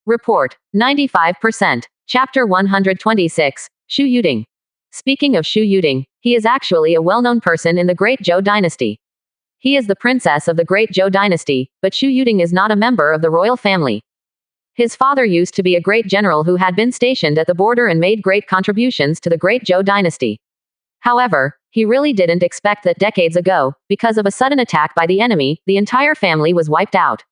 Report, 95%. Chapter 126. Shu Yuding. Speaking of Shu Yuding, he is actually a well-known person in the Great Zhou dynasty. He is the princess of the Great Zhou dynasty, but Shu Yuding is not a member of the royal family. His father used to be a great general who had been stationed at the border and made great contributions to the Great Zhou dynasty. However, he really didn't expect that decades ago, because of a sudden attack by the enemy, the entire family was wiped out.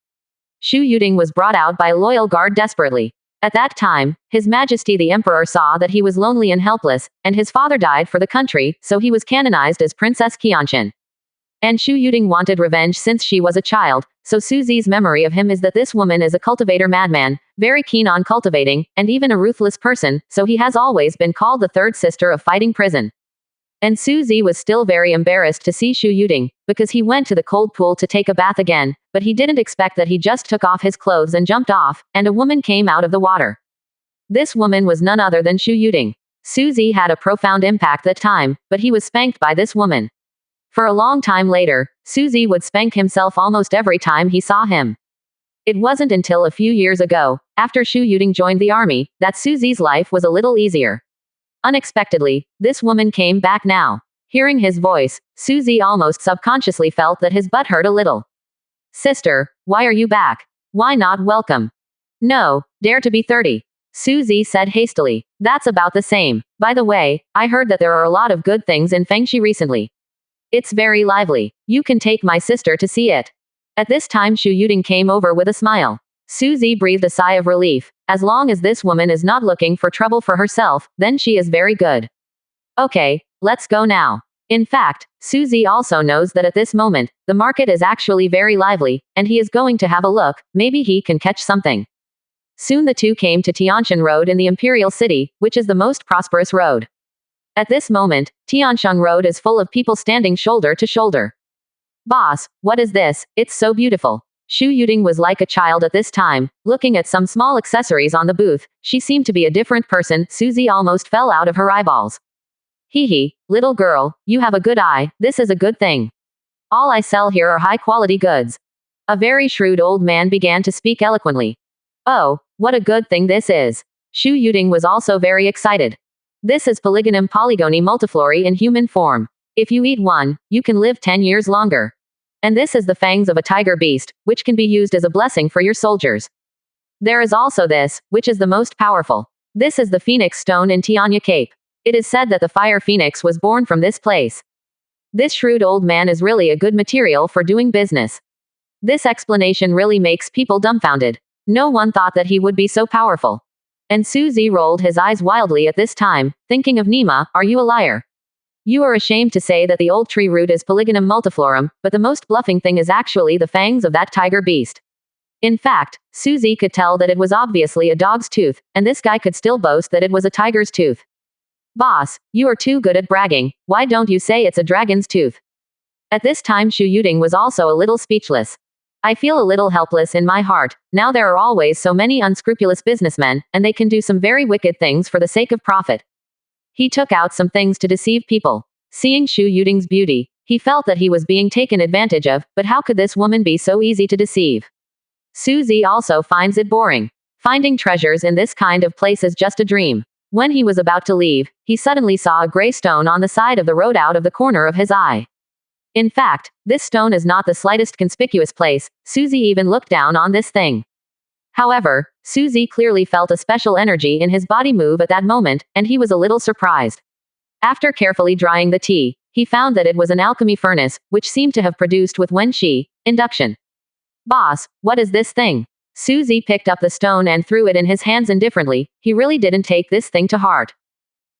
Shu Yuding was brought out by a loyal guard desperately. At that time, His Majesty the Emperor saw that he was lonely and helpless, and his father died for the country, so he was canonized as Princess Qianshan. And Shu Yuding wanted revenge since she was a child, so Su Zi's memory of him is that this woman is a cultivator madman, very keen on cultivating, and even a ruthless person, so he has always been called the third sister of fighting prison. And Su Zi was still very embarrassed to see Shu Yuding, because he went to the cold pool to take a bath again, but he didn't expect that he just took off his clothes and jumped off, and a woman came out of the water. This woman was none other than Shu Yuding. Su Zi had a profound impact that time, but he was spanked by this woman. For a long time later, Su Zi would spank himself almost every time he saw him. It wasn't until a few years ago, after Shu Yuding joined the army, that Su Zi's life was a little easier. Unexpectedly, this woman came back now. Hearing his voice, Su Zi almost subconsciously felt that his butt hurt a little. Sister, why are you back? Why not welcome? No, dare to be 30. Su Zi said hastily. That's about the same. By the way, I heard that there are a lot of good things in Fengshi recently. It's very lively. You can take my sister to see it. At this time Shu Yuding came over with a smile. Su Zi breathed a sigh of relief. As long as this woman is not looking for trouble for herself, then she is very good. Okay, let's go now. In fact, Su Zi also knows that at this moment, the market is actually very lively, and he is going to have a look, maybe he can catch something. Soon the two came to Tianshan Road in the Imperial City, which is the most prosperous road. At this moment, Tianshan Road is full of people standing shoulder to shoulder. Boss, what is this? It's so beautiful. Shu Yuding was like a child at this time, looking at some small accessories on the booth. She seemed to be a different person. Su Zi almost fell out of her eyeballs. Hee, little girl, you have a good eye, this is a good thing. All I sell here are high-quality goods. A very shrewd old man began to speak eloquently. Oh, what a good thing this is. Shu Yuding was also very excited. This is Polygonum polygoni multiflori in human form. If you eat one, you can live 10 years longer. And this is the fangs of a tiger beast, which can be used as a blessing for your soldiers. There is also this, which is the most powerful. This is the Phoenix Stone in Tianya Cape. It is said that the fire phoenix was born from this place. This shrewd old man is really a good material for doing business. This explanation really makes people dumbfounded. No one thought that he would be so powerful. And Su Zi rolled his eyes wildly at this time, thinking of Nima, are you a liar? You are ashamed to say that the old tree root is Polygonum multiflorum, but the most bluffing thing is actually the fangs of that tiger beast. In fact, Su Zi could tell that it was obviously a dog's tooth, and this guy could still boast that it was a tiger's tooth. Boss, you are too good at bragging, why don't you say it's a dragon's tooth? At this time Shu Yuding was also a little speechless. I feel a little helpless in my heart. Now there are always so many unscrupulous businessmen, and they can do some very wicked things for the sake of profit. He took out some things to deceive people. Seeing Shu Yuding's beauty, he felt that he was being taken advantage of, but how could this woman be so easy to deceive? Su Zi also finds it boring. Finding treasures in this kind of place is just a dream. When he was about to leave, he suddenly saw a gray stone on the side of the road out of the corner of his eye. In fact, this stone is not the slightest conspicuous place. Su Zi even looked down on this thing. However, Su Zi clearly felt a special energy in his body move at that moment, and he was a little surprised. After carefully drying the tea, he found that it was an alchemy furnace, which seemed to have produced with Wen-Shi induction. Boss, what is this thing? Su Zi picked up the stone and threw it in his hands indifferently. He really didn't take this thing to heart.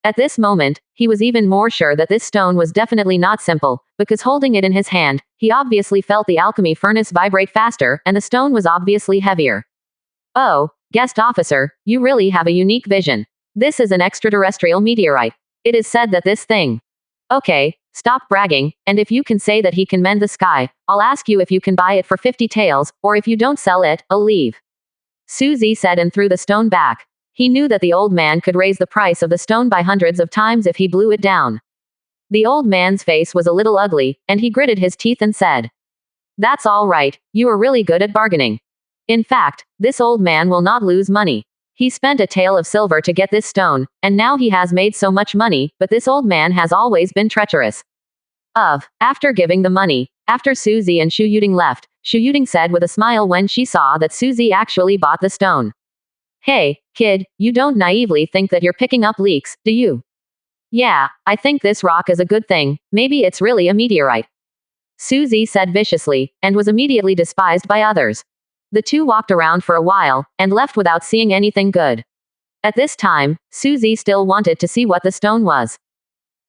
At this moment, he was even more sure that this stone was definitely not simple, because holding it in his hand, he obviously felt the alchemy furnace vibrate faster, and the stone was obviously heavier. Oh, guest officer, you really have a unique vision. This is an extraterrestrial meteorite. It is said that this thing. Okay, stop bragging, and if you can say that he can mend the sky, I'll ask you if you can buy it for 50 taels, or if you don't sell it, I'll leave. Su Zi said and threw the stone back. He knew that the old man could raise the price of the stone by hundreds of times if he blew it down. The old man's face was a little ugly, and he gritted his teeth and said, "That's all right, you are really good at bargaining. In fact, this old man will not lose money. He spent a tael of silver to get this stone, and now he has made so much money, but this old man has always been treacherous. After giving the money, after Susie and Shu Yuding left, Shu Yuding said with a smile when she saw that Susie actually bought the stone. Hey, kid, you don't naively think that you're picking up leaks, do you? Yeah, I think this rock is a good thing, maybe it's really a meteorite. Susie said viciously, and was immediately despised by others. The two walked around for a while, and left without seeing anything good. At this time, Susie still wanted to see what the stone was.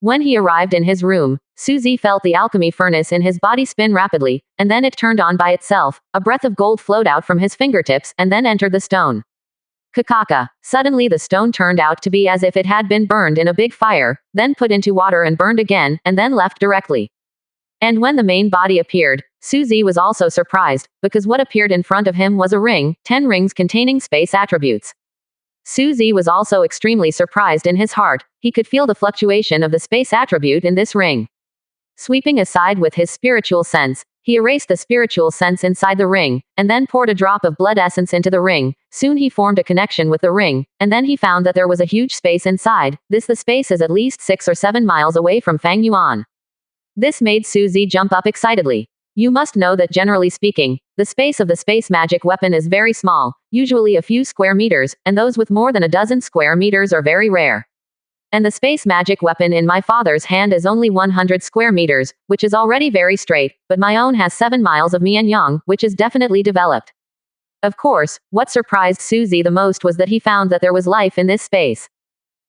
When he arrived in his room, Susie felt the alchemy furnace in his body spin rapidly, and then it turned on by itself, a breath of gold flowed out from his fingertips and then entered the stone. Kakaka. Suddenly the stone turned out to be as if it had been burned in a big fire, then put into water and burned again, and then left directly. And when the main body appeared, Susie was also surprised, because what appeared in front of him was a ring, 10 rings containing space attributes. Susie was also extremely surprised in his heart, he could feel the fluctuation of the space attribute in this ring. Sweeping aside with his spiritual sense, he erased the spiritual sense inside the ring, and then poured a drop of blood essence into the ring. Soon he formed a connection with the ring, and then he found that there was a huge space inside. The space is at least 6 or 7 miles away from Fang Yuan. This made Susie jump up excitedly. You must know that generally speaking, the space of the space magic weapon is very small, usually a few square meters, and those with more than a dozen square meters are very rare. And the space magic weapon in my father's hand is only 100 square meters, which is already very straight, but my own has 7 miles of Mianyang, which is definitely developed. Of course, what surprised Susie the most was that he found that there was life in this space.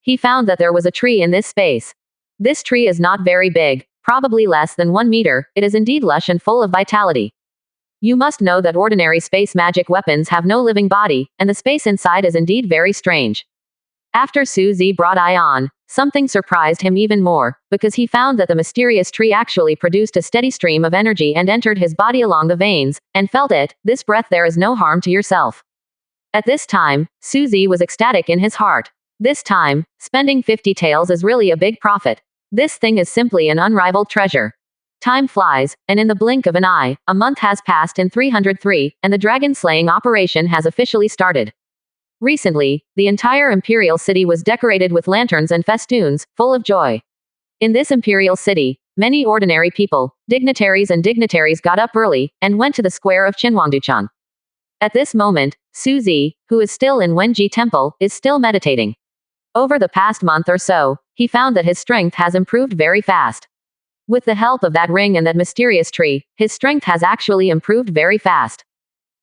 He found that there was a tree in this space. This tree is not very big, probably less than 1 meter, it is indeed lush and full of vitality. You must know that ordinary space magic weapons have no living body, and the space inside is indeed very strange. After Susie brought eye on, something surprised him even more, because he found that the mysterious tree actually produced a steady stream of energy and entered his body along the veins, and felt it. This breath there is no harm to yourself. At this time, Susie was ecstatic in his heart. This time, spending 50 taels is really a big profit. This thing is simply an unrivaled treasure. Time flies, and in the blink of an eye, a month has passed in 303, and the dragon slaying operation has officially started. Recently, the entire imperial city was decorated with lanterns and festoons, full of joy. In this imperial city, many ordinary people, dignitaries got up early, and went to the square of Qinhuangduchang. At this moment, Suzy, who is still in Wenji Temple, is still meditating. Over the past month or so, he found that his strength has improved very fast. With the help of that ring and that mysterious tree, his strength has actually improved very fast.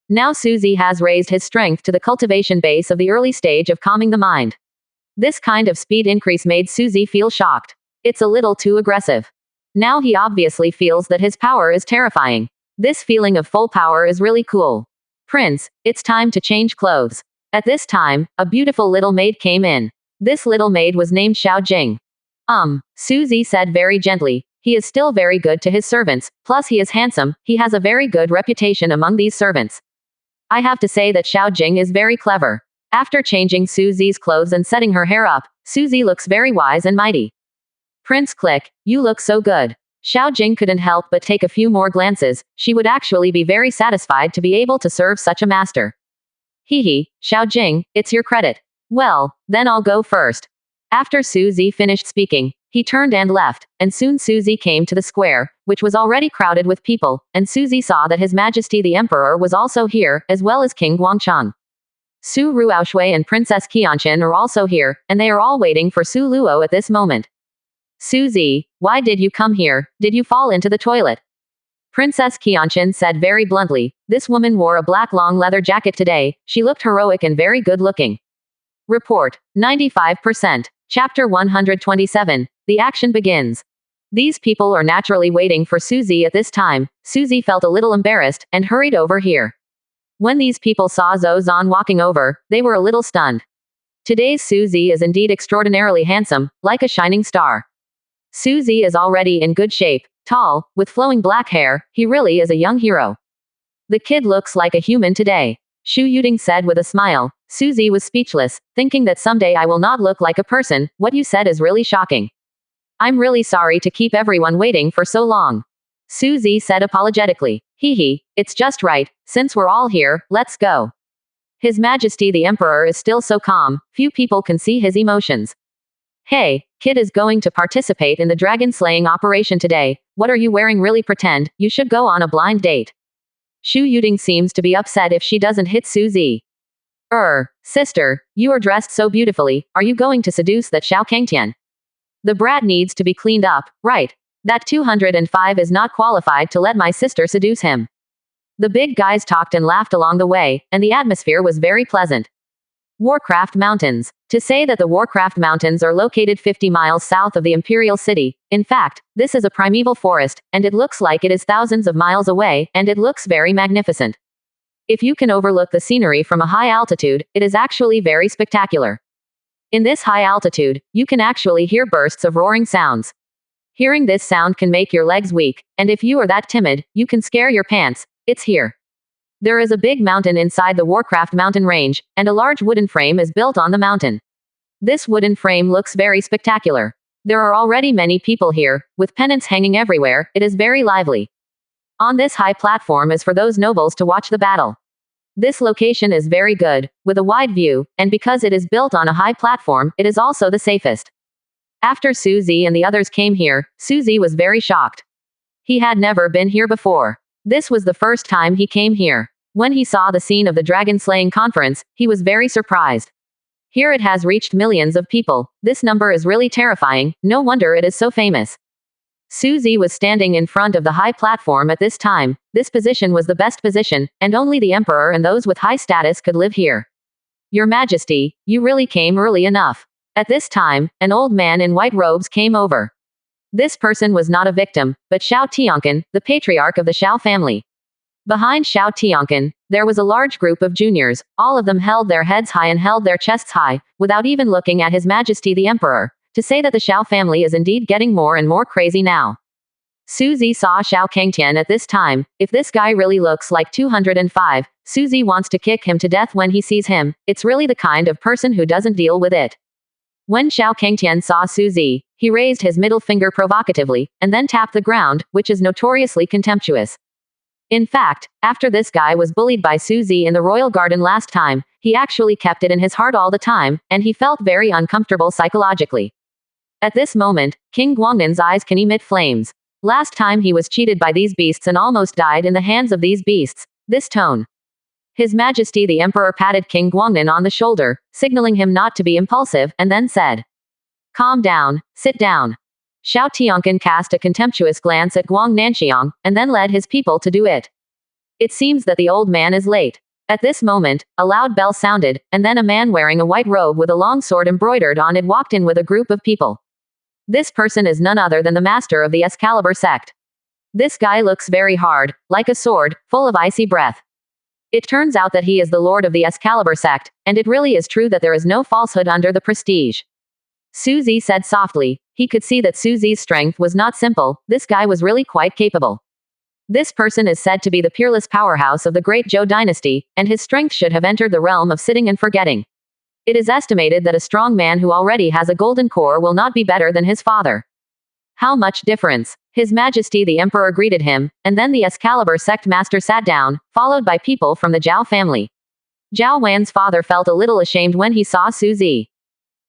Now Suzy has raised his strength to the cultivation base of the early stage of calming the mind. This kind of speed increase made Suzy feel shocked. It's a little too aggressive. Now he obviously feels that his power is terrifying. This feeling of full power is really cool. Prince, it's time to change clothes. At this time, a beautiful little maid came in. This little maid was named Xiao Jing. Suzy said very gently. He is still very good to his servants, plus he is handsome, he has a very good reputation among these servants. I have to say that Xiao Jing is very clever. After changing Suzy's clothes and setting her hair up, Suzy looks very wise and mighty. Prince Click, you look so good. Xiao Jing couldn't help but take a few more glances. She would actually be very satisfied to be able to serve such a master. Hee, Xiao Jing, it's your credit. Well, then I'll go first. After Suzy finished speaking, he turned and left, and soon Suzy came to the square, which was already crowded with people, and Suzy saw that His Majesty the Emperor was also here, as well as King Guangchang. Su Ruoxue and Princess Qianqin are also here, and they are all waiting for Su Luo at this moment. Suzy, why did you come here? Did you fall into the toilet? Princess Qianqin said very bluntly. This woman wore a black long leather jacket today. She looked heroic and very good looking. Report 95%. Chapter 127. The action begins. These people are naturally waiting for Suzy at this time. Suzy felt a little embarrassed and hurried over here. When these people saw Zhou Zhan walking over, they were a little stunned. Today's Suzy is indeed extraordinarily handsome, like a shining star. Suzy is already in good shape, tall, with flowing black hair. He really is a young hero. The kid looks like a human today. Shu Yuding said with a smile. Suzy was speechless, thinking that someday I will not look like a person. What you said is really shocking. I'm really sorry to keep everyone waiting for so long. Suzy said apologetically. Hee hee, it's just right, since we're all here, let's go. His Majesty the Emperor is still so calm, few people can see his emotions. Hey, kid is going to participate in the dragon slaying operation today. What are you wearing? Really pretend you should go on a blind date. Shu Yuding seems to be upset if she doesn't hit Suzy. Sister, you are dressed so beautifully, are you going to seduce that Xiao Kangtian? The brat needs to be cleaned up, right? That 205 is not qualified to let my sister seduce him. The big guys talked and laughed along the way, and the atmosphere was very pleasant. Warcraft Mountains. To say that the Warcraft Mountains are located 50 miles south of the Imperial City, in fact, this is a primeval forest, and it looks like it is thousands of miles away, and it looks very magnificent. If you can overlook the scenery from a high altitude, it is actually very spectacular. In this high altitude, you can actually hear bursts of roaring sounds. Hearing this sound can make your legs weak, and if you are that timid, you can scare your pants. It's here. There is a big mountain inside the Warcraft mountain range, and a large wooden frame is built on the mountain. This wooden frame looks very spectacular. There are already many people here, with pennants hanging everywhere. It is very lively. On this high platform is for those nobles to watch the battle. This location is very good, with a wide view, and because it is built on a high platform, it is also the safest. After Suzy and the others came here, Suzy was very shocked. He had never been here before. This was the first time he came here. When he saw the scene of the dragon slaying conference, he was very surprised. Here it has reached millions of people. This number is really terrifying, no wonder it is so famous. Suzy was standing in front of the high platform at this time. This position was the best position, and only the emperor and those with high status could live here. Your Majesty, you really came early enough. At this time, an old man in white robes came over. This person was not a victim, but Xiao Tianqin, the patriarch of the Xiao family. Behind Xiao Tianqin, there was a large group of juniors. All of them held their heads high and held their chests high, without even looking at His Majesty the Emperor, to say that the Xiao family is indeed getting more and more crazy now. Suzy saw Xiao Kangtian at this time. If this guy really looks like 205, Suzy wants to kick him to death when he sees him. It's really the kind of person who doesn't deal with it. When Xiao Kangtian saw Suzy, he raised his middle finger provocatively, and then tapped the ground, which is notoriously contemptuous. In fact, after this guy was bullied by Suzy in the royal garden last time, he actually kept it in his heart all the time, and he felt very uncomfortable psychologically. At this moment, King Guangnan's eyes can emit flames. Last time he was cheated by these beasts and almost died in the hands of these beasts. This tone. His Majesty the Emperor patted King Guangnan on the shoulder, signaling him not to be impulsive, and then said, "Calm down, sit down." Xiao Tianqin cast a contemptuous glance at Guang Nanxiang, and then led his people to do it. It seems that the old man is late. At this moment, a loud bell sounded, and then a man wearing a white robe with a long sword embroidered on it walked in with a group of people. This person is none other than the master of the Excalibur sect. This guy looks very hard, like a sword, full of icy breath. It turns out that he is the lord of the Excalibur sect, and it really is true that there is no falsehood under the prestige. Suzy said softly. He could see that Suzy's strength was not simple. This guy was really quite capable. This person is said to be the peerless powerhouse of the great Zhou dynasty, and his strength should have entered the realm of sitting and forgetting. It is estimated that a strong man who already has a golden core will not be better than his father. How much difference? His Majesty the Emperor greeted him, and then the Excalibur sect master sat down, followed by people from the Zhao family. Zhao Wan's father felt a little ashamed when he saw Suzy.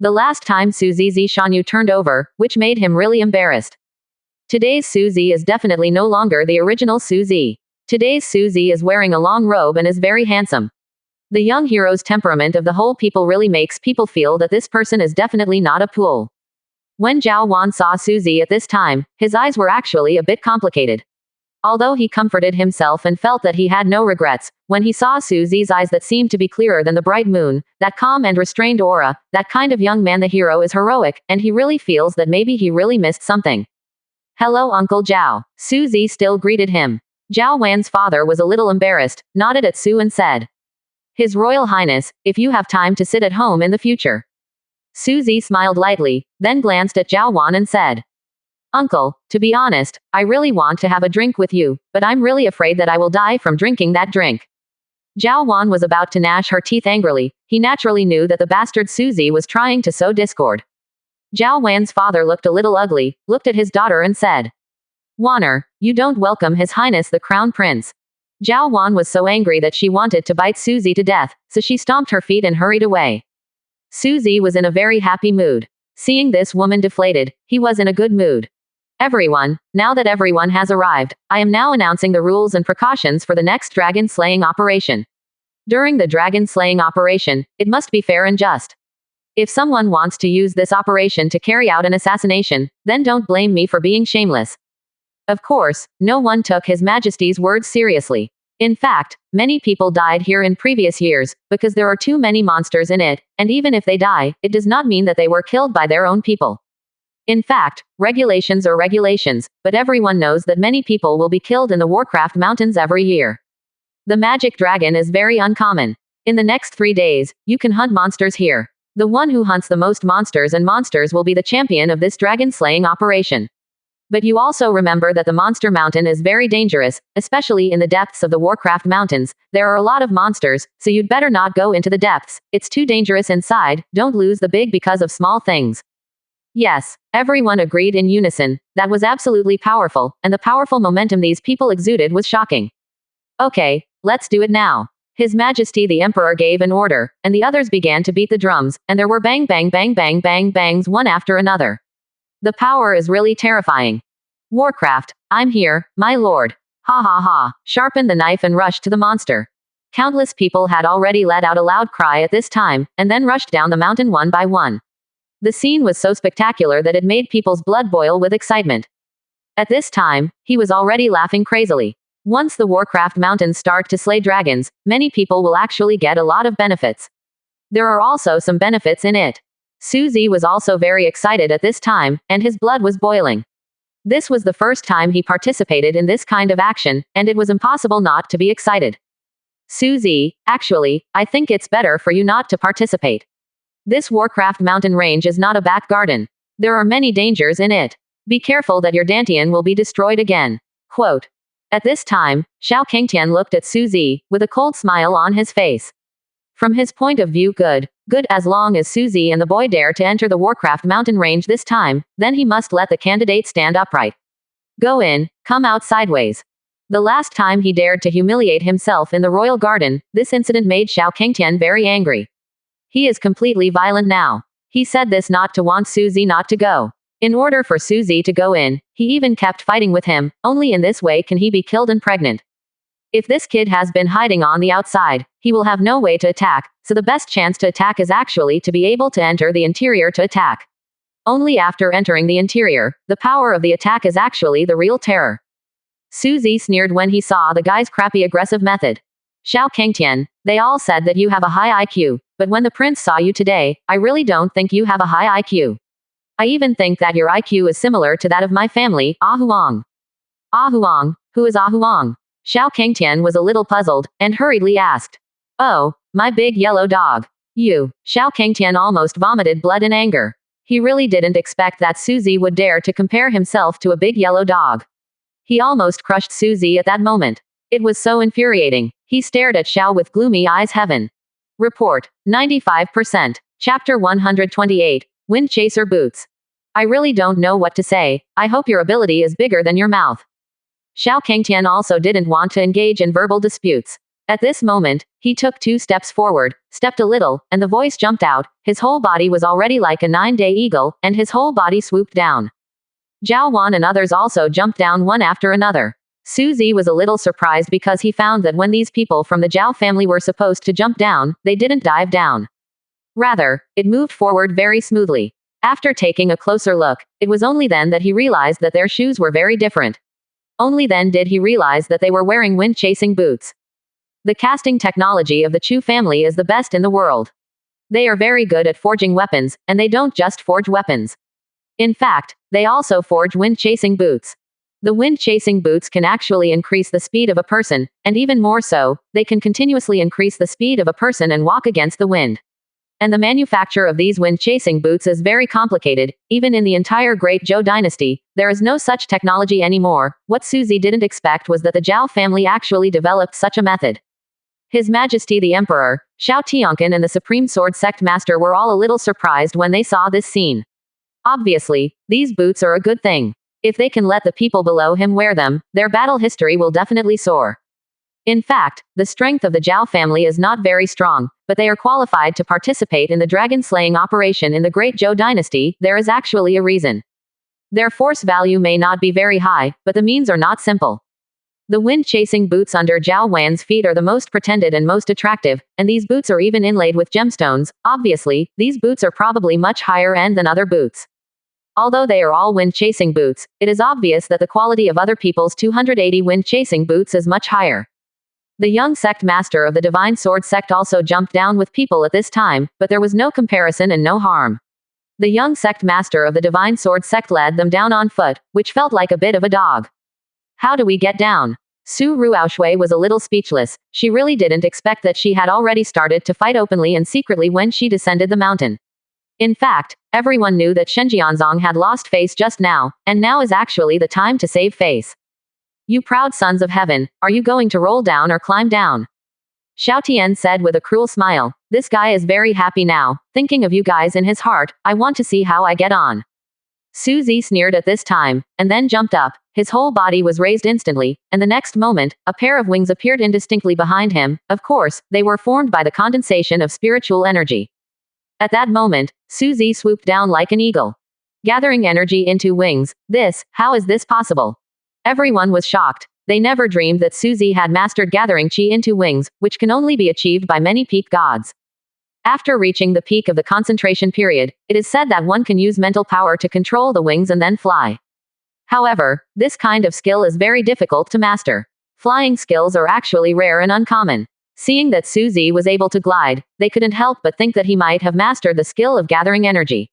The last time Suzy Zishanyu turned over, which made him really embarrassed. Today's Suzy is definitely no longer the original Suzy. Today's Suzy is wearing a long robe and is very handsome. The young hero's temperament of the whole people really makes people feel that this person is definitely not a fool. When Zhao Wan saw Suzy at this time, his eyes were actually a bit complicated. Although he comforted himself and felt that he had no regrets, when he saw Suzy's eyes that seemed to be clearer than the bright moon, that calm and restrained aura, that kind of young man, the hero is heroic, and he really feels that maybe he really missed something. "Hello Uncle Zhao." Suzy still greeted him. Zhao Wan's father was a little embarrassed, nodded at Su and said, "His Royal Highness, if you have time to sit at home in the future." Suzy smiled lightly, then glanced at Zhao Wan and said, "Uncle, to be honest, I really want to have a drink with you, but I'm really afraid that I will die from drinking that drink." Zhao Wan was about to gnash her teeth angrily. He naturally knew that the bastard Suzy was trying to sow discord. Zhao Wan's father looked a little ugly, looked at his daughter and said, "Wanner, you don't welcome His Highness the Crown Prince." Zhao Wan was so angry that she wanted to bite Suzy to death, so she stomped her feet and hurried away. Suzy was in a very happy mood. Seeing this woman deflated, he was in a good mood. Everyone, now that everyone has arrived, I am now announcing the rules and precautions for the next dragon slaying operation. During the dragon slaying operation, it must be fair and just. If someone wants to use this operation to carry out an assassination, then don't blame me for being shameless. Of course, no one took His Majesty's words seriously. In fact, many people died here in previous years, because there are too many monsters in it, and even if they die, it does not mean that they were killed by their own people. In fact, regulations are regulations, but everyone knows that many people will be killed in the Warcraft Mountains every year. The magic dragon is very uncommon. In the next 3 days, you can hunt monsters here. The one who hunts the most monsters and monsters will be the champion of this dragon slaying operation. But you also remember that the Monster Mountain is very dangerous, especially in the depths of the Warcraft Mountains. There are a lot of monsters, so you'd better not go into the depths. It's too dangerous inside. Don't lose the big because of small things. Yes, everyone agreed in unison. That was absolutely powerful, and the powerful momentum these people exuded was shocking. Okay, let's do it now. His Majesty the Emperor gave an order, and the others began to beat the drums, and there were bang bang bang bang bang bangs one after another. The power is really terrifying. Warcraft, I'm here, my lord. Ha ha ha, sharpened the knife and rushed to the monster. Countless people had already let out a loud cry at this time, and then rushed down the mountain one by one. The scene was so spectacular that it made people's blood boil with excitement. At this time, he was already laughing crazily. Once the Warcraft Mountains start to slay dragons, many people will actually get a lot of benefits. There are also some benefits in it. Suzy was also very excited at this time, and his blood was boiling. This was the first time he participated in this kind of action, and it was impossible not to be excited. Suzy, actually, I think it's better for you not to participate. This Warcraft mountain range is not a back garden. There are many dangers in it. Be careful that your Dantian will be destroyed again. Quote. At this time, Xiao Kangtian looked at Suzy, with a cold smile on his face. From his point of view, good as long as Suzy and the boy dare to enter the Warcraft mountain range this time, then he must let the candidate stand upright. Go in, come out sideways. The last time he dared to humiliate himself in the royal garden, this incident made Xiao Kangtian very angry. He is completely violent now. He said this not to want Suzy not to go. In order for Suzy to go in, he even kept fighting with him. Only in this way can he be killed and pregnant. If this kid has been hiding on the outside, he will have no way to attack, so the best chance to attack is actually to be able to enter the interior to attack. Only after entering the interior, the power of the attack is actually the real terror. Suzy sneered when he saw the guy's crappy aggressive method. Xiao Kangtian, they all said that you have a high IQ, but when the prince saw you today, I really don't think you have a high IQ. I even think that your IQ is similar to that of my family, Ahuang. Ahuang? Who is Ahuang? Xiao Kangtian was a little puzzled, and hurriedly asked. Oh, my big yellow dog. You. Xiao Kangtian almost vomited blood in anger. He really didn't expect that Suzy would dare to compare himself to a big yellow dog. He almost crushed Suzy at that moment. It was so infuriating. He stared at Xiao with gloomy eyes. Heaven. Report. 95%. Chapter 128. Wind Chaser Boots. I really don't know what to say. I hope your ability is bigger than your mouth. Xiao Kangtian also didn't want to engage in verbal disputes. At this moment, he took 2 steps forward, stepped a little, and the voice jumped out. His whole body was already like a 9-day eagle, and his whole body swooped down. Zhao Wan and others also jumped down one after another. Suzy was a little surprised because he found that when these people from the Zhao family were supposed to jump down, they didn't dive down. Rather, it moved forward very smoothly. After taking a closer look, it was only then that he realized that their shoes were very different. Only then did he realize that they were wearing wind-chasing boots. The casting technology of the Chu family is the best in the world. They are very good at forging weapons, and they don't just forge weapons. In fact, they also forge wind-chasing boots. The wind-chasing boots can actually increase the speed of a person, and even more so, they can continuously increase the speed of a person and walk against the wind. And the manufacture of these wind-chasing boots is very complicated. Even in the entire Great Zhou dynasty, there is no such technology anymore. What Suzy didn't expect was that the Zhao family actually developed such a method. His Majesty the Emperor, Xiao Tianqin and the Supreme Sword Sect Master were all a little surprised when they saw this scene. Obviously, these boots are a good thing. If they can let the people below him wear them, their battle history will definitely soar. In fact, the strength of the Zhao family is not very strong, but they are qualified to participate in the dragon-slaying operation in the Great Zhou dynasty. There is actually a reason. Their force value may not be very high, but the means are not simple. The wind-chasing boots under Zhao Wan's feet are the most pretended and most attractive, and these boots are even inlaid with gemstones. Obviously, these boots are probably much higher end than other boots. Although they are all wind-chasing boots, it is obvious that the quality of other people's 280 wind-chasing boots is much higher. The young sect master of the Divine Sword sect also jumped down with people at this time, but there was no comparison and no harm. The young sect master of the Divine Sword sect led them down on foot, which felt like a bit of a dog. How do we get down? Su Ruoxue was a little speechless. She really didn't expect that she had already started to fight openly and secretly when she descended the mountain. In fact, everyone knew that Shenjianzong had lost face just now, and now is actually the time to save face. You proud sons of heaven, are you going to roll down or climb down? Xiao Tian said with a cruel smile. This guy is very happy now, thinking of you guys in his heart. I want to see how I get on. Su Zi sneered at this time, and then jumped up. His whole body was raised instantly, and the next moment, a pair of wings appeared indistinctly behind him. Of course, they were formed by the condensation of spiritual energy. At that moment, Su Zi swooped down like an eagle, gathering energy into wings. How is this possible? Everyone was shocked. They never dreamed that Su Zi had mastered gathering qi into wings, which can only be achieved by many peak gods. After reaching the peak of the concentration period, it is said that one can use mental power to control the wings and then fly. However, this kind of skill is very difficult to master. Flying skills are actually rare and uncommon. Seeing that Su Zi was able to glide, they couldn't help but think that he might have mastered the skill of gathering energy.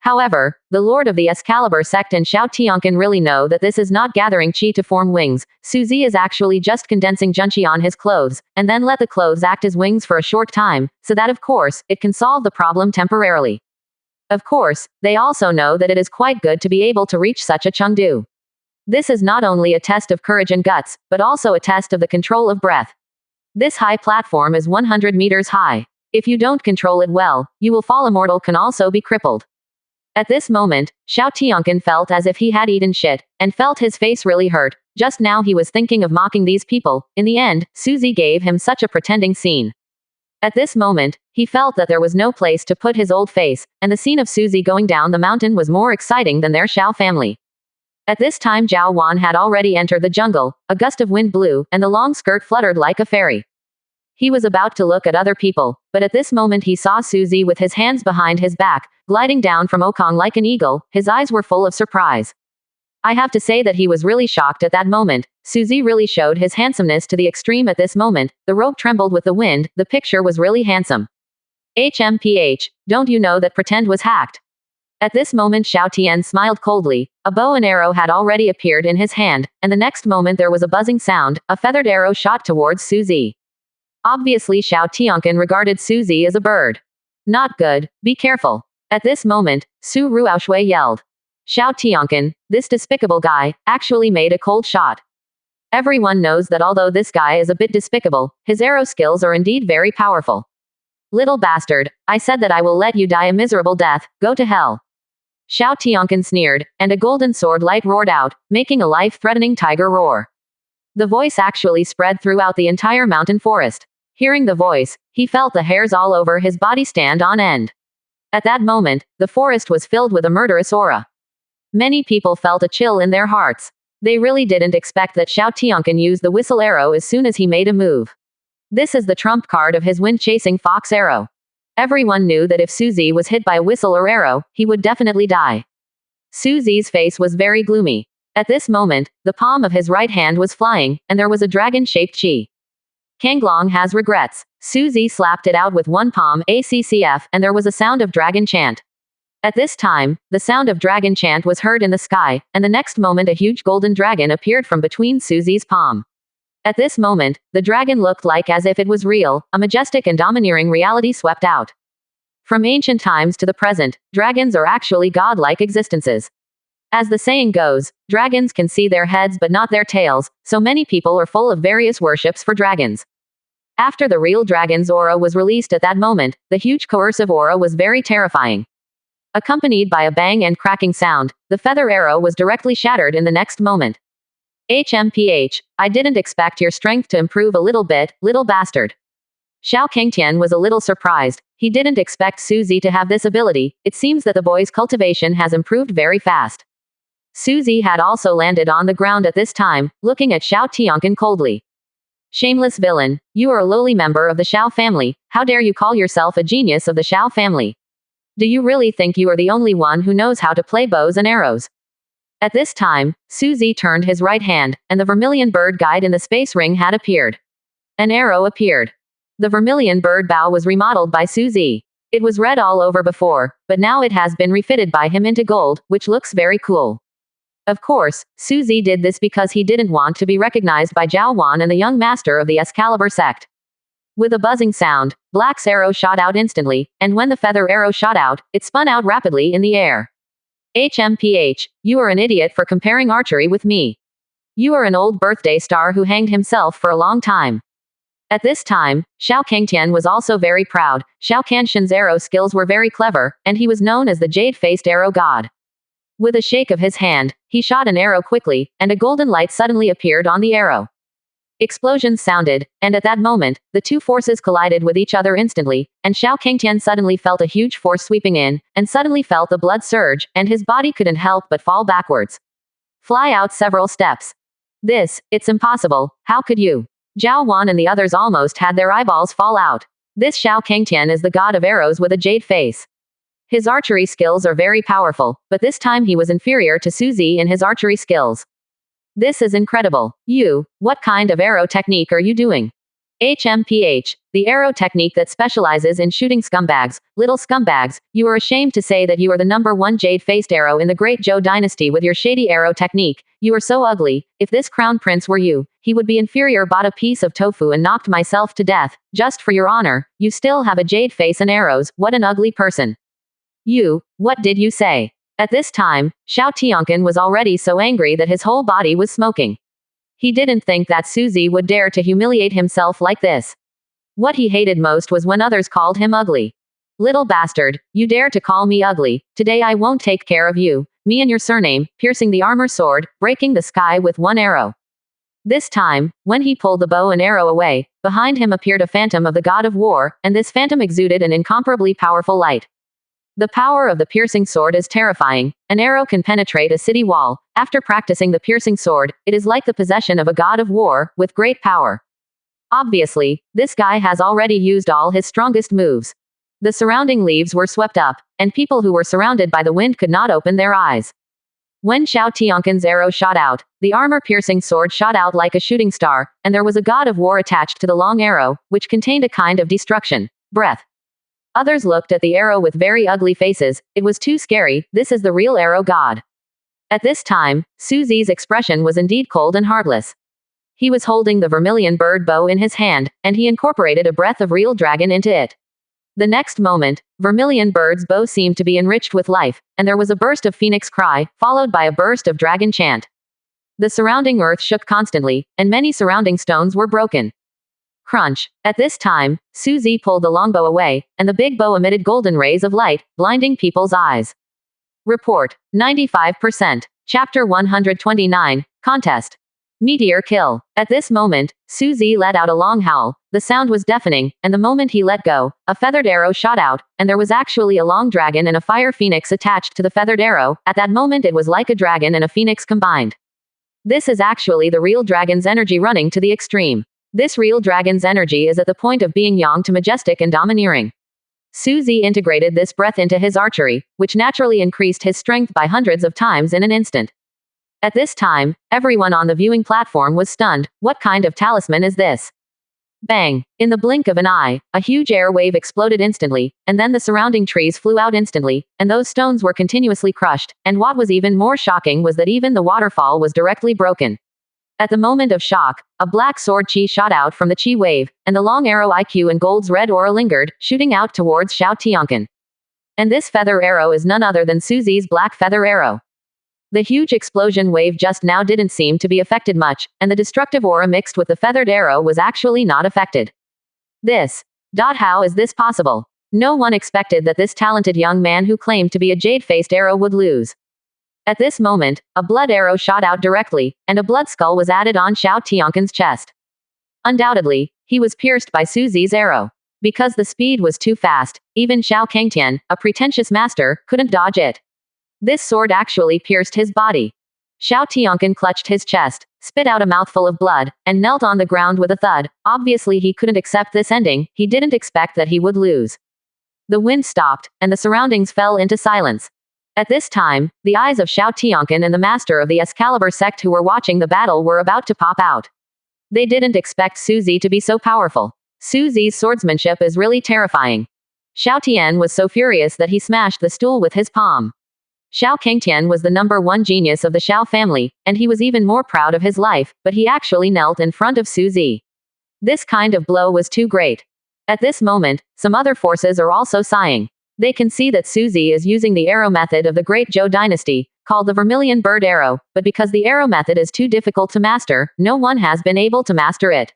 However, the Lord of the Excalibur sect and Xiao Tianqin really know that this is not gathering qi to form wings. Su Zi is actually just condensing junqi on his clothes, and then let the clothes act as wings for a short time, so that of course, it can solve the problem temporarily. Of course, they also know that it is quite good to be able to reach such a Chengdu. This is not only a test of courage and guts, but also a test of the control of breath. This high platform is 100 meters high. If you don't control it well, you will fall. Immortal can also be crippled. At this moment, Xiao Tianqin felt as if he had eaten shit, and felt his face really hurt. Just now he was thinking of mocking these people. In the end, Su Zi gave him such a pretending scene. At this moment, he felt that there was no place to put his old face, and the scene of Su Zi going down the mountain was more exciting than their Xiao family. At this time Zhao Wan had already entered the jungle. A gust of wind blew, and the long skirt fluttered like a fairy. He was about to look at other people, but at this moment he saw Su Zi with his hands behind his back, gliding down from Okong like an eagle. His eyes were full of surprise. I have to say that he was really shocked at that moment. Su Zi really showed his handsomeness to the extreme at this moment. The robe trembled with the wind. The picture was really handsome. HMPH, don't you know that pretend was hacked? At this moment Xiao Tian smiled coldly. A bow and arrow had already appeared in his hand, and the next moment there was a buzzing sound. A feathered arrow shot towards Su Zi. Obviously Xiao Tianqin regarded Su Zi as a bird. Not good, be careful. At this moment, Su Ruoxue yelled. Xiao Tianqin, this despicable guy, actually made a cold shot. Everyone knows that although this guy is a bit despicable, his arrow skills are indeed very powerful. Little bastard, I said that I will let you die a miserable death. Go to hell. Xiao Tianqin sneered, and a golden sword light roared out, making a life-threatening tiger roar. The voice actually spread throughout the entire mountain forest. Hearing the voice, he felt the hairs all over his body stand on end. At that moment, the forest was filled with a murderous aura. Many people felt a chill in their hearts. They really didn't expect that Xiao Tianqin used the whistle arrow as soon as he made a move. This is the trump card of his wind-chasing fox arrow. Everyone knew that if Su Zi was hit by a whistle or arrow, he would definitely die. Su Zi's face was very gloomy. At this moment, the palm of his right hand was flying, and there was a dragon-shaped qi. Kanglong has regrets. Su Zi slapped it out with one palm, ACCF, and there was a sound of dragon chant. At this time, the sound of dragon chant was heard in the sky, and the next moment a huge golden dragon appeared from between Su Zi's palm. At this moment, the dragon looked like as if it was real. A majestic and domineering reality swept out. From ancient times to the present, dragons are actually godlike existences. As the saying goes, dragons can see their heads but not their tails, so many people are full of various worships for dragons. After the real dragon's aura was released at that moment, the huge coercive aura was very terrifying. Accompanied by a bang and cracking sound, the feather arrow was directly shattered in the next moment. HMPH, I didn't expect your strength to improve a little bit, little bastard. Xiao Kangtian was a little surprised. He didn't expect Suzy to have this ability. It seems that the boy's cultivation has improved very fast. Suzy had also landed on the ground at this time, looking at Xiao Tianqian coldly. Shameless villain, you are a lowly member of the Xiao family. How dare you call yourself a genius of the Xiao family? Do you really think you are the only one who knows how to play bows and arrows? At this time, Suzy turned his right hand, and the vermilion bird guide in the space ring had appeared. An arrow appeared. The vermilion bird bow was remodeled by Suzy. It was red all over before, but now it has been refitted by him into gold, which looks very cool. Of course, Suzy did this because he didn't want to be recognized by Zhao Wan and the young master of the Excalibur sect. With a buzzing sound, Black's arrow shot out instantly, and when the feather arrow shot out, it spun out rapidly in the air. HMPH, you are an idiot for comparing archery with me. You are an old birthday star who hanged himself for a long time. At this time, Xiao Kangtian was also very proud. Xiao Kanshan's arrow skills were very clever, and he was known as the jade-faced arrow god. With a shake of his hand, he shot an arrow quickly, and a golden light suddenly appeared on the arrow. Explosions sounded, and at that moment, the two forces collided with each other instantly, and Xiao Kangtian suddenly felt a huge force sweeping in, and suddenly felt the blood surge, and his body couldn't help but fall backwards. Fly out several steps. It's impossible, how could you? Zhao Wan and the others almost had their eyeballs fall out. This Xiao Kangtian is the god of arrows with a jade face. His archery skills are very powerful, but this time he was inferior to Suzy in his archery skills. This is incredible. What kind of arrow technique are you doing? HMPH, the arrow technique that specializes in shooting scumbags, little scumbags. You are ashamed to say that you are the #1 jade-faced arrow in the Great Zhou dynasty with your shady arrow technique. You are so ugly. If this crown prince were you, he would be inferior. Bought a piece of tofu and knocked myself to death, just for your honor. You still have a jade face and arrows. What an ugly person. What did you say? At this time, Xiao Tianqian was already so angry that his whole body was smoking. He didn't think that Suzy would dare to humiliate himself like this. What he hated most was when others called him ugly. Little bastard, you dare to call me ugly. Today I won't take care of you. Me and your surname, piercing the armor sword, breaking the sky with one arrow. This time, when he pulled the bow and arrow away, behind him appeared a phantom of the god of war, and this phantom exuded an incomparably powerful light. The power of the piercing sword is terrifying. An arrow can penetrate a city wall. After practicing the piercing sword, it is like the possession of a god of war, with great power. Obviously, this guy has already used all his strongest moves. The surrounding leaves were swept up, and people who were surrounded by the wind could not open their eyes. When Xiao Tianqian's arrow shot out, the armor-piercing sword shot out like a shooting star, and there was a god of war attached to the long arrow, which contained a kind of destruction. Breath. Others looked at the arrow with very ugly faces. It was too scary. This is the real arrow god. At this time, Suzy's expression was indeed cold and heartless. He was holding the vermilion bird bow in his hand, and he incorporated a breath of real dragon into it. The next moment, vermilion bird's bow seemed to be enriched with life, and there was a burst of phoenix cry, followed by a burst of dragon chant. The surrounding earth shook constantly, and many surrounding stones were broken. Crunch. At this time, Suzy pulled the longbow away, and the big bow emitted golden rays of light, blinding people's eyes. Report. 95%. Chapter 129. Contest. Meteor kill. At this moment, Suzy let out a long howl. The sound was deafening, and the moment he let go, a feathered arrow shot out, and there was actually a long dragon and a fire phoenix attached to the feathered arrow. At that moment it was like a dragon and a phoenix combined. This is actually the real dragon's energy running to the extreme. This real dragon's energy is at the point of being young to majestic and domineering. Suzy integrated this breath into his archery, which naturally increased his strength by hundreds of times in an instant. At this time, everyone on the viewing platform was stunned. What kind of talisman is this? Bang! In the blink of an eye, a huge air wave exploded instantly, and then the surrounding trees flew out instantly, and those stones were continuously crushed, and what was even more shocking was that even the waterfall was directly broken. At the moment of shock, a black sword chi shot out from the chi wave, and the long arrow IQ and gold's red aura lingered, shooting out towards Xiao Tianqian. And this feather arrow is none other than Suzy's black feather arrow. The huge explosion wave just now didn't seem to be affected much, and the destructive aura mixed with the feathered arrow was actually not affected. How is this possible? No one expected that this talented young man who claimed to be a jade-faced arrow would lose. At this moment, a blood arrow shot out directly, and a blood skull was added on Xiao Tianquan's chest. Undoubtedly, he was pierced by Su Zi's arrow. Because the speed was too fast, even Xiao Kangtian, a pretentious master, couldn't dodge it. This sword actually pierced his body. Xiao Tianquan clutched his chest, spit out a mouthful of blood, and knelt on the ground with a thud. Obviously he couldn't accept this ending, he didn't expect that he would lose. The wind stopped, and the surroundings fell into silence. At this time, the eyes of Xiao Tianquan and the master of the Excalibur sect who were watching the battle were about to pop out. They didn't expect Su Zi to be so powerful. Su Zi's swordsmanship is really terrifying. Xiao Tian was so furious that he smashed the stool with his palm. Xiao Kangtian was the #1 genius of the Xiao family, and he was even more proud of his life, but he actually knelt in front of Su Zi. This kind of blow was too great. At this moment, some other forces are also sighing. They can see that Su Zi is using the arrow method of the Great Zhou dynasty, called the Vermilion Bird Arrow, but because the arrow method is too difficult to master, no one has been able to master it.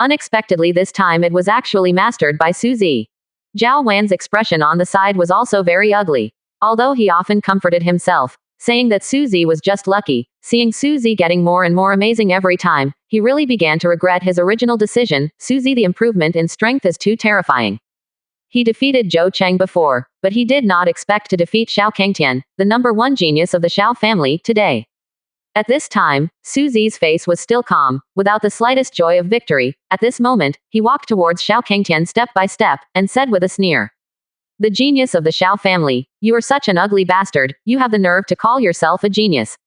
Unexpectedly this time it was actually mastered by Su Zi. Zhao Wan's expression on the side was also very ugly. Although he often comforted himself, saying that Su Zi was just lucky, seeing Su Zi getting more and more amazing every time, he really began to regret his original decision. Su Zi, the improvement in strength is too terrifying. He defeated Zhou Cheng before, but he did not expect to defeat Xiao Kangtian, the #1 genius of the Xiao family, today. At this time, Su Zi's face was still calm, without the slightest joy of victory. At this moment, he walked towards Xiao Kangtian step by step, and said with a sneer. The genius of the Xiao family, you are such an ugly bastard, you have the nerve to call yourself a genius.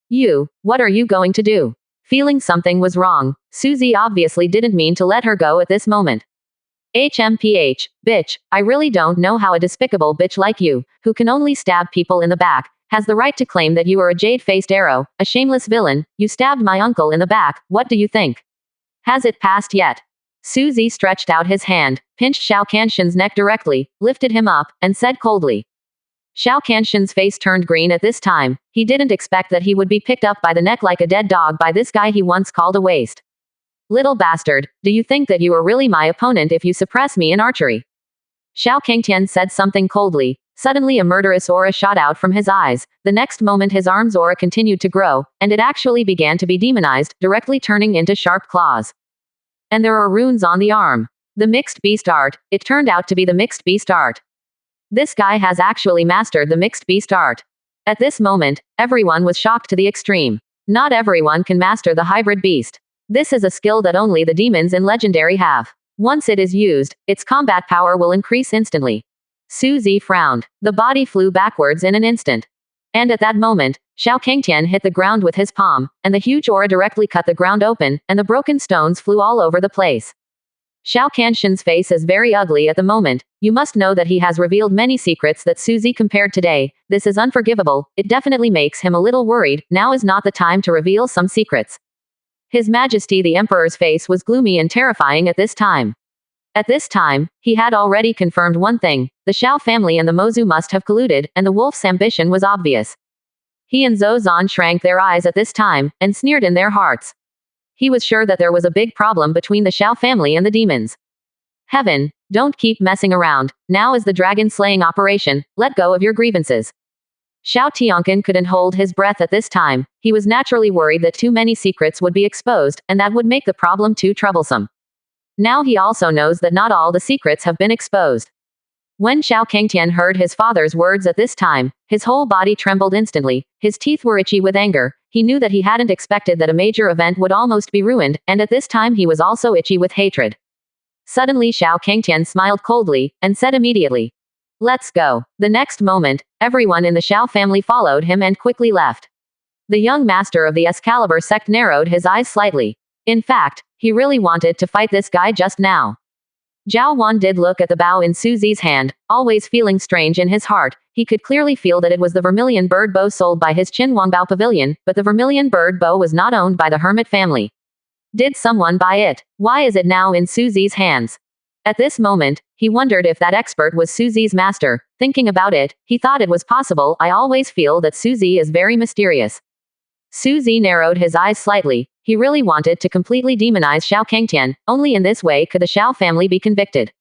You, what are you going to do? Feeling something was wrong, Su Zi obviously didn't mean to let her go at this moment. HMPH, bitch, I really don't know how a despicable bitch like you, who can only stab people in the back, has the right to claim that you are a jade-faced arrow, a shameless villain. You stabbed my uncle in the back, what do you think? Has it passed yet? Su Zi stretched out his hand, pinched Xiao Kangtian's neck directly, lifted him up, and said coldly. Xiao Kangtian's face turned green at this time. He didn't expect that he would be picked up by the neck like a dead dog by this guy he once called a waste. Little bastard, do you think that you are really my opponent if you suppress me in archery? Xiao Kangtian said something coldly. Suddenly a murderous aura shot out from his eyes. The next moment his arm's aura continued to grow, and it actually began to be demonized, directly turning into sharp claws. And there are runes on the arm. The mixed beast art, it turned out to be the mixed beast art. This guy has actually mastered the mixed beast art. At this moment, everyone was shocked to the extreme. Not everyone can master the hybrid beast. This is a skill that only the demons in Legendary have. Once it is used, its combat power will increase instantly. Su Zi frowned. The body flew backwards in an instant. And at that moment, Xiao Kangtian hit the ground with his palm, and the huge aura directly cut the ground open, and the broken stones flew all over the place. Xiao Kangtian's face is very ugly at the moment. You must know that he has revealed many secrets that Su Zi compared today. This is unforgivable. It definitely makes him a little worried. Now is not the time to reveal some secrets. His Majesty the Emperor's face was gloomy and terrifying at this time. At this time, he had already confirmed one thing. The Xiao family and the Mozu must have colluded, and the wolf's ambition was obvious. He and Zhou Zan shrank their eyes at this time, and sneered in their hearts. He was sure that there was a big problem between the Xiao family and the demons. Heaven, don't keep messing around. Now is the dragon-slaying operation. Let go of your grievances. Xiao Tianquan couldn't hold his breath at this time. He was naturally worried that too many secrets would be exposed, and that would make the problem too troublesome. Now he also knows that not all the secrets have been exposed. When Xiao Kangtian heard his father's words at this time, his whole body trembled instantly. His teeth were itchy with anger. He knew that he hadn't expected that a major event would almost be ruined, and at this time he was also itchy with hatred. Suddenly Xiao Kangtian smiled coldly, and said immediately, "Let's go." The next moment, everyone in the Xiao family followed him and quickly left. The young master of the Excalibur sect narrowed his eyes slightly. In fact, he really wanted to fight this guy just now. Zhao Wan did look at the bow in Su Zi's hand, always feeling strange in his heart. He could clearly feel that it was the vermilion bird bow sold by his Qinhuangbao pavilion, but the vermilion bird bow was not owned by the hermit family. Did someone buy it? Why is it now in Su Zi's hands? At this moment, he wondered if that expert was Su Zi's master. Thinking about it, he thought it was possible. I always feel that Su Zi is very mysterious. Su Zi narrowed his eyes slightly. He really wanted to completely demonize Xiao Kangtian. Only in this way could the Xiao family be convicted.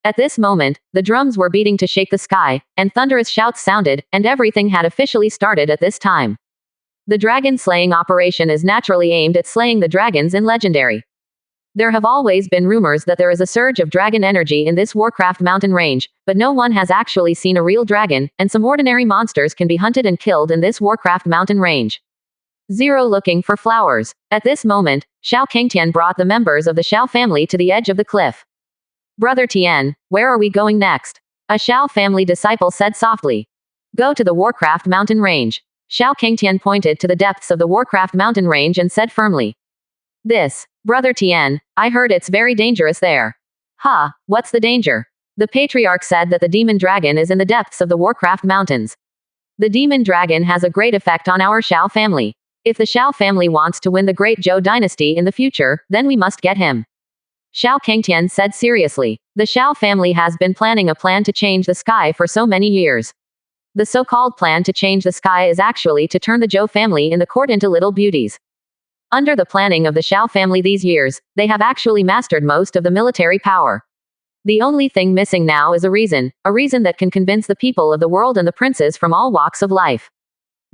At this moment, the drums were beating to shake the sky, and thunderous shouts sounded, and everything had officially started at this time. The dragon slaying operation is naturally aimed at slaying the dragons in Legendary. There have always been rumors that there is a surge of dragon energy in this Warcraft mountain range, but no one has actually seen a real dragon, and some ordinary monsters can be hunted and killed in this Warcraft mountain range. Zero looking for flowers. At this moment, Xiao Kangtian brought the members of the Xiao family to the edge of the cliff. Brother Tian, where are we going next? A Xiao family disciple said softly. Go to the Warcraft mountain range. Xiao Kangtian pointed to the depths of the Warcraft mountain range and said firmly. Brother Tian, I heard it's very dangerous there. Huh, what's the danger? The patriarch said that the demon dragon is in the depths of the Warcraft mountains. The demon dragon has a great effect on our Xiao family. If the Xiao family wants to win the Great Zhou dynasty in the future, then we must get him. Xiao Kangtian said seriously. The Xiao family has been planning a plan to change the sky for so many years. The so-called plan to change the sky is actually to turn the Zhou family in the court into little beauties. Under the planning of the Xiao family these years, they have actually mastered most of the military power. The only thing missing now is a reason that can convince the people of the world and the princes from all walks of life.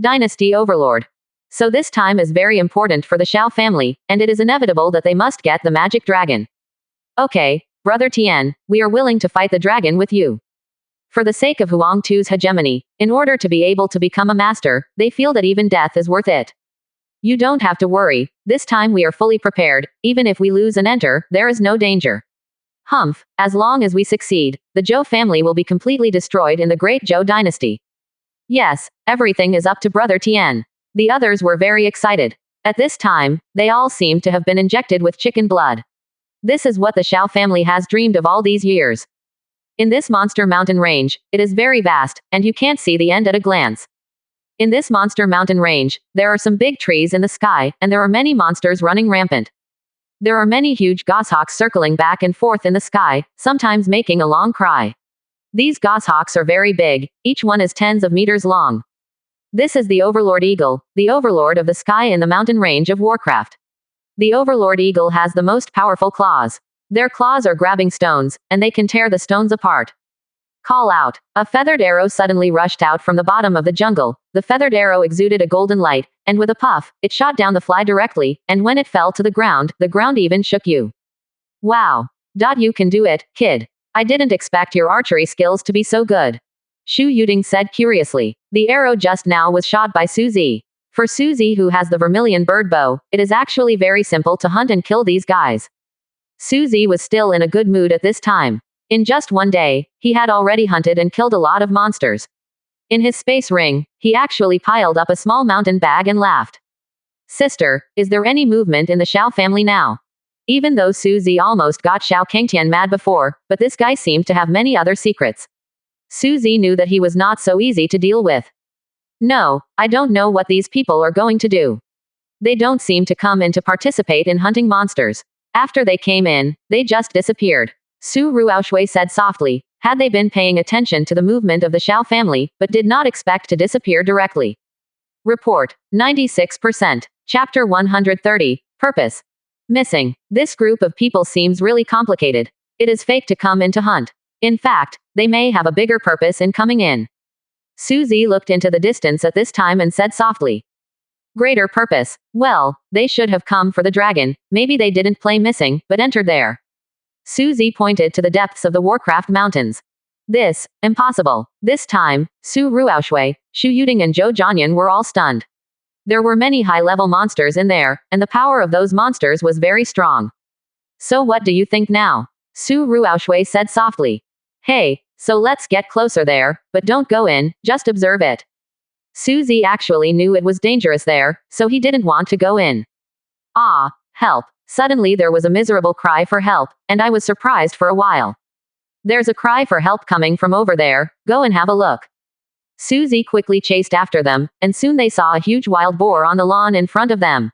Dynasty Overlord. So this time is very important for the Xiao family, and it is inevitable that they must get the magic dragon. Okay, Brother Tian, we are willing to fight the dragon with you. For the sake of Huang Tu's hegemony, in order to be able to become a master, they feel that even death is worth it. You don't have to worry, this time we are fully prepared, even if we lose and enter, there is no danger. Humph, as long as we succeed, the Zhou family will be completely destroyed in the Great Zhou dynasty. Yes, everything is up to Brother Tian. The others were very excited. At this time, they all seemed to have been injected with chicken blood. This is what the Xiao family has dreamed of all these years. In this monster mountain range, it is very vast, and you can't see the end at a glance. In this monster mountain range, there are some big trees in the sky, and there are many monsters running rampant. There are many huge goshawks circling back and forth in the sky, sometimes making a long cry. These goshawks are very big, each one is tens of meters long. This is the Overlord Eagle, the overlord of the sky in the mountain range of Warcraft. The Overlord Eagle has the most powerful claws. Their claws are grabbing stones, and they can tear the stones apart. Call out. A feathered arrow suddenly rushed out from the bottom of the jungle. The feathered arrow exuded a golden light, and with a puff, it shot down the fly directly, and when it fell to the ground even shook you. Wow. You can do it, kid. I didn't expect your archery skills to be so good. Shu Yuding said curiously. The arrow just now was shot by Suzy. For Suzy, who has the vermilion bird bow, it is actually very simple to hunt and kill these guys. Suzy was still in a good mood at this time. In just one day, he had already hunted and killed a lot of monsters. In his space ring, he actually piled up a small mountain bag and laughed. Sister, is there any movement in the Xiao family now? Even though Suzy almost got Xiao Kangtian mad before, but this guy seemed to have many other secrets. Suzy knew that he was not so easy to deal with. No, I don't know what these people are going to do. They don't seem to come in to participate in hunting monsters. After they came in, they just disappeared. Su Ruaoshui said softly, had they been paying attention to the movement of the Xiao family, but did not expect to disappear directly. Report, 96%. Chapter 130, Purpose. Missing. This group of people seems really complicated. It is fake to come in to hunt. In fact, they may have a bigger purpose in coming in. Suzy looked into the distance at this time and said softly. Greater purpose. Well, they should have come for the dragon, maybe they didn't play missing, but entered there. Suzy pointed to the depths of the Warcraft mountains. This, impossible. This time, Su Ruaoshui, Shu Yuding and Zhou Jianyan were all stunned. There were many high-level monsters in there, and the power of those monsters was very strong. So what do you think now? Su Ruaoshui said softly. Hey, so let's get closer there, but don't go in, just observe it. Suzy actually knew it was dangerous there, so he didn't want to go in. Ah, help. Suddenly there was a miserable cry for help, and I was surprised for a while. There's a cry for help coming from over there, go and have a look. Suzy quickly chased after them, and soon they saw a huge wild boar on the lawn in front of them.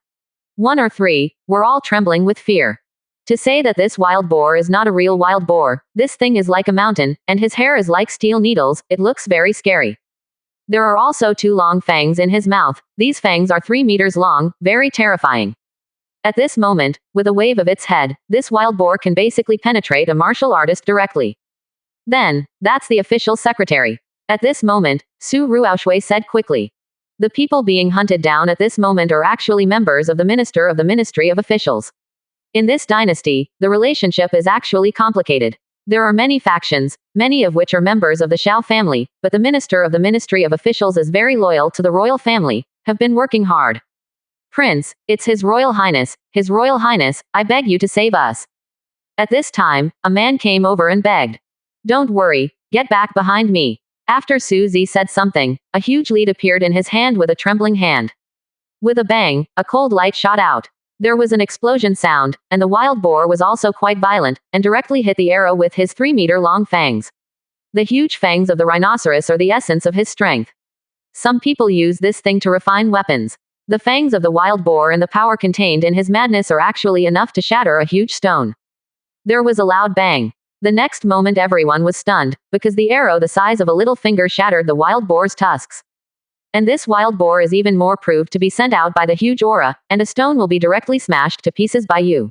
1 or 3 were all trembling with fear. To say that this wild boar is not a real wild boar, this thing is like a mountain, and his hair is like steel needles, it looks very scary. There are also 2 long fangs in his mouth, these fangs are 3 meters long, very terrifying. At this moment, with a wave of its head, this wild boar can basically penetrate a martial artist directly. Then, that's the official secretary. At this moment, Su Ruoxue said quickly. The people being hunted down at this moment are actually members of the Minister of the Ministry of Officials. In this dynasty, the relationship is actually complicated. There are many factions, many of which are members of the Xiao family, but the Minister of the Ministry of Officials is very loyal to the royal family, have been working hard. Prince, it's His Royal Highness, I beg you to save us. At this time, a man came over and begged. Don't worry, get back behind me. After Su Zi said something, a huge lead appeared in his hand with a trembling hand. With a bang, a cold light shot out. There was an explosion sound, and the wild boar was also quite violent, and directly hit the arrow with his 3-meter-long fangs. The huge fangs of the rhinoceros are the essence of his strength. Some people use this thing to refine weapons. The fangs of the wild boar and the power contained in his madness are actually enough to shatter a huge stone. There was a loud bang. The next moment everyone was stunned, because the arrow the size of a little finger shattered the wild boar's tusks. And this wild boar is even more proved to be sent out by the huge aura, and a stone will be directly smashed to pieces by you.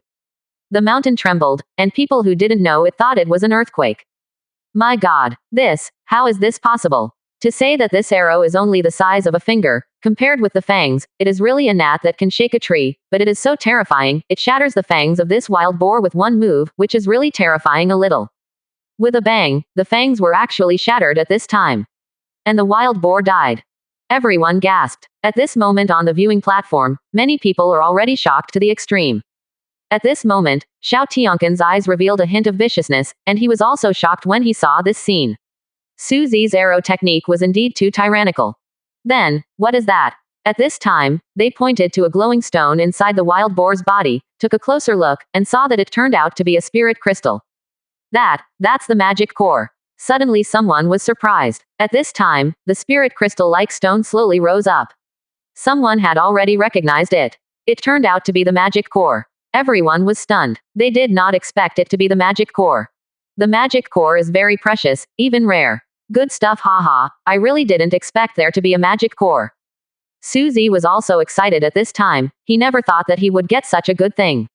The mountain trembled, and people who didn't know it thought it was an earthquake. My God, how is this possible? To say that this arrow is only the size of a finger, compared with the fangs, it is really a gnat that can shake a tree, but it is so terrifying, it shatters the fangs of this wild boar with one move, which is really terrifying a little. With a bang, the fangs were actually shattered at this time. And the wild boar died. Everyone gasped. At this moment on the viewing platform, many people are already shocked to the extreme. At this moment, Xiao Tianquan's eyes revealed a hint of viciousness, and he was also shocked when he saw this scene. Su Zi's arrow technique was indeed too tyrannical. Then, what is that? At this time, they pointed to a glowing stone inside the wild boar's body, took a closer look, and saw that it turned out to be a spirit crystal. That's the magic core. Suddenly someone was surprised. At this time, the spirit crystal-like stone slowly rose up. Someone had already recognized it. It turned out to be the magic core. Everyone was stunned. They did not expect it to be the magic core. The magic core is very precious, even rare. Good stuff, haha, I really didn't expect there to be a magic core. Su Zi was also excited at this time, he never thought that he would get such a good thing.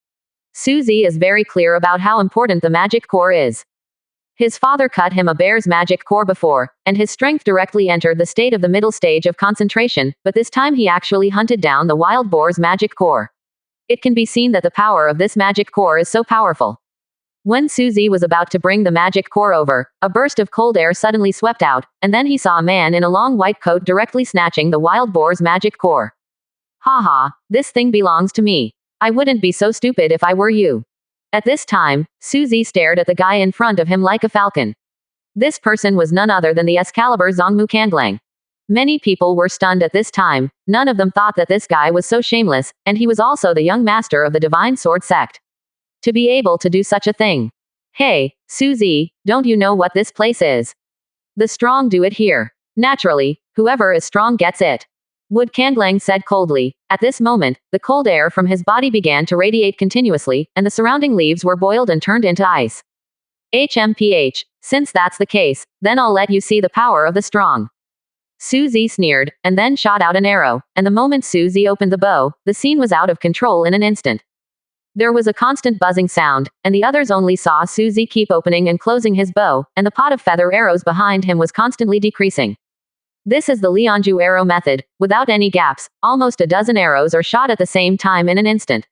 Su Zi is very clear about how important the magic core is. His father cut him a bear's magic core before, and his strength directly entered the state of the middle stage of concentration, but this time he actually hunted down the wild boar's magic core. It can be seen that the power of this magic core is so powerful. When Su Zi was about to bring the magic core over, a burst of cold air suddenly swept out, and then he saw a man in a long white coat directly snatching the wild boar's magic core. Haha, this thing belongs to me. I wouldn't be so stupid if I were you. At this time, Su Zi stared at the guy in front of him like a falcon. This person was none other than the Excalibur Zongmu Kanglang. Many people were stunned at this time, none of them thought that this guy was so shameless, and he was also the young master of the Divine Sword sect. To be able to do such a thing. Hey, Su Zi, don't you know what this place is? The strong do it here. Naturally, whoever is strong gets it. Wood Kanglang said coldly. At this moment, the cold air from his body began to radiate continuously, and the surrounding leaves were boiled and turned into ice. HMPH, since that's the case, then I'll let you see the power of the strong. Su Zi sneered, and then shot out an arrow, and the moment Su Zi opened the bow, the scene was out of control in an instant. There was a constant buzzing sound, and the others only saw Su Zi keep opening and closing his bow, and the pot of feather arrows behind him was constantly decreasing. This is the Lianju arrow method, without any gaps, almost a dozen arrows are shot at the same time in an instant.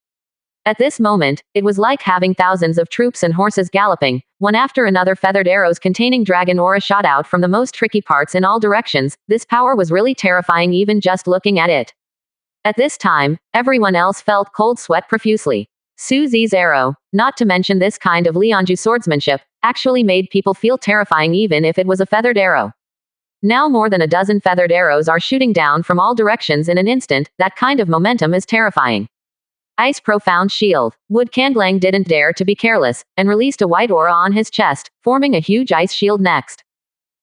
At this moment, it was like having thousands of troops and horses galloping, one after another feathered arrows containing dragon aura shot out from the most tricky parts in all directions. This power was really terrifying even just looking at it. At this time, everyone else felt cold sweat profusely. Su Zi's arrow, not to mention this kind of Lianju swordsmanship, actually made people feel terrifying even if it was a feathered arrow. Now more than a dozen feathered arrows are shooting down from all directions in an instant. That kind of momentum is terrifying. Ice Profound Shield. Wood Kanglang didn't dare to be careless, and released a white aura on his chest, forming a huge ice shield next.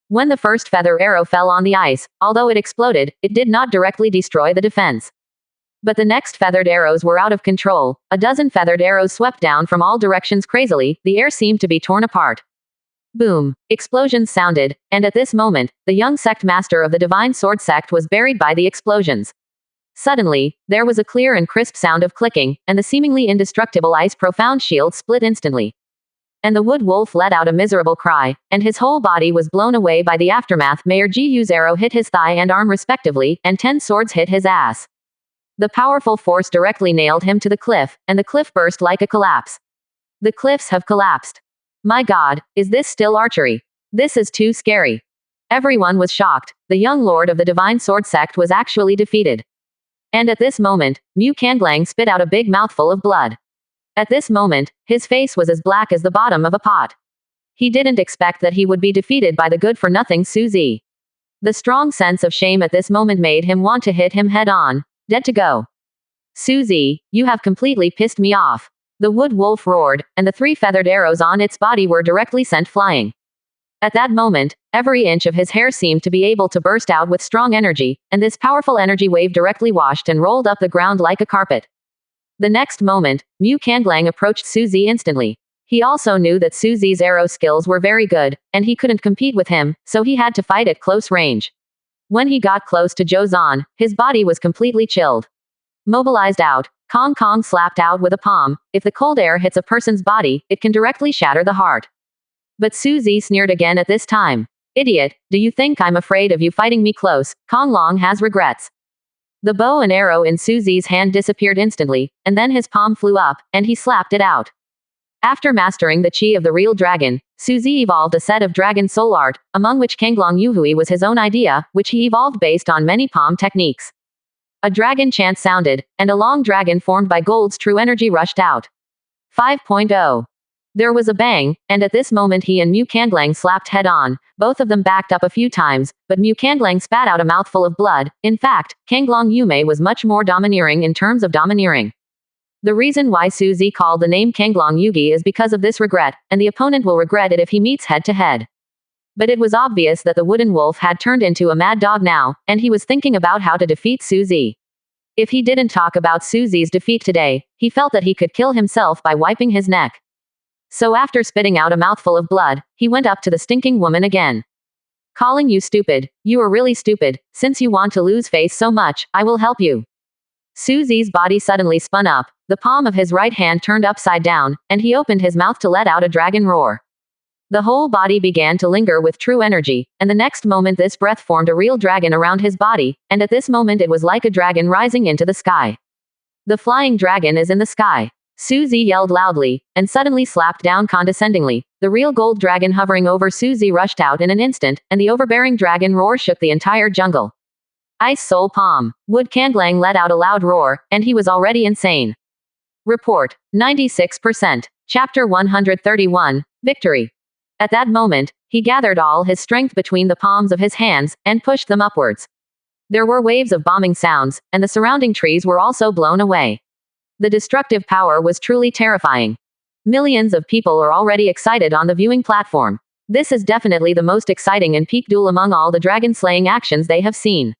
When the first feather arrow fell on the ice, although it exploded, it did not directly destroy the defense. But the next feathered arrows were out of control. A dozen feathered arrows swept down from all directions crazily, the air seemed to be torn apart. Boom! Explosions sounded, and at this moment, the young sect master of the Divine Sword sect was buried by the explosions. Suddenly, there was a clear and crisp sound of clicking, and the seemingly indestructible ice profound shield split instantly. And the wood wolf let out a miserable cry, and his whole body was blown away by the aftermath. Mayor Jiu's arrow hit his thigh and arm respectively, and 10 swords hit his ass. The powerful force directly nailed him to the cliff, and the cliff burst like a collapse. The cliffs have collapsed. My God, is this still archery? This is too scary. Everyone was shocked. The young lord of the Divine Sword Sect was actually defeated. And at this moment, Mu Kanglang spit out a big mouthful of blood. At this moment, his face was as black as the bottom of a pot. He didn't expect that he would be defeated by the good-for-nothing Su Zi. The strong sense of shame at this moment made him want to hit him head-on. Dead to go. Su Zi, you have completely pissed me off. The wood wolf roared, and the 3 feathered arrows on its body were directly sent flying. At that moment, every inch of his hair seemed to be able to burst out with strong energy, and this powerful energy wave directly washed and rolled up the ground like a carpet. The next moment, Mu Kanglang approached Su Zi instantly. He also knew that Su Zi's arrow skills were very good, and he couldn't compete with him, so he had to fight at close range. When he got close to Zhou Zan, his body was completely chilled. Mobilized out, Kong Kong slapped out with a palm. If the cold air hits a person's body, it can directly shatter the heart. But Su Zi sneered again at this time. Idiot, do you think I'm afraid of you fighting me close? Kong Long has regrets. The bow and arrow in Su Zi's hand disappeared instantly, and then his palm flew up, and he slapped it out. After mastering the chi of the real dragon, Su Zi evolved a set of dragon soul art, among which Kanglong Yuhui was his own idea, which he evolved based on many palm techniques. A dragon chant sounded, and a long dragon formed by Gold's true energy rushed out. 5.0. There was a bang, and at this moment he and Mu Kanglang slapped head-on. Both of them backed up a few times, but Mu Kanglang spat out a mouthful of blood. In fact, Kanglong Yume was much more domineering in terms of domineering. The reason why Su Zi called the name Kanglong Yugi is because of this regret, and the opponent will regret it if he meets head-to-head. But it was obvious that the wooden wolf had turned into a mad dog now, and he was thinking about how to defeat Su Zi. If he didn't talk about Su Zi's defeat today, he felt that he could kill himself by wiping his neck. So after spitting out a mouthful of blood, he went up to the stinking woman again. Calling you stupid, you are really stupid. Since you want to lose face so much, I will help you. Su Zi's body suddenly spun up, the palm of his right hand turned upside down, and he opened his mouth to let out a dragon roar. The whole body began to linger with true energy, and the next moment this breath formed a real dragon around his body, and at this moment it was like a dragon rising into the sky. The flying dragon is in the sky. Su Zi yelled loudly, and suddenly slapped down condescendingly. The real gold dragon hovering over Su Zi rushed out in an instant, and the overbearing dragon roar shook the entire jungle. Ice Soul Palm. Wood Kanglang let out a loud roar, and he was already insane. Report. 96%. Chapter 131. Victory. At that moment, he gathered all his strength between the palms of his hands, and pushed them upwards. There were waves of bombing sounds, and the surrounding trees were also blown away. The destructive power was truly terrifying. Millions of people are already excited on the viewing platform. This is definitely the most exciting and peak duel among all the dragon-slaying actions they have seen.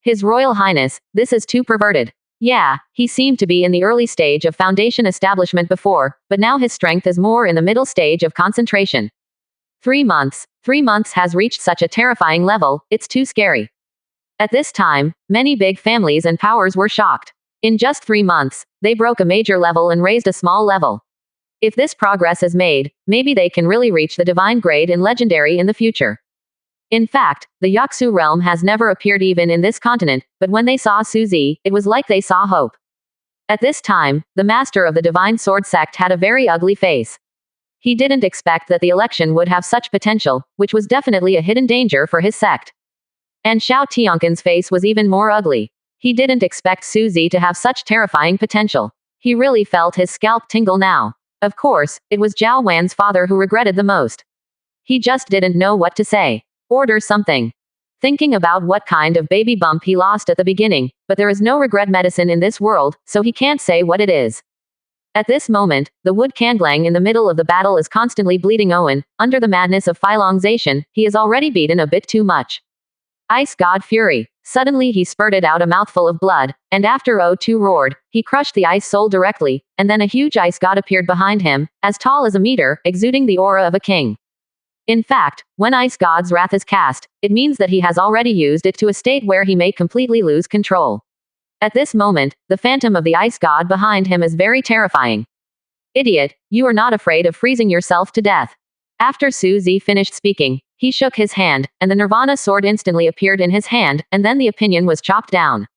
His Royal Highness, this is too perverted. Yeah, he seemed to be in the early stage of foundation establishment before, but now his strength is more in the middle stage of concentration. 3 months. 3 months has reached such a terrifying level, it's too scary. At this time, many big families and powers were shocked. In just 3 months, they broke a major level and raised a small level. If this progress is made, maybe they can really reach the divine grade in legendary in the future. In fact, the Yaksu realm has never appeared even in this continent, but when they saw Su Zi, it was like they saw hope. At this time, the master of the Divine Sword Sect had a very ugly face. He didn't expect that the election would have such potential, which was definitely a hidden danger for his sect. And Xiao Tianqin's face was even more ugly. He didn't expect Su Zi to have such terrifying potential. He really felt his scalp tingle now. Of course, it was Zhao Wan's father who regretted the most. He just didn't know what to say. Order something. Thinking about what kind of baby bump he lost at the beginning, but there is no regret medicine in this world, so he can't say what it is. At this moment, the Wood Kanglang in the middle of the battle is constantly bleeding Owen. Under the madness of Filongzation, he is already beaten a bit too much. Ice God Fury. Suddenly he spurted out a mouthful of blood, and after O2 roared, he crushed the ice soul directly, and then a huge ice god appeared behind him, as tall as a meter, exuding the aura of a king. In fact, when Ice God's wrath is cast, it means that he has already used it to a state where he may completely lose control. At this moment, the phantom of the Ice God behind him is very terrifying. Idiot, you are not afraid of freezing yourself to death. After Su Zi finished speaking, he shook his hand, and the Nirvana sword instantly appeared in his hand, and then the opinion was chopped down.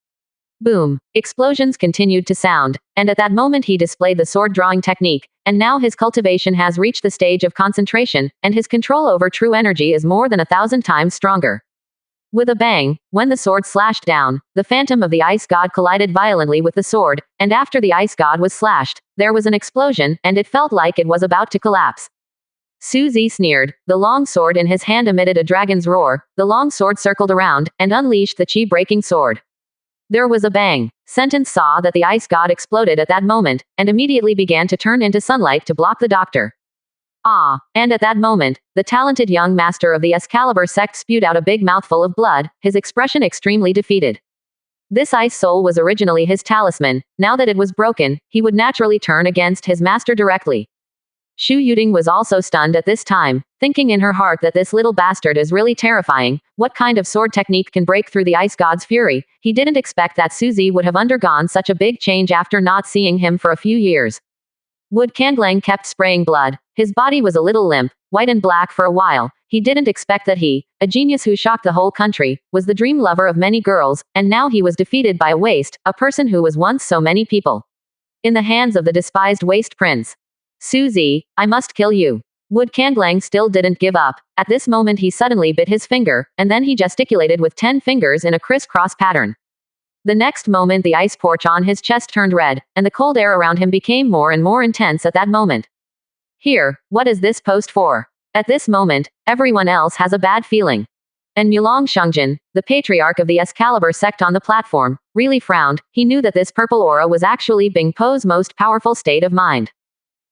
Boom. Explosions continued to sound, and at that moment he displayed the sword drawing technique, and now his cultivation has reached the stage of concentration, and his control over true energy is more than 1,000 times stronger. With a bang, when the sword slashed down, the phantom of the ice god collided violently with the sword, and after the ice god was slashed, there was an explosion, and it felt like it was about to collapse. Su Zi sneered. The long sword in his hand emitted a dragon's roar. The long sword circled around, and unleashed the chi-breaking sword. There was a bang. Sentence saw that the ice god exploded at that moment, and immediately began to turn into sunlight to block the doctor. Ah, and at that moment, the talented young master of the Excalibur sect spewed out a big mouthful of blood, his expression extremely defeated. This ice soul was originally his talisman. Now that it was broken, he would naturally turn against his master directly. Xu Yuding was also stunned at this time, thinking in her heart that this little bastard is really terrifying. What kind of sword technique can break through the ice god's fury? He didn't expect that Su Zi would have undergone such a big change after not seeing him for a few years. Wood Kanglang kept spraying blood. His body was a little limp, white and black for a while. He didn't expect that he, a genius who shocked the whole country, was the dream lover of many girls, and now he was defeated by a waste, a person who was once so many people. In the hands of the despised waste prince. Su Zi, I must kill you. Wood Kanglang still didn't give up. At this moment he suddenly bit his finger, and then he gesticulated with 10 fingers in a crisscross pattern. The next moment the ice porch on his chest turned red, and the cold air around him became more and more intense at that moment. Here, what is this post for? At this moment, everyone else has a bad feeling. And Mulong Shungjin, the patriarch of the Excalibur sect on the platform, really frowned. He knew that this purple aura was actually Bing Po's most powerful state of mind.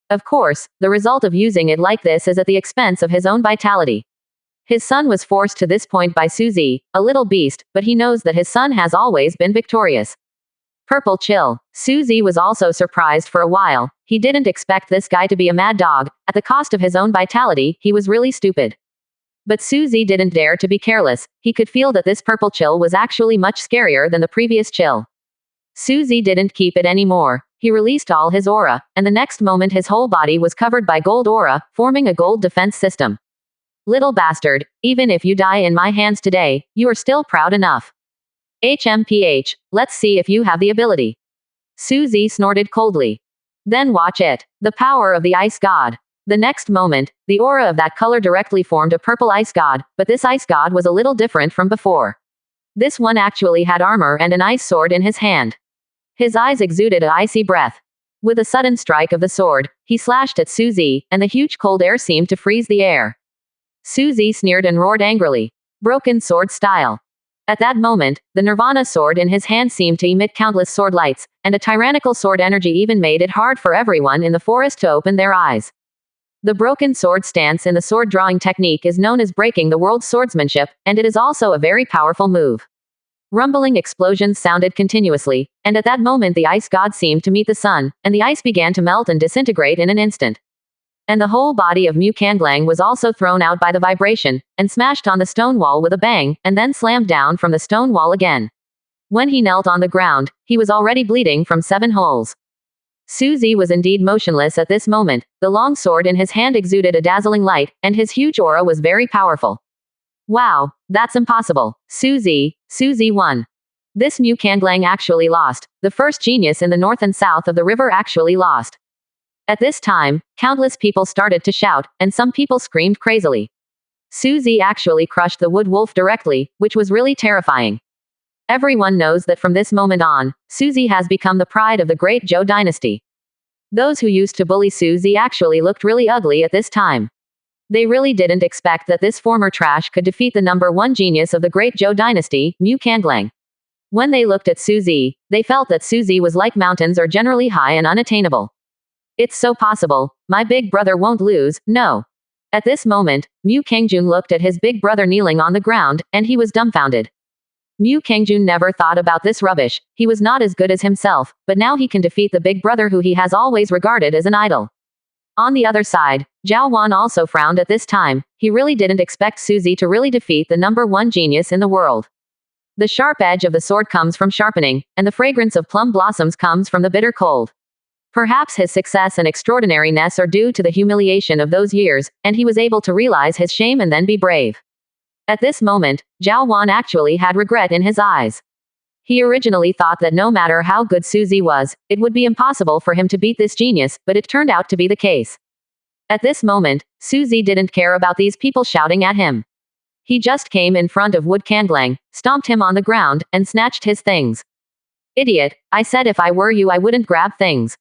Of course, the result of using it like this is at the expense of his own vitality. His son was forced to this point by Su Zi, a little beast, but he knows that his son has always been victorious. Purple chill. Su Zi was also surprised for a while. He didn't expect this guy to be a mad dog. At the cost of his own vitality, he was really stupid. But Su Zi didn't dare to be careless. He could feel that this purple chill was actually much scarier than the previous chill. Su Zi didn't keep it anymore. He released all his aura, and the next moment his whole body was covered by gold aura, forming a gold defense system. Little bastard, even if you die in my hands today, you are still proud enough. HMPH, let's see if you have the ability. Su Zi snorted coldly. Then watch it. The power of the ice god. The next moment, the aura of that color directly formed a purple ice god, but this ice god was a little different from before. This one actually had armor and an ice sword in his hand. His eyes exuded a icy breath. With a sudden strike of the sword, he slashed at Su Zi, and the huge cold air seemed to freeze the air. Su Zi sneered and roared angrily. Broken sword style. At that moment, the Nirvana sword in his hand seemed to emit countless sword lights, and a tyrannical sword energy even made it hard for everyone in the forest to open their eyes. The broken sword stance in the sword drawing technique is known as breaking the world's swordsmanship, and it is also a very powerful move. Rumbling explosions sounded continuously, and at that moment the ice god seemed to meet the sun, and the ice began to melt and disintegrate in an instant. And the whole body of Mu Kanglang was also thrown out by the vibration, and smashed on the stone wall with a bang, and then slammed down from the stone wall again. When he knelt on the ground, he was already bleeding from 7 holes. Su Zi was indeed motionless at this moment. The long sword in his hand exuded a dazzling light, and his huge aura was very powerful. Wow, that's impossible. Su Zi won. This Mu Kanglang actually lost. The first genius in the north and south of the river actually lost. At this time, countless people started to shout, and some people screamed crazily. Su Zi actually crushed the wood wolf directly, which was really terrifying. Everyone knows that from this moment on, Su Zi has become the pride of the great Zhou dynasty. Those who used to bully Su Zi actually looked really ugly at this time. They really didn't expect that this former trash could defeat the #1 genius of the great Zhou dynasty, Mu Kanglang. When they looked at Su Zi, they felt that Su Zi was like mountains or generally high and unattainable. It's so possible. My big brother won't lose, no. At this moment, Mu Kangjun looked at his big brother kneeling on the ground, and he was dumbfounded. Mu Kangjun never thought about this rubbish. He was not as good as himself, but now he can defeat the big brother who he has always regarded as an idol. On the other side, Zhao Wan also frowned at this time. He really didn't expect Su Zi to really defeat the #1 genius in the world. The sharp edge of the sword comes from sharpening, and the fragrance of plum blossoms comes from the bitter cold. Perhaps his success and extraordinariness are due to the humiliation of those years, and he was able to realize his shame and then be brave. At this moment, Zhao Wan actually had regret in his eyes. He originally thought that no matter how good Suzy was, it would be impossible for him to beat this genius, but it turned out to be the case. At this moment, Suzy didn't care about these people shouting at him. He just came in front of Wood Kanglang, stomped him on the ground, and snatched his things. Idiot, I said if I were you I wouldn't grab things.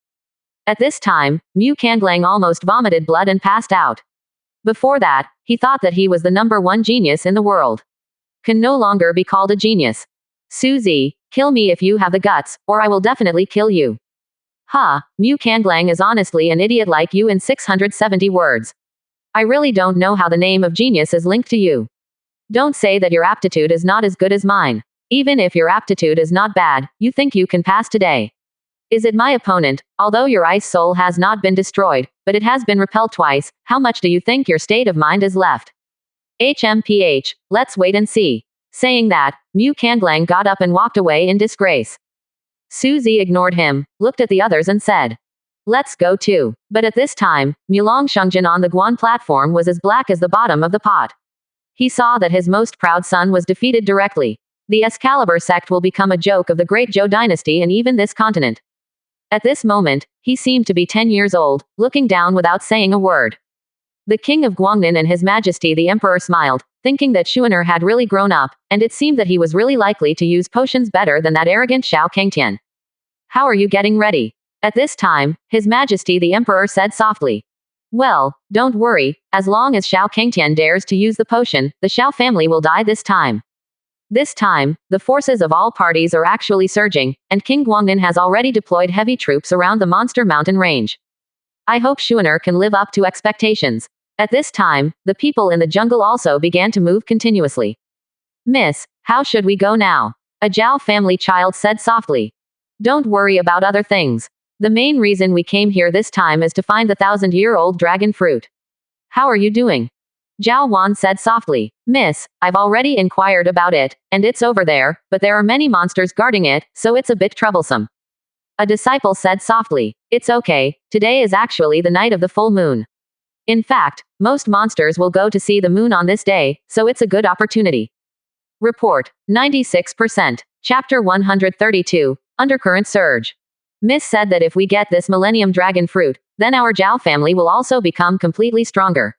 At this time, Mu Kanglang almost vomited blood and passed out. Before that, he thought that he was the #1 genius in the world. Can no longer be called a genius. Suzy, kill me if you have the guts, or I will definitely kill you. Ha, Mu Kanglang is honestly an idiot like you in 670 words. I really don't know how the name of genius is linked to you. Don't say that your aptitude is not as good as mine. Even if your aptitude is not bad, you think you can pass today. Is it my opponent? Although your ice soul has not been destroyed, but it has been repelled twice, how much do you think your state of mind is left? HMPH, let's wait and see. Saying that, Mu Kanglang got up and walked away in disgrace. Suzy ignored him, looked at the others and said, let's go too. But at this time, Mulong Shungjin on the Guan platform was as black as the bottom of the pot. He saw that his most proud son was defeated directly. The Excalibur sect will become a joke of the great Zhou dynasty and even this continent. At this moment, he seemed to be 10 years old, looking down without saying a word. The king of Guangnan and his majesty the emperor smiled, thinking that Xuan'er had really grown up, and it seemed that he was really likely to use potions better than that arrogant Xiao Kangtian. How are you getting ready? At this time, his majesty the emperor said softly. Well, don't worry, as long as Xiao Kangtian dares to use the potion, the Xiao family will die this time. This time, the forces of all parties are actually surging, and King Guangnan has already deployed heavy troops around the Monster Mountain range. I hope Xuan'er can live up to expectations. At this time, the people in the jungle also began to move continuously. Miss, how should we go now? A Zhao family child said softly. Don't worry about other things. The main reason we came here this time is to find the 1,000-year-old dragon fruit. How are you doing? Zhao Wan said softly. Miss, I've already inquired about it, and it's over there, but there are many monsters guarding it, so it's a bit troublesome. A disciple said softly. It's okay, today is actually the night of the full moon. In fact, most monsters will go to see the moon on this day, so it's a good opportunity. Report, 96%. Chapter 132, Undercurrent Surge. Miss said that if we get this Millennium Dragon Fruit, then our Zhao family will also become completely stronger.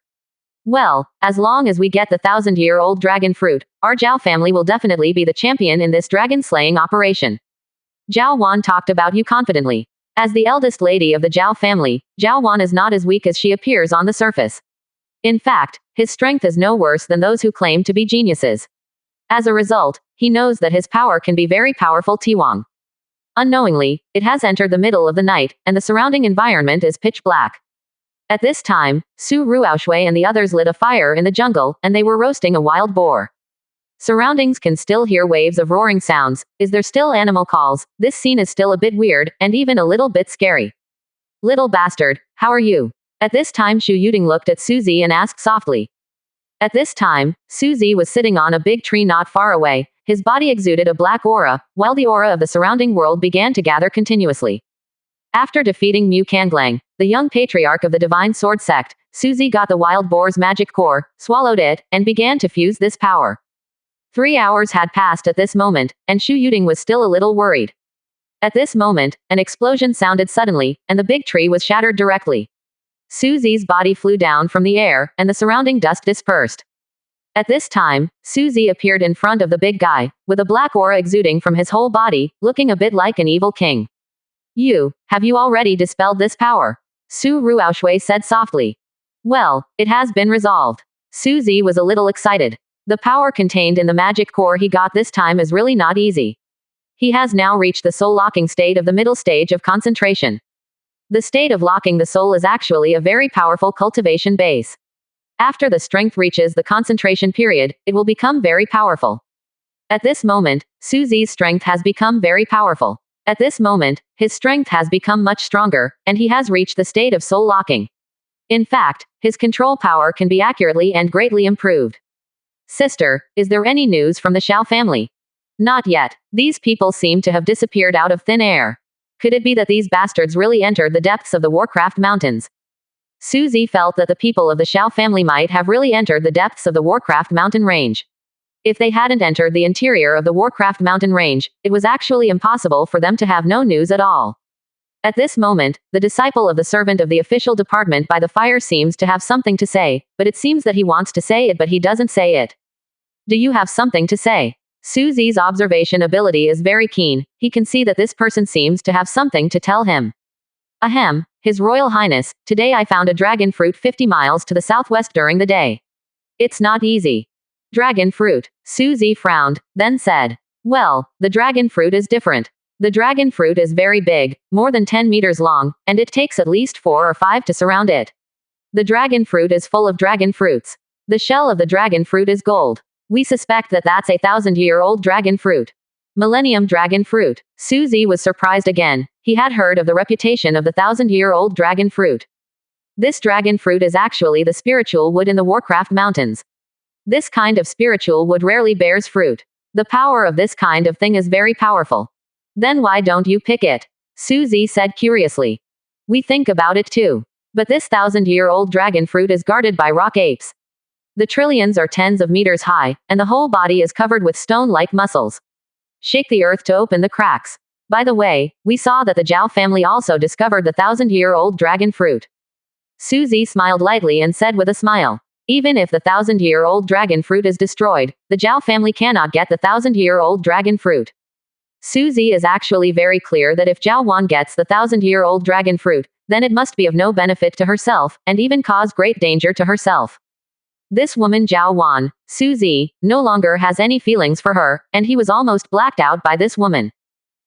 Well, as long as we get the 1,000-year-old dragon fruit, our Zhao family will definitely be the champion in this dragon-slaying operation. Zhao Wan talked about you confidently. As the eldest lady of the Zhao family, Zhao Wan is not as weak as she appears on the surface. In fact, his strength is no worse than those who claim to be geniuses. As a result, he knows that his power can be very powerful. Tiwang. Unknowingly, it has entered the middle of the night, and the surrounding environment is pitch black. At this time, Su Ruaoshui and the others lit a fire in the jungle, and they were roasting a wild boar. Surroundings can still hear waves of roaring sounds. Is there still animal calls? This scene is still a bit weird, and even a little bit scary. Little bastard, how are you? At this time Xu Yuding looked at Suzy and asked softly. At this time, Suzy was sitting on a big tree not far away. His body exuded a black aura, while the aura of the surrounding world began to gather continuously. After defeating Mu Kanglang, the young patriarch of the Divine Sword Sect, Suzy got the wild boar's magic core, swallowed it, and began to fuse this power. 3 hours had passed at this moment, and Xu Yuding was still a little worried. At this moment, an explosion sounded suddenly, and the big tree was shattered directly. Suzy's body flew down from the air, and the surrounding dust dispersed. At this time, Suzy appeared in front of the big guy, with a black aura exuding from his whole body, looking a bit like an evil king. Have you already dispelled this power? Su Ruaoshui said softly. Well, it has been resolved. Suzy was a little excited. The power contained in the magic core he got this time is really not easy. He has now reached the soul-locking state of the middle stage of concentration. The state of locking the soul is actually a very powerful cultivation base. After the strength reaches the concentration period, it will become very powerful. At this moment, Suzy's strength has become very powerful. At this moment, his strength has become much stronger, and he has reached the state of soul locking. In fact, his control power can be accurately and greatly improved. Sister, is there any news from the Xiao family? Not yet. These people seem to have disappeared out of thin air. Could it be that these bastards really entered the depths of the Warcraft Mountains? Susie felt that the people of the Xiao family might have really entered the depths of the Warcraft mountain range. If they hadn't entered the interior of the Warcraft mountain range, it was actually impossible for them to have no news at all. At this moment, the disciple of the servant of the official department by the fire seems to have something to say, but it seems that he wants to say it but he doesn't say it. Do you have something to say? Susie's observation ability is very keen. He can see that this person seems to have something to tell him. Ahem, His Royal Highness, today I found a dragon fruit 50 miles to the southwest during the day. It's not easy. Dragon fruit. Susie frowned, then said. Well, the dragon fruit is different. The dragon fruit is very big, more than 10 meters long, and it takes at least 4 or 5 to surround it. The dragon fruit is full of dragon fruits. The shell of the dragon fruit is gold. We suspect that that's a 1,000-year-old dragon fruit. Millennium dragon fruit. Susie was surprised again. He had heard of the reputation of the 1,000-year-old dragon fruit. This dragon fruit is actually the spiritual wood in the Warcraft Mountains. This kind of spiritual wood rarely bears fruit. The power of this kind of thing is very powerful. Then why don't you pick it? Susie said curiously. We think about it too. But this 1,000-year-old dragon fruit is guarded by rock apes. The trillions are tens of meters high, and the whole body is covered with stone-like muscles. Shake the earth to open the cracks. By the way, we saw that the Zhao family also discovered the 1,000-year-old dragon fruit. Susie smiled lightly and said with a smile. Even if the 1,000-year-old dragon fruit is destroyed, the Zhao family cannot get the 1,000-year-old dragon fruit. Susie is actually very clear that if Zhao Wan gets the 1,000-year-old dragon fruit, then it must be of no benefit to herself, and even cause great danger to herself. This woman Zhao Wan, Susie, no longer has any feelings for her, and he was almost blacked out by this woman.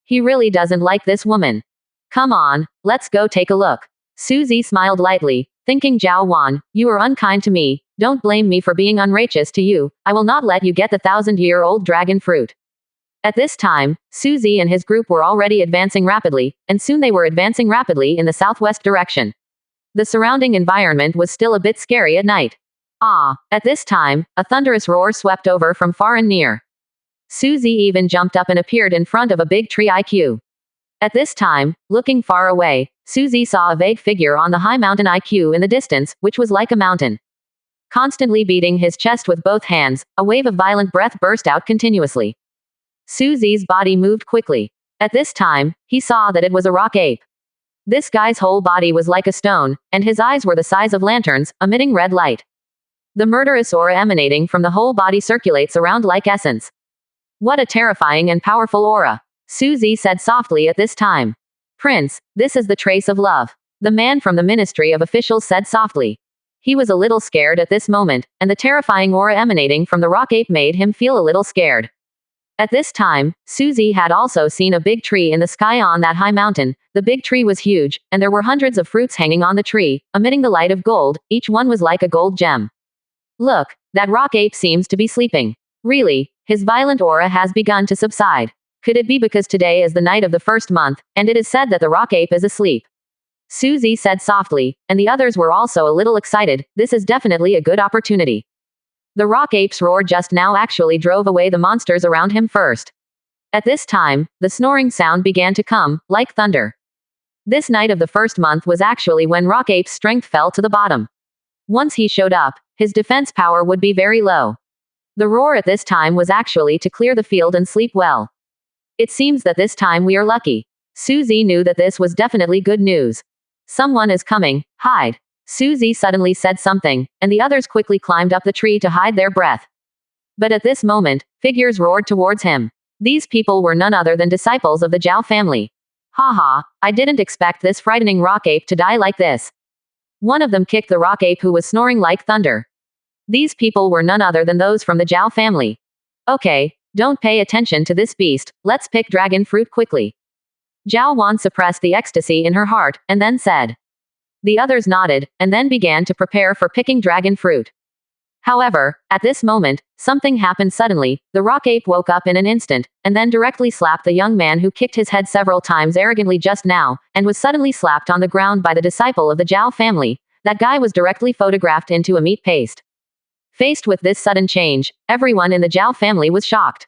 He really doesn't like this woman. Come on, let's go take a look. Susie smiled lightly, thinking Zhao Wan, you are unkind to me, don't blame me for being unrighteous to you, I will not let you get the 1,000-year-old dragon fruit. At this time, Susie and his group were already advancing rapidly, and soon they were advancing rapidly in the southwest direction. The surrounding environment was still a bit scary at night. At this time, a thunderous roar swept over from far and near. Susie even jumped up and appeared in front of a big tree IQ. At this time, looking far away, Susie saw a vague figure on the high mountain IQ in the distance, which was like a mountain. Constantly beating his chest with both hands, a wave of violent breath burst out continuously. Susie's body moved quickly. At this time, he saw that it was a rock ape. This guy's whole body was like a stone, and his eyes were the size of lanterns, emitting red light. The murderous aura emanating from the whole body circulates around like essence. What a terrifying and powerful aura. Susie said softly at this time. Prince, this is the trace of love. The man from the Ministry of Officials said softly. He was a little scared at this moment, and the terrifying aura emanating from the rock ape made him feel a little scared. At this time, Susie had also seen a big tree in the sky on that high mountain. The big tree was huge, and there were hundreds of fruits hanging on the tree, emitting the light of gold, each one was like a gold gem. Look, that rock ape seems to be sleeping. Really, his violent aura has begun to subside. Could it be because today is the night of the first month, and it is said that the rock ape is asleep? Susie said softly, and the others were also a little excited. This is definitely a good opportunity. The rock ape's roar just now actually drove away the monsters around him first. At this time, the snoring sound began to come, like thunder. This night of the first month was actually when rock ape's strength fell to the bottom. Once he showed up, his defense power would be very low. The roar at this time was actually to clear the field and sleep well. It seems that this time we are lucky. Susie knew that this was definitely good news. Someone is coming, hide. Susie suddenly said something, and the others quickly climbed up the tree to hide their breath. But at this moment, figures roared towards him. These people were none other than disciples of the Zhao family. Haha, I didn't expect this frightening rock ape to die like this. One of them kicked the rock ape who was snoring like thunder. These people were none other than those from the Zhao family. Okay, don't pay attention to this beast, let's pick dragon fruit quickly. Zhao Wan suppressed the ecstasy in her heart, and then said. The others nodded, and then began to prepare for picking dragon fruit. However, at this moment, something happened suddenly. The rock ape woke up in an instant, and then directly slapped the young man who kicked his head several times arrogantly just now, and was suddenly slapped on the ground by the disciple of the Zhao family. That guy was directly photographed into a meat paste. Faced with this sudden change, everyone in the Zhao family was shocked.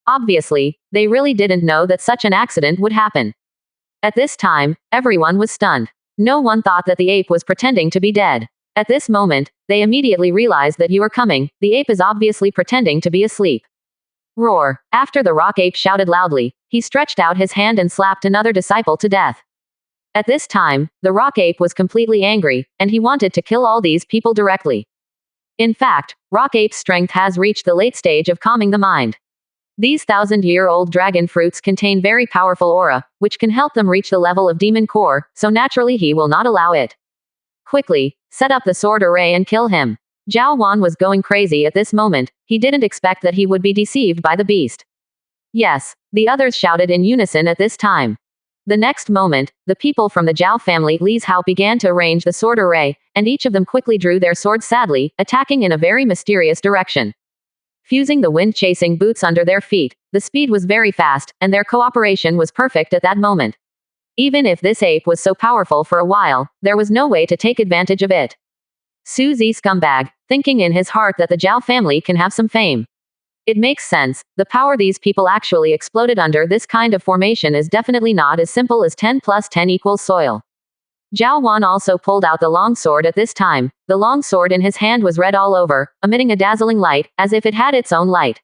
Obviously, they really didn't know that such an accident would happen. At this time, everyone was stunned. No one thought that the ape was pretending to be dead. At this moment, they immediately realized that you are coming, the ape is obviously pretending to be asleep. Roar. After the rock ape shouted loudly, he stretched out his hand and slapped another disciple to death. At this time, the rock ape was completely angry, and he wanted to kill all these people directly. In fact, rock ape's strength has reached the late stage of calming the mind. These 1,000-year-old dragon fruits contain very powerful aura, which can help them reach the level of demon core, so naturally he will not allow it. Quickly, set up the sword array and kill him. Zhao Wan was going crazy at this moment, he didn't expect that he would be deceived by the beast. Yes, the others shouted in unison at this time. The next moment, the people from the Zhao family Li's Hao began to arrange the sword array, and each of them quickly drew their swords sadly, attacking in a very mysterious direction. Fusing the wind-chasing boots under their feet, the speed was very fast, and their cooperation was perfect at that moment. Even if this ape was so powerful for a while, there was no way to take advantage of it. Su Zi scumbag, thinking in his heart that the Zhao family can have some fame. It makes sense, the power these people actually exploded under this kind of formation is definitely not as simple as 10 plus 10 equals soil. Zhao Wan also pulled out the long sword at this time. The long sword in his hand was red all over, emitting a dazzling light, as if it had its own light.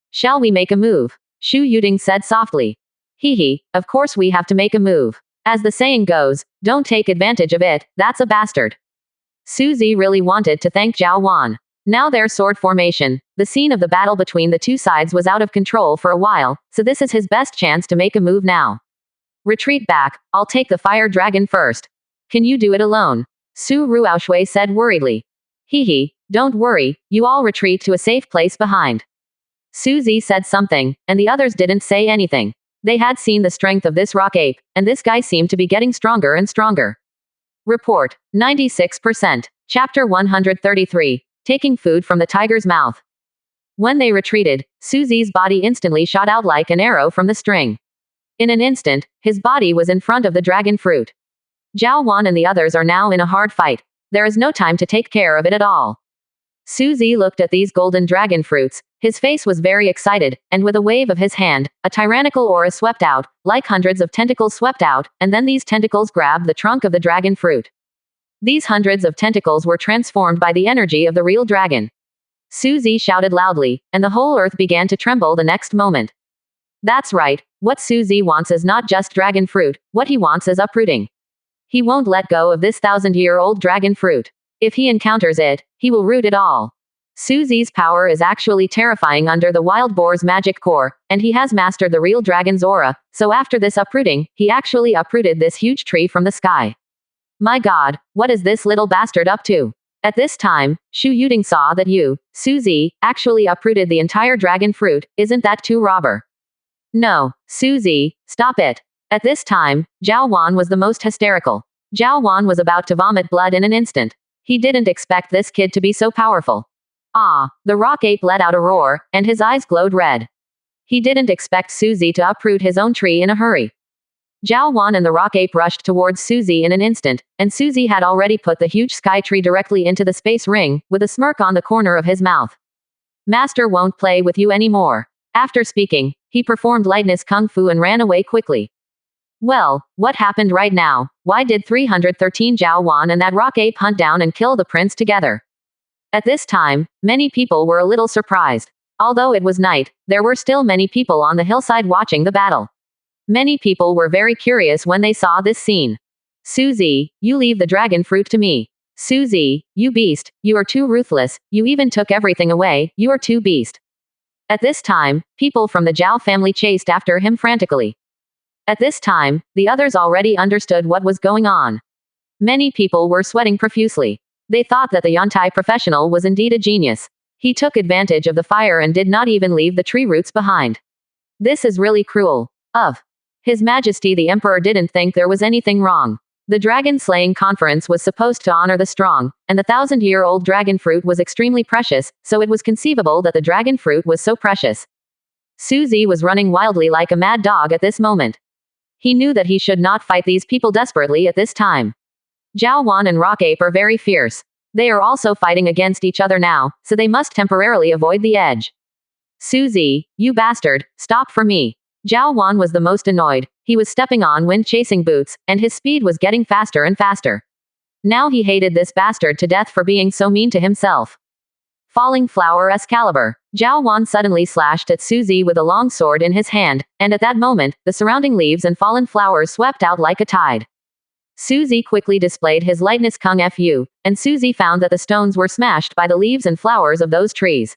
Shall we make a move? Shu Yuding said softly. Hee, of course we have to make a move. As the saying goes, don't take advantage of it, that's a bastard. Su Zi really wanted to thank Zhao Wan. Now their sword formation, the scene of the battle between the two sides was out of control for a while, so this is his best chance to make a move now. Retreat back, I'll take the fire dragon first. Can you do it alone? Su Ruoxue said worriedly. Hee, don't worry, you all retreat to a safe place behind. Su Zi said something, and the others didn't say anything. They had seen the strength of this rock ape, and this guy seemed to be getting stronger and stronger. Report, 96%. Chapter 133. Taking food from the tiger's mouth. When they retreated, Su Zi's body instantly shot out like an arrow from the string. In an instant, his body was in front of the dragon fruit. Zhao Wan and the others are now in a hard fight. There is no time to take care of it at all. Su Zi looked at these golden dragon fruits, his face was very excited, and with a wave of his hand, a tyrannical aura swept out, like hundreds of tentacles swept out, and then these tentacles grabbed the trunk of the dragon fruit. These hundreds of tentacles were transformed by the energy of the real dragon. Su Zi shouted loudly, and the whole earth began to tremble the next moment. That's right, what Su Zi wants is not just dragon fruit, what he wants is uprooting. He won't let go of this 1,000-year-old dragon fruit. If he encounters it, he will root it all. Su Zi's power is actually terrifying under the wild boar's magic core, and he has mastered the real dragon's aura, so after this uprooting, he actually uprooted this huge tree from the sky. My god, what is this little bastard up to? At this time, Shu Yuding saw that you, Su Zi, actually uprooted the entire dragon fruit, isn't that too robber? No, Su Zi, stop it. At this time, Zhao Wan was the most hysterical. Zhao Wan was about to vomit blood in an instant. He didn't expect this kid to be so powerful. Ah, the rock ape let out a roar, and his eyes glowed red. He didn't expect Su Zi to uproot his own tree in a hurry. Zhao Wan and the rock ape rushed towards Su Zi in an instant, and Su Zi had already put the huge sky tree directly into the space ring, with a smirk on the corner of his mouth. Master won't play with you anymore. After speaking, he performed lightness kung fu and ran away quickly. Well, what happened right now? Why did 313 Zhao Wan and that rock ape hunt down and kill the prince together? At this time, many people were a little surprised. Although it was night, there were still many people on the hillside watching the battle. Many people were very curious when they saw this scene. Su Zi, you leave the dragon fruit to me. Su Zi, you beast, you are too ruthless, you even took everything away, you are too beast. At this time, people from the Zhao family chased after him frantically. At this time, the others already understood what was going on. Many people were sweating profusely. They thought that the Yantai professional was indeed a genius. He took advantage of the fire and did not even leave the tree roots behind. This is really cruel. Of His Majesty the Emperor didn't think there was anything wrong. The dragon slaying conference was supposed to honor the strong, and the 1,000-year-old dragon fruit was extremely precious, so it was conceivable that the dragon fruit was so precious. Su Zi was running wildly like a mad dog at this moment. He knew that he should not fight these people desperately at this time. Zhao Wan and Rock Ape are very fierce. They are also fighting against each other now, so they must temporarily avoid the edge. Su Zi, you bastard, stop for me. Zhao Wan was the most annoyed. He was stepping on wind-chasing boots, and his speed was getting faster and faster. Now he hated this bastard to death for being so mean to himself. Falling flower Excalibur. Zhao Wan suddenly slashed at Suzy with a long sword in his hand, and at that moment, the surrounding leaves and fallen flowers swept out like a tide. Suzy quickly displayed his lightness Kung Fu, and Suzy found that the stones were smashed by the leaves and flowers of those trees.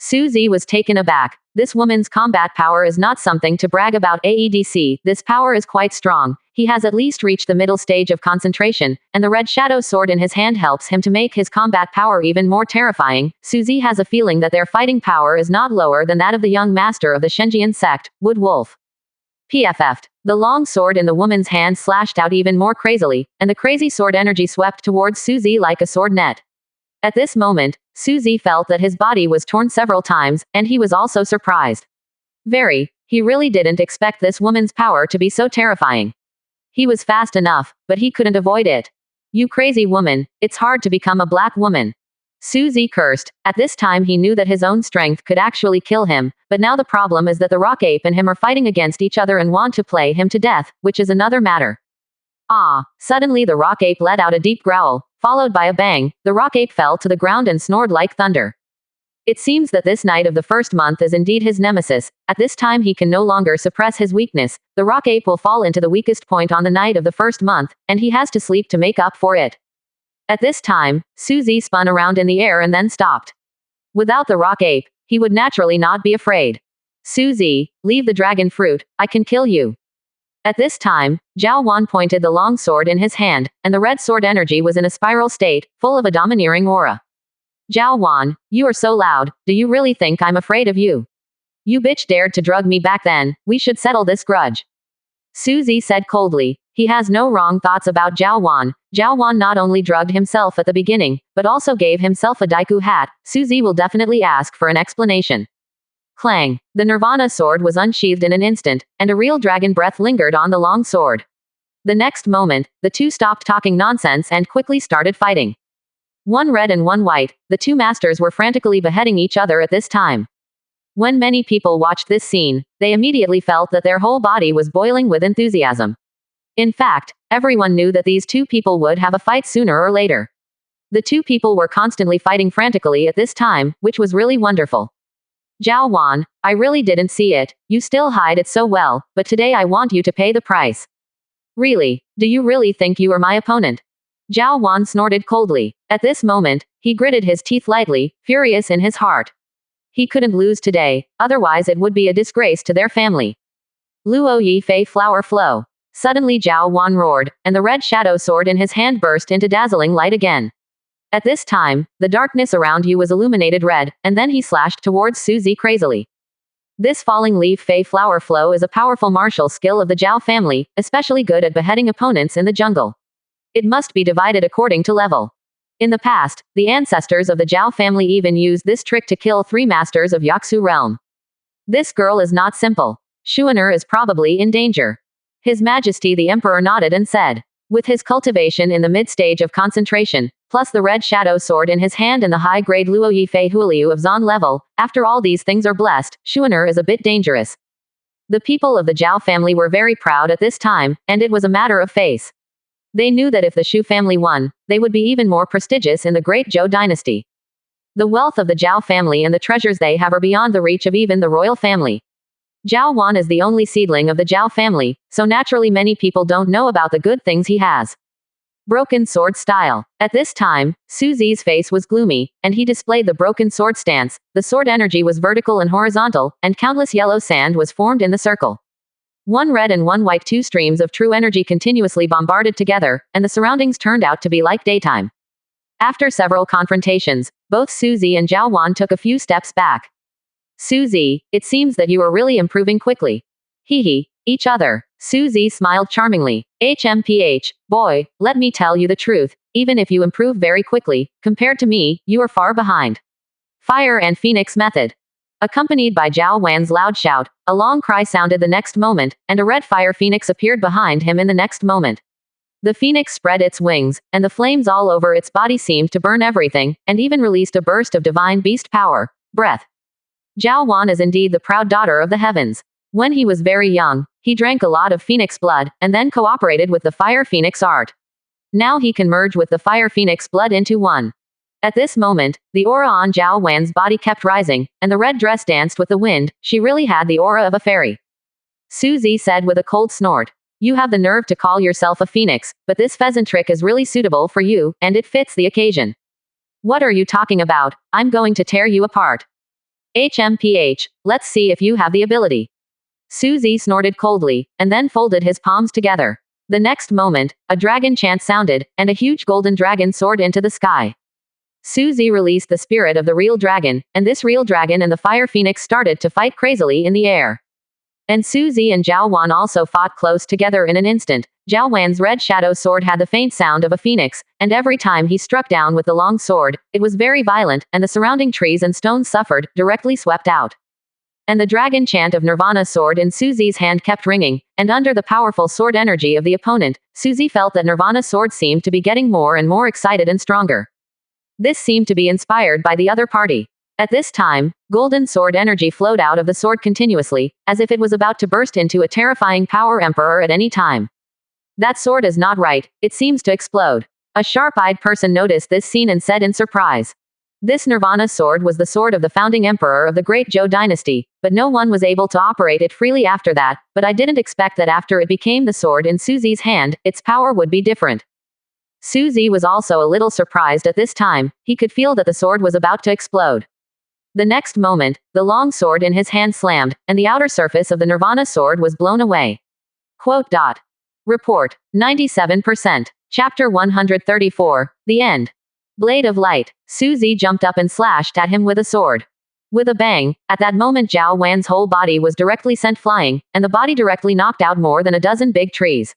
Suzy was taken aback. This woman's combat power is not something to brag about. AEDC, this power is quite strong. He has at least reached the middle stage of concentration, and the red shadow sword in his hand helps him to make his combat power even more terrifying. Suzy has a feeling that their fighting power is not lower than that of the young master of the Shenjian sect, Wood Wolf. PFF'd. The long sword in the woman's hand slashed out even more crazily, and the crazy sword energy swept towards Suzy like a sword net. At this moment, Suzy felt that his body was torn several times, and he was also surprised. He really didn't expect this woman's power to be so terrifying. He was fast enough, but he couldn't avoid it. You crazy woman, it's hard to become a black woman. Suzy cursed. At this time he knew that his own strength could actually kill him, but now the problem is that the rock ape and him are fighting against each other and want to play him to death, which is another matter. Suddenly the rock ape let out a deep growl, followed by a bang. The rock ape fell to the ground and snored like thunder. It seems that this night of the first month is indeed his nemesis. At this time he can no longer suppress his weakness. The rock ape will fall into the weakest point on the night of the first month, and he has to sleep to make up for it. At this time, Suzy spun around in the air and then stopped. Without the rock ape, he would naturally not be afraid. Suzy, leave the dragon fruit, I can kill you. At this time, Zhao Wan pointed the long sword in his hand, and the red sword energy was in a spiral state, full of a domineering aura. Zhao Wan, you are so loud, do you really think I'm afraid of you? You bitch dared to drug me back then, we should settle this grudge. Suzy said coldly. He has no wrong thoughts about Zhao Wan. Zhao Wan not only drugged himself at the beginning, but also gave himself a Daiku hat. Suzy will definitely ask for an explanation. Clang. The Nirvana sword was unsheathed in an instant, and a real dragon breath lingered on the long sword. The next moment, the two stopped talking nonsense and quickly started fighting. One red and one white, the two masters were frantically beheading each other at this time. When many people watched this scene, they immediately felt that their whole body was boiling with enthusiasm. In fact, everyone knew that these two people would have a fight sooner or later. The two people were constantly fighting frantically at this time, which was really wonderful. Zhao Wan, I really didn't see it, you still hide it so well, but today I want you to pay the price. Really, do you really think you are my opponent? Zhao Wan snorted coldly. At this moment, he gritted his teeth lightly, furious in his heart. He couldn't lose today, otherwise it would be a disgrace to their family. Luo Yi Fei flower flow. Suddenly Zhao Wan roared, and the red shadow sword in his hand burst into dazzling light again. At this time, the darkness around you was illuminated red, and then he slashed towards Suzy crazily. This falling leaf Fei flower flow is a powerful martial skill of the Zhao family, especially good at beheading opponents in the jungle. It must be divided according to level. In the past, the ancestors of the Zhao family even used this trick to kill 3 masters of Yaksu realm. This girl is not simple. Xuan'er is probably in danger. His Majesty the Emperor nodded and said. With his cultivation in the mid-stage of concentration, plus the red shadow sword in his hand and the high-grade Luo Yi Fei Huiliu of Zan level, after all these things are blessed, Xuan'er is a bit dangerous. The people of the Zhao family were very proud at this time, and it was a matter of face. They knew that if the Shu family won, they would be even more prestigious in the great Zhou dynasty. The wealth of the Zhao family and the treasures they have are beyond the reach of even the royal family. Zhao Wan is the only seedling of the Zhao family, so naturally many people don't know about the good things he has. Broken sword style. At this time, Suzy's face was gloomy, and he displayed the broken sword stance. The sword energy was vertical and horizontal, and countless yellow sand was formed in the circle. One red and one white, 2 streams of true energy continuously bombarded together, and the surroundings turned out to be like daytime. After several confrontations, both Suzy and Zhao Wan took a few steps back. Suzy, it seems that you are really improving quickly. Hee, each other. Suzy smiled charmingly. HMPH, boy, let me tell you the truth, even if you improve very quickly, compared to me, you are far behind. Fire and Phoenix method. Accompanied by Zhao Wan's loud shout, a long cry sounded the next moment, and a red fire phoenix appeared behind him in the next moment. The phoenix spread its wings, and the flames all over its body seemed to burn everything, and even released a burst of divine beast power, breath. Zhao Wan is indeed the proud daughter of the heavens. When he was very young, he drank a lot of phoenix blood, and then cooperated with the fire phoenix art. Now he can merge with the fire phoenix blood into one. At this moment, the aura on Zhao Wan's body kept rising, and the red dress danced with the wind. She really had the aura of a fairy. Suzy said with a cold snort. You have the nerve to call yourself a phoenix, but this pheasant trick is really suitable for you, and it fits the occasion. What are you talking about? I'm going to tear you apart. HMPH, let's see if you have the ability. Suzy snorted coldly, and then folded his palms together. The next moment, a dragon chant sounded, and a huge golden dragon soared into the sky. Suzy released the spirit of the real dragon, and this real dragon and the fire phoenix started to fight crazily in the air. And Suzy and Zhao Wan also fought close together in an instant. Zhao Wan's red shadow sword had the faint sound of a phoenix, and every time he struck down with the long sword, it was very violent, and the surrounding trees and stones suffered, directly swept out. And the dragon chant of Nirvana sword in Suzy's hand kept ringing, and under the powerful sword energy of the opponent, Suzy felt that Nirvana sword seemed to be getting more and more excited and stronger. This seemed to be inspired by the other party. At this time, golden sword energy flowed out of the sword continuously, as if it was about to burst into a terrifying power emperor at any time. That sword is not right, it seems to explode. A sharp-eyed person noticed this scene and said in surprise. This Nirvana sword was the sword of the founding emperor of the Great Zhou dynasty, but no one was able to operate it freely after that, but I didn't expect that after it became the sword in Suzy's hand, its power would be different. Suzy was also a little surprised at this time. He could feel that the sword was about to explode. The next moment, the long sword in his hand slammed, and the outer surface of the Nirvana sword was blown away. Report. 97%. Chapter 134. The end. Blade of Light. Suzy jumped up and slashed at him with a sword. With a bang, at that moment Zhao Wan's whole body was directly sent flying, and the body directly knocked out more than a dozen big trees.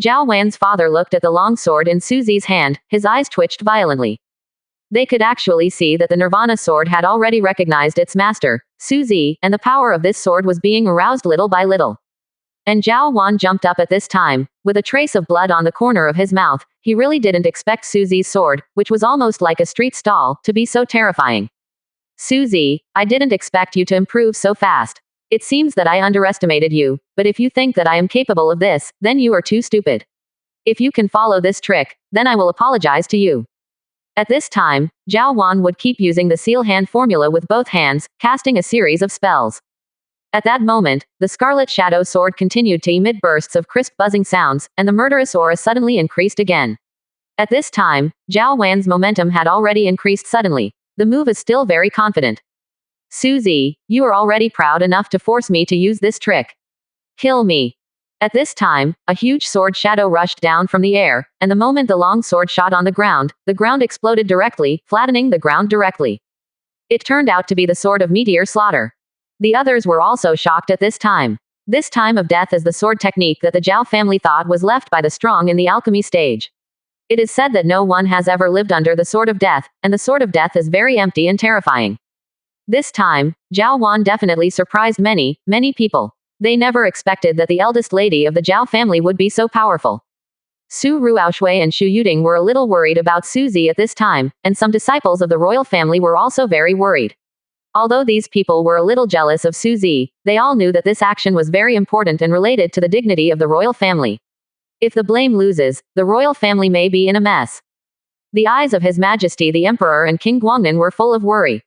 Zhao Wan's father looked at the long sword in Suzy's hand, his eyes twitched violently. They could actually see that the Nirvana sword had already recognized its master, Suzy, and the power of this sword was being aroused little by little. And Zhao Wan jumped up at this time, with a trace of blood on the corner of his mouth. He really didn't expect Suzy's sword, which was almost like a street stall, to be so terrifying. Suzy, I didn't expect you to improve so fast. It seems that I underestimated you, but if you think that I am capable of this, then you are too stupid. If you can follow this trick, then I will apologize to you. At this time, Zhao Wan would keep using the seal hand formula with both hands, casting a series of spells. At that moment, the scarlet shadow sword continued to emit bursts of crisp buzzing sounds, and the murderous aura suddenly increased again. At this time, Zhao Wan's momentum had already increased suddenly. The move is still very confident. Suzy, you are already proud enough to force me to use this trick. Kill me. At this time, a huge sword shadow rushed down from the air, and the moment the long sword shot on the ground exploded directly, flattening the ground directly. It turned out to be the sword of meteor slaughter. The others were also shocked at this time. This time of death is the sword technique that the Zhao family thought was left by the strong in the alchemy stage. It is said that no one has ever lived under the sword of death, and the sword of death is very empty and terrifying. This time, Zhao Wan definitely surprised many people. They never expected that the eldest lady of the Zhao family would be so powerful. Su Ruoxue and Xu Yuding were a little worried about Suzy at this time, and some disciples of the royal family were also very worried. Although these people were a little jealous of Suzy, they all knew that this action was very important and related to the dignity of the royal family. If the blame loses, the royal family may be in a mess. The eyes of His Majesty the Emperor and King Guangnan were full of worry.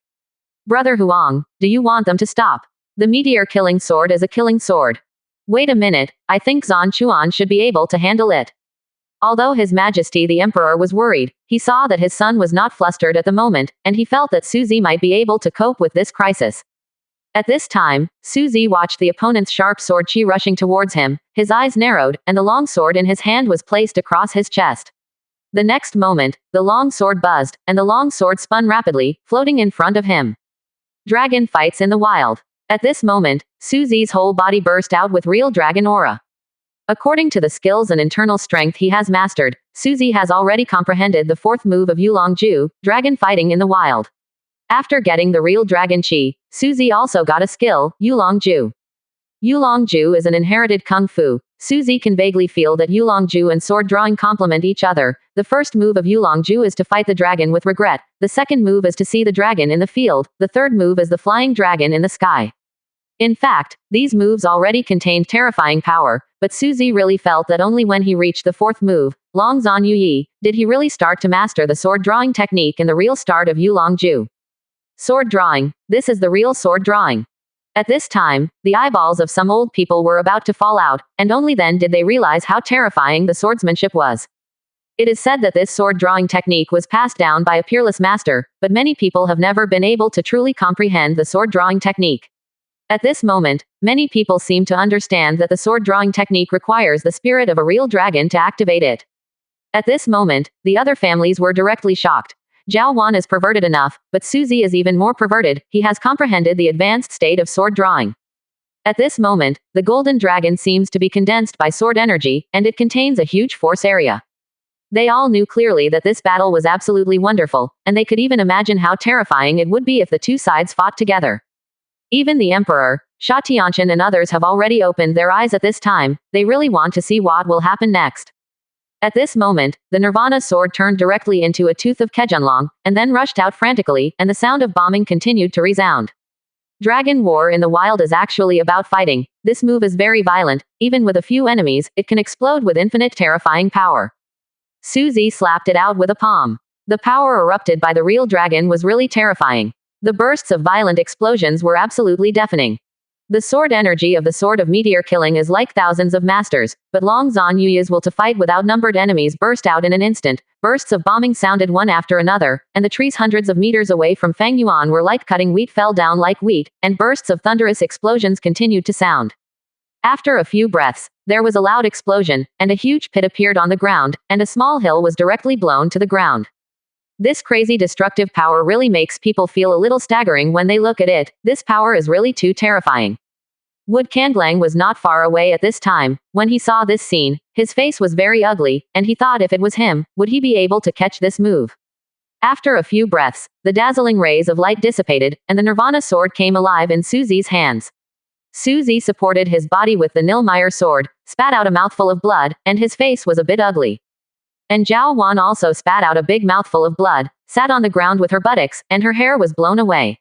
Brother Huang, do you want them to stop? The meteor killing sword is a killing sword. Wait a minute, I think Zan Chuan should be able to handle it. Although His Majesty the Emperor was worried, he saw that his son was not flustered at the moment, and he felt that Suzy might be able to cope with this crisis. At this time, Suzy watched the opponent's sharp sword chi rushing towards him, his eyes narrowed, and the long sword in his hand was placed across his chest. The next moment, the long sword buzzed, and the long sword spun rapidly, floating in front of him. Dragon fights in the wild. At this moment, Suzy's whole body burst out with real dragon aura. According to the skills and internal strength he has mastered, Suzy has already comprehended the fourth move of Yulongju, dragon fighting in the wild. After getting the real dragon chi, Suzy also got a skill, Yulongju. Yulongju is an inherited kung fu. Suzy can vaguely feel that Yulongju and sword drawing complement each other. The first move of Yulongju is to fight the dragon with regret. The second move is to see the dragon in the field. The third move is the flying dragon in the sky. In fact, these moves already contained terrifying power, but Suzy really felt that only when he reached the fourth move, Long Zan Yuyi, did he really start to master the sword drawing technique and the real start of Yulong Ju. Sword drawing. This is the real sword drawing. At this time, the eyeballs of some old people were about to fall out, and only then did they realize how terrifying the swordsmanship was. It is said that this sword drawing technique was passed down by a peerless master, but many people have never been able to truly comprehend the sword drawing technique. At this moment, many people seem to understand that the sword drawing technique requires the spirit of a real dragon to activate it. At this moment, the other families were directly shocked. Zhao Wan is perverted enough, but Suzy is even more perverted. He has comprehended the advanced state of sword drawing. At this moment, the golden dragon seems to be condensed by sword energy, and it contains a huge force area. They all knew clearly that this battle was absolutely wonderful, and they could even imagine how terrifying it would be if the two sides fought together. Even the emperor, Sha Tianqian and others have already opened their eyes at this time. They really want to see what will happen next. At this moment, the Nirvana sword turned directly into a tooth of Kejunlong, and then rushed out frantically, and the sound of bombing continued to resound. Dragon War in the wild is actually about fighting. This move is very violent. Even with a few enemies, it can explode with infinite terrifying power. Suzy slapped it out with a palm. The power erupted by the real dragon was really terrifying. The bursts of violent explosions were absolutely deafening. The sword energy of the sword of meteor killing is like thousands of masters, but Long Zan Yuyi's will to fight without numbered enemies burst out in an instant. Bursts of bombing sounded one after another, and the trees hundreds of meters away from Fang Yuan were like cutting wheat fell down like wheat, and bursts of thunderous explosions continued to sound. After a few breaths, there was a loud explosion, and a huge pit appeared on the ground, and a small hill was directly blown to the ground. This crazy destructive power really makes people feel a little staggering when they look at it. This power is really too terrifying. Wood Kanglang was not far away at this time. When he saw this scene, his face was very ugly, and he thought if it was him, would he be able to catch this move? After a few breaths, the dazzling rays of light dissipated, and the Nirvana sword came alive in Suzy's hands. Suzy supported his body with the Nilmeyer sword, spat out a mouthful of blood, and his face was a bit ugly. And Zhao Wan also spat out a big mouthful of blood, sat on the ground with her buttocks, and her hair was blown away.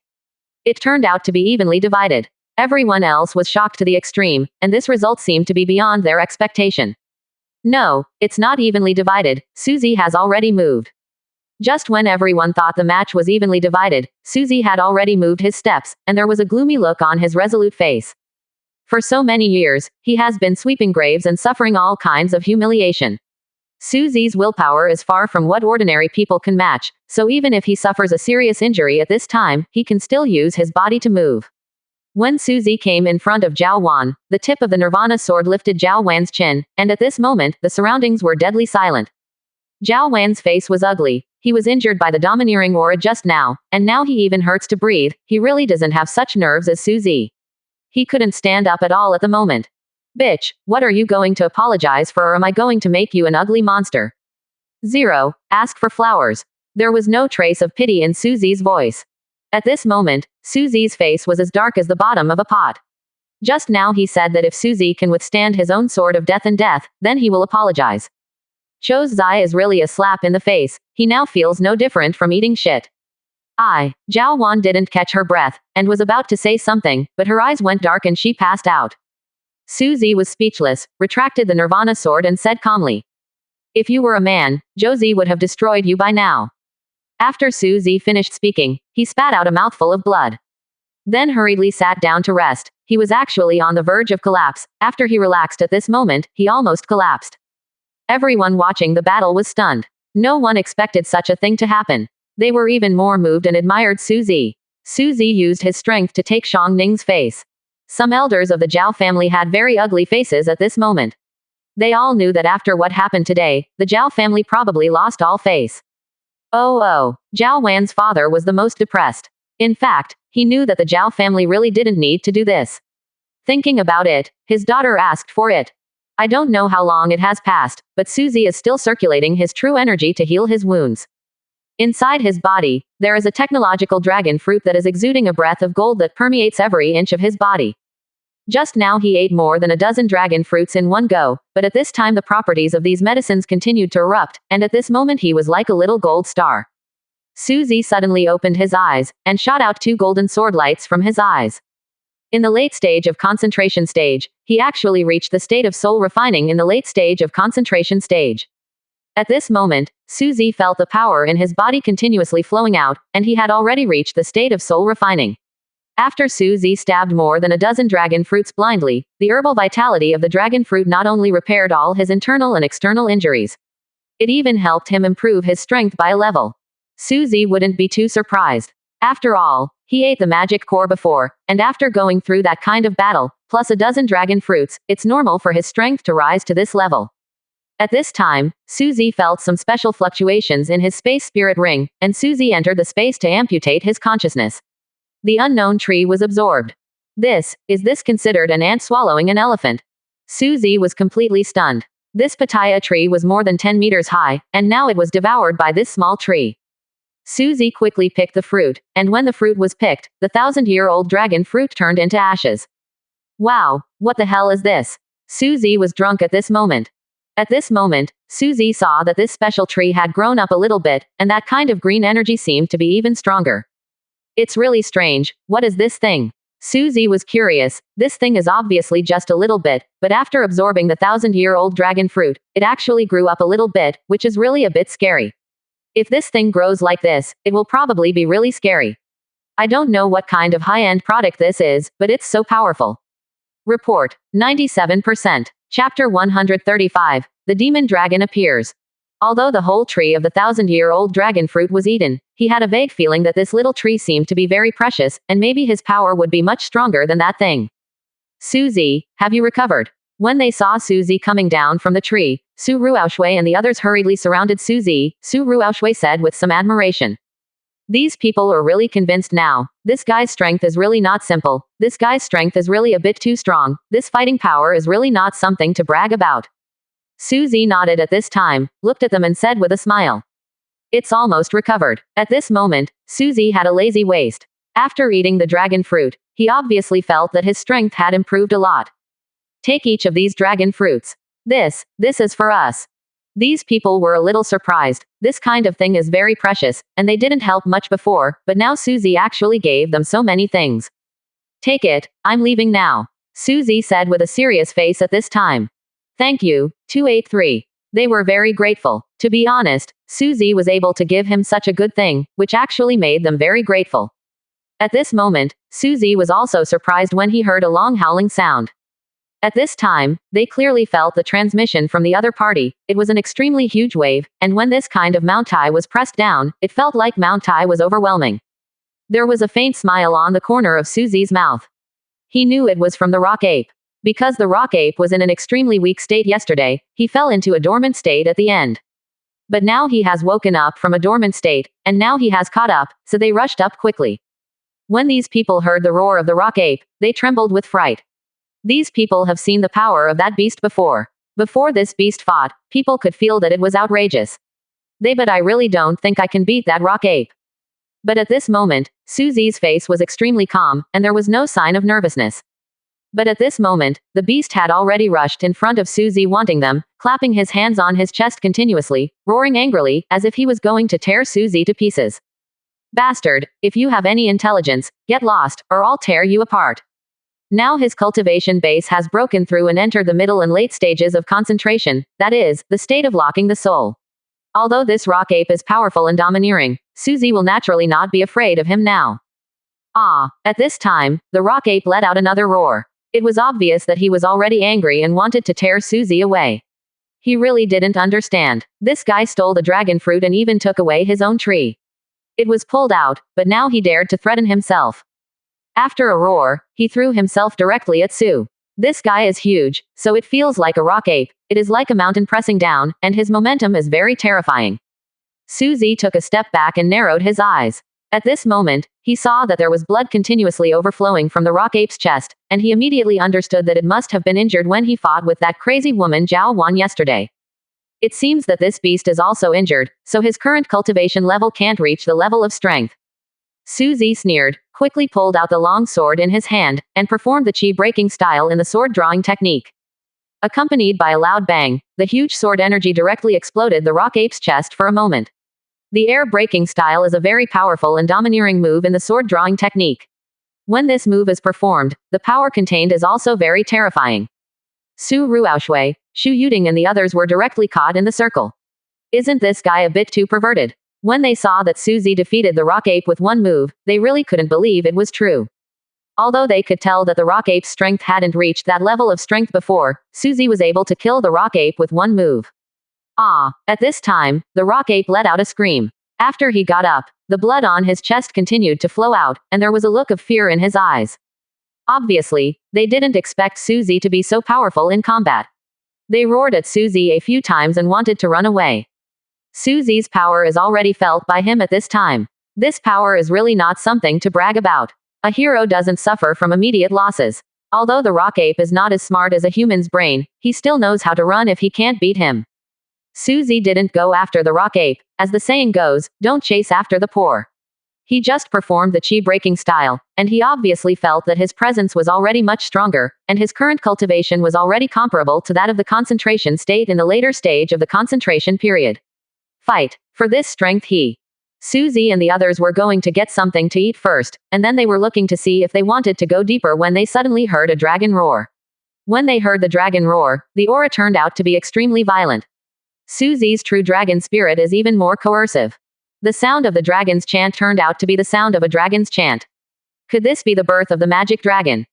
It turned out to be evenly divided. Everyone else was shocked to the extreme, and this result seemed to be beyond their expectation. No, it's not evenly divided. Suzy has already moved. Just when everyone thought the match was evenly divided, Suzy had already moved his steps, and there was a gloomy look on his resolute face. For so many years, he has been sweeping graves and suffering all kinds of humiliation. Suzy's willpower is far from what ordinary people can match, so even if he suffers a serious injury at this time, he can still use his body to move. When Suzy came in front of Zhao Wan, the tip of the Nirvana sword lifted Zhao Wan's chin, and at this moment, the surroundings were deadly silent. Zhao Wan's face was ugly. He was injured by the domineering aura just now, and now he even hurts to breathe. He really doesn't have such nerves as Suzy. He couldn't stand up at all at the moment. Bitch, what are you going to apologize for, or am I going to make you an ugly monster? 0. Ask for flowers. There was no trace of pity in Suzy's voice. At this moment, Suzy's face was as dark as the bottom of a pot. Just now he said that if Suzy can withstand his own sword of death and death, then he will apologize. Cho's Zai is really a slap in the face. He now feels no different from eating shit. Zhao Wan didn't catch her breath, and was about to say something, but her eyes went dark and she passed out. Suzy was speechless, retracted the Nirvana sword and said calmly, "If you were a man, Josie would have destroyed you by now." After Suzy finished speaking, he spat out a mouthful of blood. Then hurriedly sat down to rest. He was actually on the verge of collapse. After he relaxed at this moment, he almost collapsed. Everyone watching the battle was stunned. No one expected such a thing to happen. They were even more moved and admired Suzy. Suzy used his strength to take Shang Ning's face. Some elders of the Zhao family had very ugly faces at this moment. They all knew that after what happened today, the Zhao family probably lost all face. Zhao Wan's father was the most depressed. In fact, he knew that the Zhao family really didn't need to do this. Thinking about it, his daughter asked for it. I don't know how long it has passed, but Suzy is still circulating his true energy to heal his wounds. Inside his body, there is a technological dragon fruit that is exuding a breath of gold that permeates every inch of his body. Just now he ate more than a dozen dragon fruits in one go, but at this time the properties of these medicines continued to erupt, and at this moment he was like a little gold star. Suzy suddenly opened his eyes, and shot out 2 golden sword lights from his eyes. In the late stage of concentration stage, he actually reached the state of soul refining in the late stage of concentration stage. At this moment, Suzy felt the power in his body continuously flowing out, and he had already reached the state of soul refining. After Suzy stabbed more than a dozen dragon fruits blindly, the herbal vitality of the dragon fruit not only repaired all his internal and external injuries, it even helped him improve his strength by a level. Suzy wouldn't be too surprised. After all, he ate the magic core before, and after going through that kind of battle, plus a dozen dragon fruits, it's normal for his strength to rise to this level. At this time, Suzy felt some special fluctuations in his space spirit ring, and Suzy entered the space to amputate his consciousness. The unknown tree was absorbed. Is this considered an ant swallowing an elephant? Suzy was completely stunned. This pitaya tree was more than 10 meters high, and now it was devoured by this small tree. Suzy quickly picked the fruit, and when the fruit was picked, the 1,000-year-old dragon fruit turned into ashes. Wow, what the hell is this? Suzy was drunk at this moment. At this moment, Suzy saw that this special tree had grown up a little bit, and that kind of green energy seemed to be even stronger. It's really strange, what is this thing? Suzy was curious. This thing is obviously just a little bit, but after absorbing the 1,000-year-old dragon fruit, it actually grew up a little bit, which is really a bit scary. If this thing grows like this, it will probably be really scary. I don't know what kind of high-end product this is, but it's so powerful. Report 97%. Chapter 135. The demon dragon appears. Although the whole tree of the 1,000-year-old dragon fruit was eaten, he had a vague feeling that this little tree seemed to be very precious, and maybe his power would be much stronger than that thing. Suzy, have you recovered? When they saw Suzy coming down from the tree, Su Ruoxue and the others hurriedly surrounded Suzy. Su Ruoxue said with some admiration. These people are really convinced now. This guy's strength is really not simple. This guy's strength is really a bit too strong. This fighting power is really not something to brag about. Suzy nodded at this time, looked at them and said with a smile. It's almost recovered. At this moment, Suzy had a lazy waist. After eating the dragon fruit, he obviously felt that his strength had improved a lot. Take each of these dragon fruits. This is for us. These people were a little surprised. This kind of thing is very precious, and they didn't help much before, but now Suzy actually gave them so many things. Take it, I'm leaving now. Suzy said with a serious face at this time. Thank you, 283. They were very grateful. To be honest, Suzy was able to give him such a good thing, which actually made them very grateful. At this moment, Suzy was also surprised when he heard a long howling sound. At this time, they clearly felt the transmission from the other party. It was an extremely huge wave, and when this kind of Mount Tai was pressed down, it felt like Mount Tai was overwhelming. There was a faint smile on the corner of Suzy's mouth. He knew it was from the rock ape. Because the rock ape was in an extremely weak state yesterday, he fell into a dormant state at the end. But now he has woken up from a dormant state, and now he has caught up, so they rushed up quickly. When these people heard the roar of the rock ape, they trembled with fright. These people have seen the power of that beast before. Before this beast fought, people could feel that it was outrageous. But I really don't think I can beat that rock ape. But at this moment, Suzy's face was extremely calm, and there was no sign of nervousness. But at this moment, the beast had already rushed in front of Suzy, wanting them, clapping his hands on his chest continuously, roaring angrily, as if he was going to tear Suzy to pieces. Bastard, if you have any intelligence, get lost, or I'll tear you apart. Now his cultivation base has broken through and entered the middle and late stages of concentration, that is, the state of locking the soul. Although this rock ape is powerful and domineering, Suzy will naturally not be afraid of him now. At this time, the rock ape let out another roar. It was obvious that he was already angry and wanted to tear Suzy away. He really didn't understand. This guy stole the dragon fruit and even took away his own tree. It was pulled out, but now he dared to threaten himself. After a roar, he threw himself directly at Su. This guy is huge, so it feels like a rock ape. It is like a mountain pressing down, and his momentum is very terrifying. Suzy took a step back and narrowed his eyes. At this moment, he saw that there was blood continuously overflowing from the rock ape's chest, and he immediately understood that it must have been injured when he fought with that crazy woman Zhao Wan yesterday. It seems that this beast is also injured, so his current cultivation level can't reach the level of strength. Suzy sneered, quickly pulled out the long sword in his hand, and performed the chi-breaking style in the sword-drawing technique. Accompanied by a loud bang, the huge sword energy directly exploded the rock ape's chest for a moment. The air-breaking style is a very powerful and domineering move in the sword-drawing technique. When this move is performed, the power contained is also very terrifying. Su Ruoxue, Xu Yuding and the others were directly caught in the circle. Isn't this guy a bit too perverted? When they saw that Suzy defeated the rock ape with one move, they really couldn't believe it was true. Although they could tell that the rock ape's strength hadn't reached that level of strength before, Suzy was able to kill the rock ape with one move. Ah! At this time, the rock ape let out a scream. After he got up, the blood on his chest continued to flow out, and there was a look of fear in his eyes. Obviously, they didn't expect Suzy to be so powerful in combat. They roared at Suzy a few times and wanted to run away. Suzy's power is already felt by him at this time. This power is really not something to brag about. A hero doesn't suffer from immediate losses. Although the rock ape is not as smart as a human's brain, he still knows how to run if he can't beat him. Suzy didn't go after the rock ape. As the saying goes, don't chase after the poor. He just performed the chi-breaking style, and he obviously felt that his presence was already much stronger, and his current cultivation was already comparable to that of the concentration state in the later stage of the concentration period. Fight. For this strength Suzy and the others were going to get something to eat first, and then they were looking to see if they wanted to go deeper when they suddenly heard a dragon roar. When they heard the dragon roar, the aura turned out to be extremely violent. Suzy's true dragon spirit is even more coercive. The sound of the dragon's chant turned out to be the sound of a dragon's chant. Could this be the birth of the magic dragon?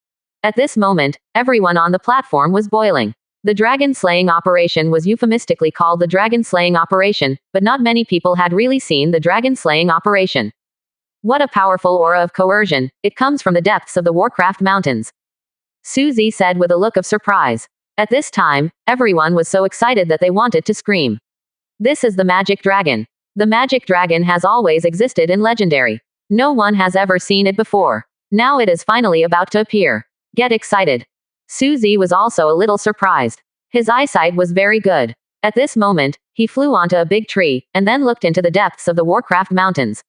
At this moment, everyone on the platform was boiling. The dragon slaying operation was euphemistically called the dragon slaying operation, but not many people had really seen the dragon slaying operation. What a powerful aura of coercion, it comes from the depths of the Warcraft Mountains. Suzy said with a look of surprise. At this time, everyone was so excited that they wanted to scream. This is the magic dragon. The magic dragon has always existed in Legendary. No one has ever seen it before. Now it is finally about to appear. Get excited. Suzy was also a little surprised. His eyesight was very good. At this moment, he flew onto a big tree, and then looked into the depths of the Warcraft Mountains.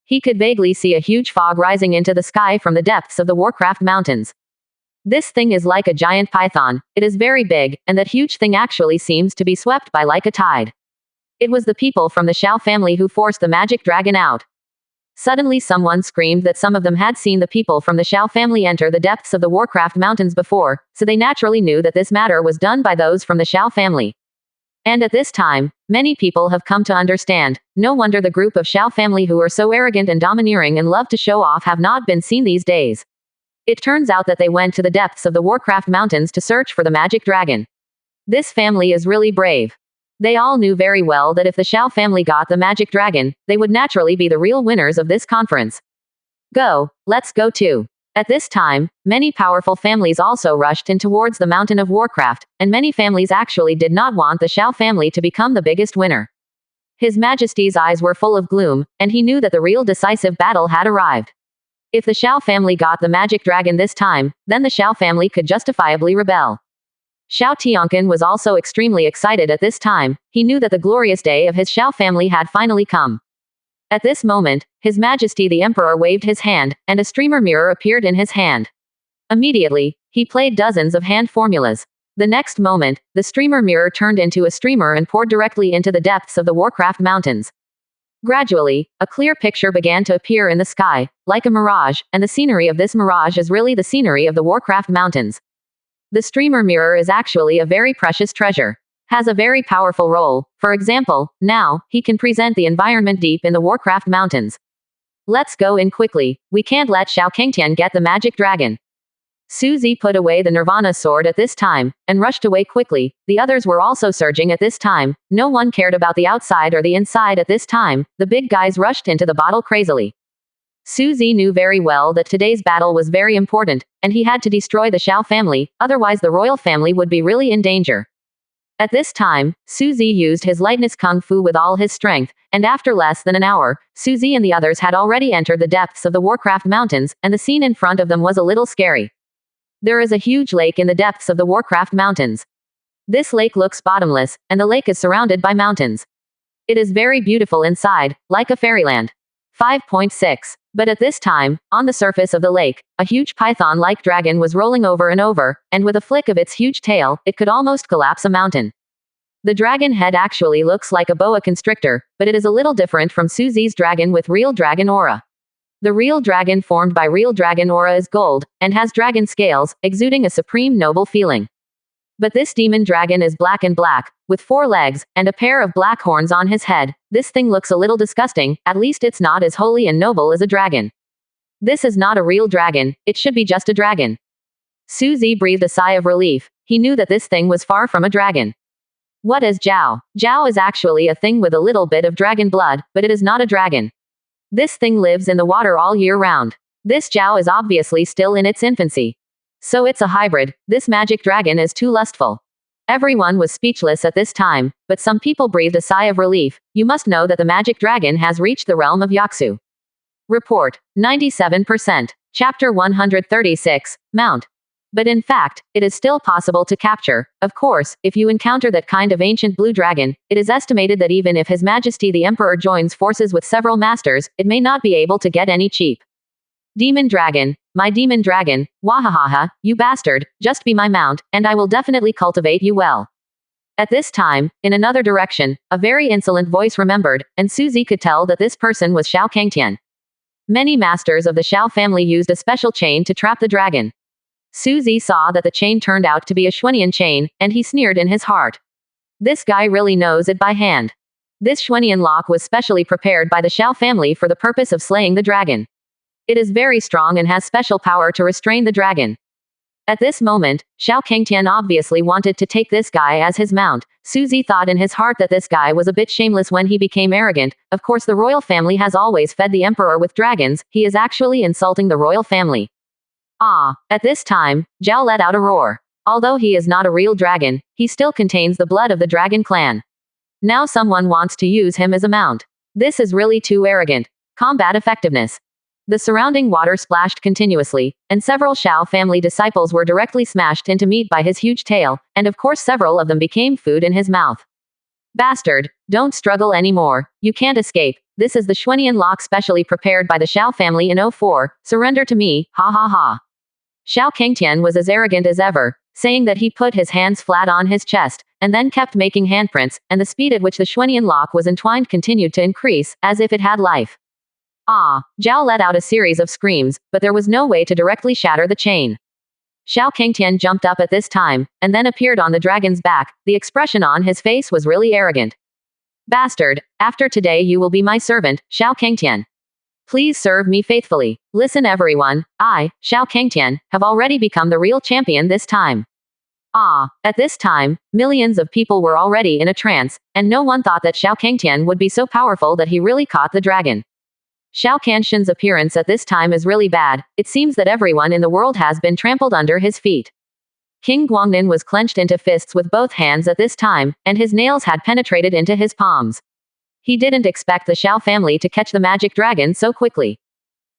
He could vaguely see a huge fog rising into the sky from the depths of the Warcraft Mountains. This thing is like a giant python, it is very big, and that huge thing actually seems to be swept by like a tide. It was the people from the Xiao family who forced the magic dragon out. Suddenly someone screamed that some of them had seen the people from the Xiao family enter the depths of the Warcraft Mountains before, so they naturally knew that this matter was done by those from the Xiao family. And at this time, many people have come to understand, no wonder the group of Xiao family who are so arrogant and domineering and love to show off have not been seen these days. It turns out that they went to the depths of the Warcraft Mountains to search for the magic dragon. This family is really brave. They all knew very well that if the Xiao family got the magic dragon, they would naturally be the real winners of this conference. Go, let's go too. At this time, many powerful families also rushed in towards the Mountain of Warcraft, and many families actually did not want the Xiao family to become the biggest winner. His Majesty's eyes were full of gloom, and he knew that the real decisive battle had arrived. If the Xiao family got the magic dragon this time, then the Xiao family could justifiably rebel. Xiao Tianqin was also extremely excited at this time. He knew that the glorious day of his Xiao family had finally come. At this moment, His Majesty the Emperor waved his hand, and a streamer mirror appeared in his hand. Immediately, he played dozens of hand formulas. The next moment, the streamer mirror turned into a streamer and poured directly into the depths of the Warcraft Mountains. Gradually, a clear picture began to appear in the sky, like a mirage, and the scenery of this mirage is really the scenery of the Warcraft Mountains. The streamer mirror is actually a very precious treasure. Has a very powerful role. For example, now, he can present the environment deep in the Warcraft Mountains. Let's go in quickly. We can't let Xiao Kangtian get the magic dragon. Suzy put away the Nirvana sword at this time, and rushed away quickly. The others were also surging at this time. No one cared about the outside or the inside at this time. The big guys rushed into the battle crazily. Suzy knew very well that today's battle was very important, and he had to destroy the Xiao family, otherwise the royal family would be really in danger. At this time, Suzy used his lightness kung fu with all his strength, and after less than an hour, Suzy and the others had already entered the depths of the Warcraft Mountains, and the scene in front of them was a little scary. There is a huge lake in the depths of the Warcraft Mountains. This lake looks bottomless, and the lake is surrounded by mountains. It is very beautiful inside, like a fairyland. 5.6. But at this time, on the surface of the lake, a huge python-like dragon was rolling over and over, and with a flick of its huge tail, it could almost collapse a mountain. The dragon head actually looks like a boa constrictor, but it is a little different from Suzy's dragon with real dragon aura. The real dragon formed by real dragon aura is gold, and has dragon scales, exuding a supreme noble feeling. But this demon dragon is black and black, with 4 legs, and a pair of black horns on his head. This thing looks a little disgusting, at least it's not as holy and noble as a dragon. This is not a real dragon, it should be just a dragon. Suzy breathed a sigh of relief. He knew that this thing was far from a dragon. What is Zhao? Zhao is actually a thing with a little bit of dragon blood, but it is not a dragon. This thing lives in the water all year round. This Zhao is obviously still in its infancy. So it's a hybrid. This magic dragon is too lustful. Everyone was speechless at this time, but some people breathed a sigh of relief. You must know that the magic dragon has reached the realm of Yaksu. Report. 97%. Chapter 136. Mount. But in fact, it is still possible to capture. Of course, if you encounter that kind of ancient blue dragon, it is estimated that even if His Majesty the Emperor joins forces with several masters, it may not be able to get any cheap. Demon dragon. My demon dragon, wahahaha, you bastard, just be my mount, and I will definitely cultivate you well. At this time, in another direction, a very insolent voice remembered, and Suzy could tell that this person was Xiao Kangtian. Many masters of the Xiao family used a special chain to trap the dragon. Suzy saw that the chain turned out to be a Xuanian chain, and he sneered in his heart. This guy really knows it by hand. This Xuanian lock was specially prepared by the Xiao family for the purpose of slaying the dragon. It is very strong and has special power to restrain the dragon. At this moment, Xiao Kangtian obviously wanted to take this guy as his mount. Suzy thought in his heart that this guy was a bit shameless when he became arrogant. Of course the royal family has always fed the emperor with dragons, he is actually insulting the royal family. Ah! At this time, Zhao let out a roar. Although he is not a real dragon, he still contains the blood of the dragon clan. Now someone wants to use him as a mount. This is really too arrogant. Combat effectiveness. The surrounding water splashed continuously, and several Xiao family disciples were directly smashed into meat by his huge tail, and of course several of them became food in his mouth. Bastard, don't struggle anymore. You can't escape. This is the Xuanian lock specially prepared by the Xiao family in 04. Surrender to me, ha ha ha. Xiao Kangtian was as arrogant as ever, saying that he put his hands flat on his chest, and then kept making handprints, and the speed at which the Xuanian lock was entwined continued to increase, as if it had life. Ah! Zhao let out a series of screams, but there was no way to directly shatter the chain. Xiao Kangtian jumped up at this time, and then appeared on the dragon's back. The expression on his face was really arrogant. Bastard, after today you will be my servant, Xiao Kangtian. Please serve me faithfully. Listen everyone, I, Xiao Kangtian, have already become the real champion this time. Ah! At this time, millions of people were already in a trance, and no one thought that Xiao Kangtian would be so powerful that he really caught the dragon. Xiao Kangtian's appearance at this time is really bad. It seems that everyone in the world has been trampled under his feet. King Guangnan was clenched into fists with both hands at this time, and his nails had penetrated into his palms. He didn't expect the Xiao family to catch the magic dragon so quickly.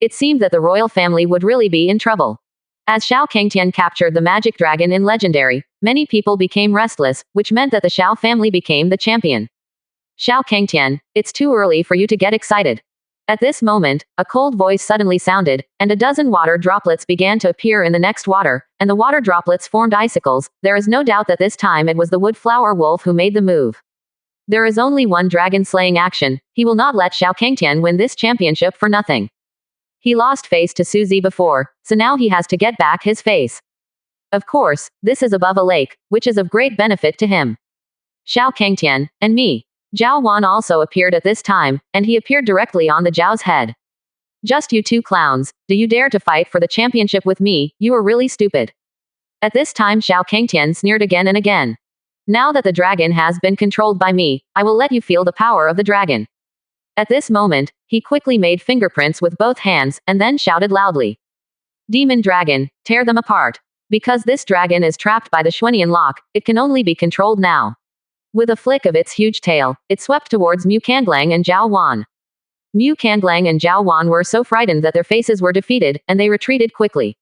It seemed that the royal family would really be in trouble. As Xiao Kangtian captured the magic dragon in Legendary, many people became restless, which meant that the Xiao family became the champion. Xiao Kangtian, it's too early for you to get excited. At this moment, a cold voice suddenly sounded, and a dozen water droplets began to appear in the next water, and the water droplets formed icicles. There is no doubt that this time it was the woodflower wolf who made the move. There is only one dragon-slaying action. He will not let Xiao Kangtian win this championship for nothing. He lost face to Suzy before, so now he has to get back his face. Of course, this is above a lake, which is of great benefit to him. Xiao Kangtian, and me. Zhao Wan also appeared at this time, and he appeared directly on the Zhao's head. Just you two clowns, do you dare to fight for the championship with me? You are really stupid. At this time Xiao Kangtian sneered again and again. Now that the dragon has been controlled by me, I will let you feel the power of the dragon. At this moment, he quickly made fingerprints with both hands, and then shouted loudly. Demon dragon, tear them apart. Because this dragon is trapped by the Xuanian lock, it can only be controlled now. With a flick of its huge tail, it swept towards Mu Kanglang and Zhao Wan. Mu Kanglang and Zhao Wan were so frightened that their faces were defeated, and they retreated quickly.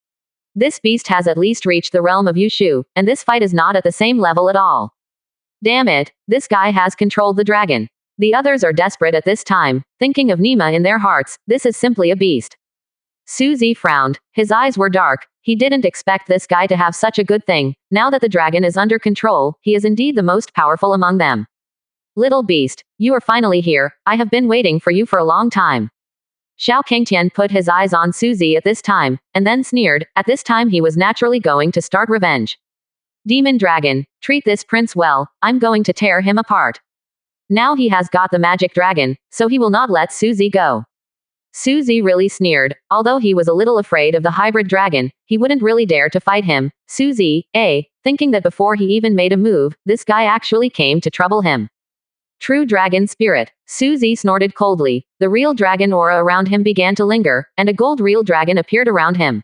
This beast has at least reached the realm of Yushu, and this fight is not at the same level at all. Damn it, this guy has controlled the dragon. The others are desperate at this time, thinking of Nima in their hearts. This is simply a beast. Suzy frowned. His eyes were dark. He didn't expect this guy to have such a good thing. Now that the dragon is under control, he is indeed the most powerful among them. Little beast, you are finally here. I have been waiting for you for a long time. Xiao Kangtian put his eyes on Suzy at this time, and then sneered. At this time he was naturally going to start revenge. Demon dragon, treat this prince well, I'm going to tear him apart. Now he has got the magic dragon, so he will not let Suzy go. Suzy really sneered. Although he was a little afraid of the hybrid dragon, he wouldn't really dare to fight him. Suzy, thinking that before he even made a move, this guy actually came to trouble him. True dragon spirit. Suzy snorted coldly. The real dragon aura around him began to linger, and a gold real dragon appeared around him.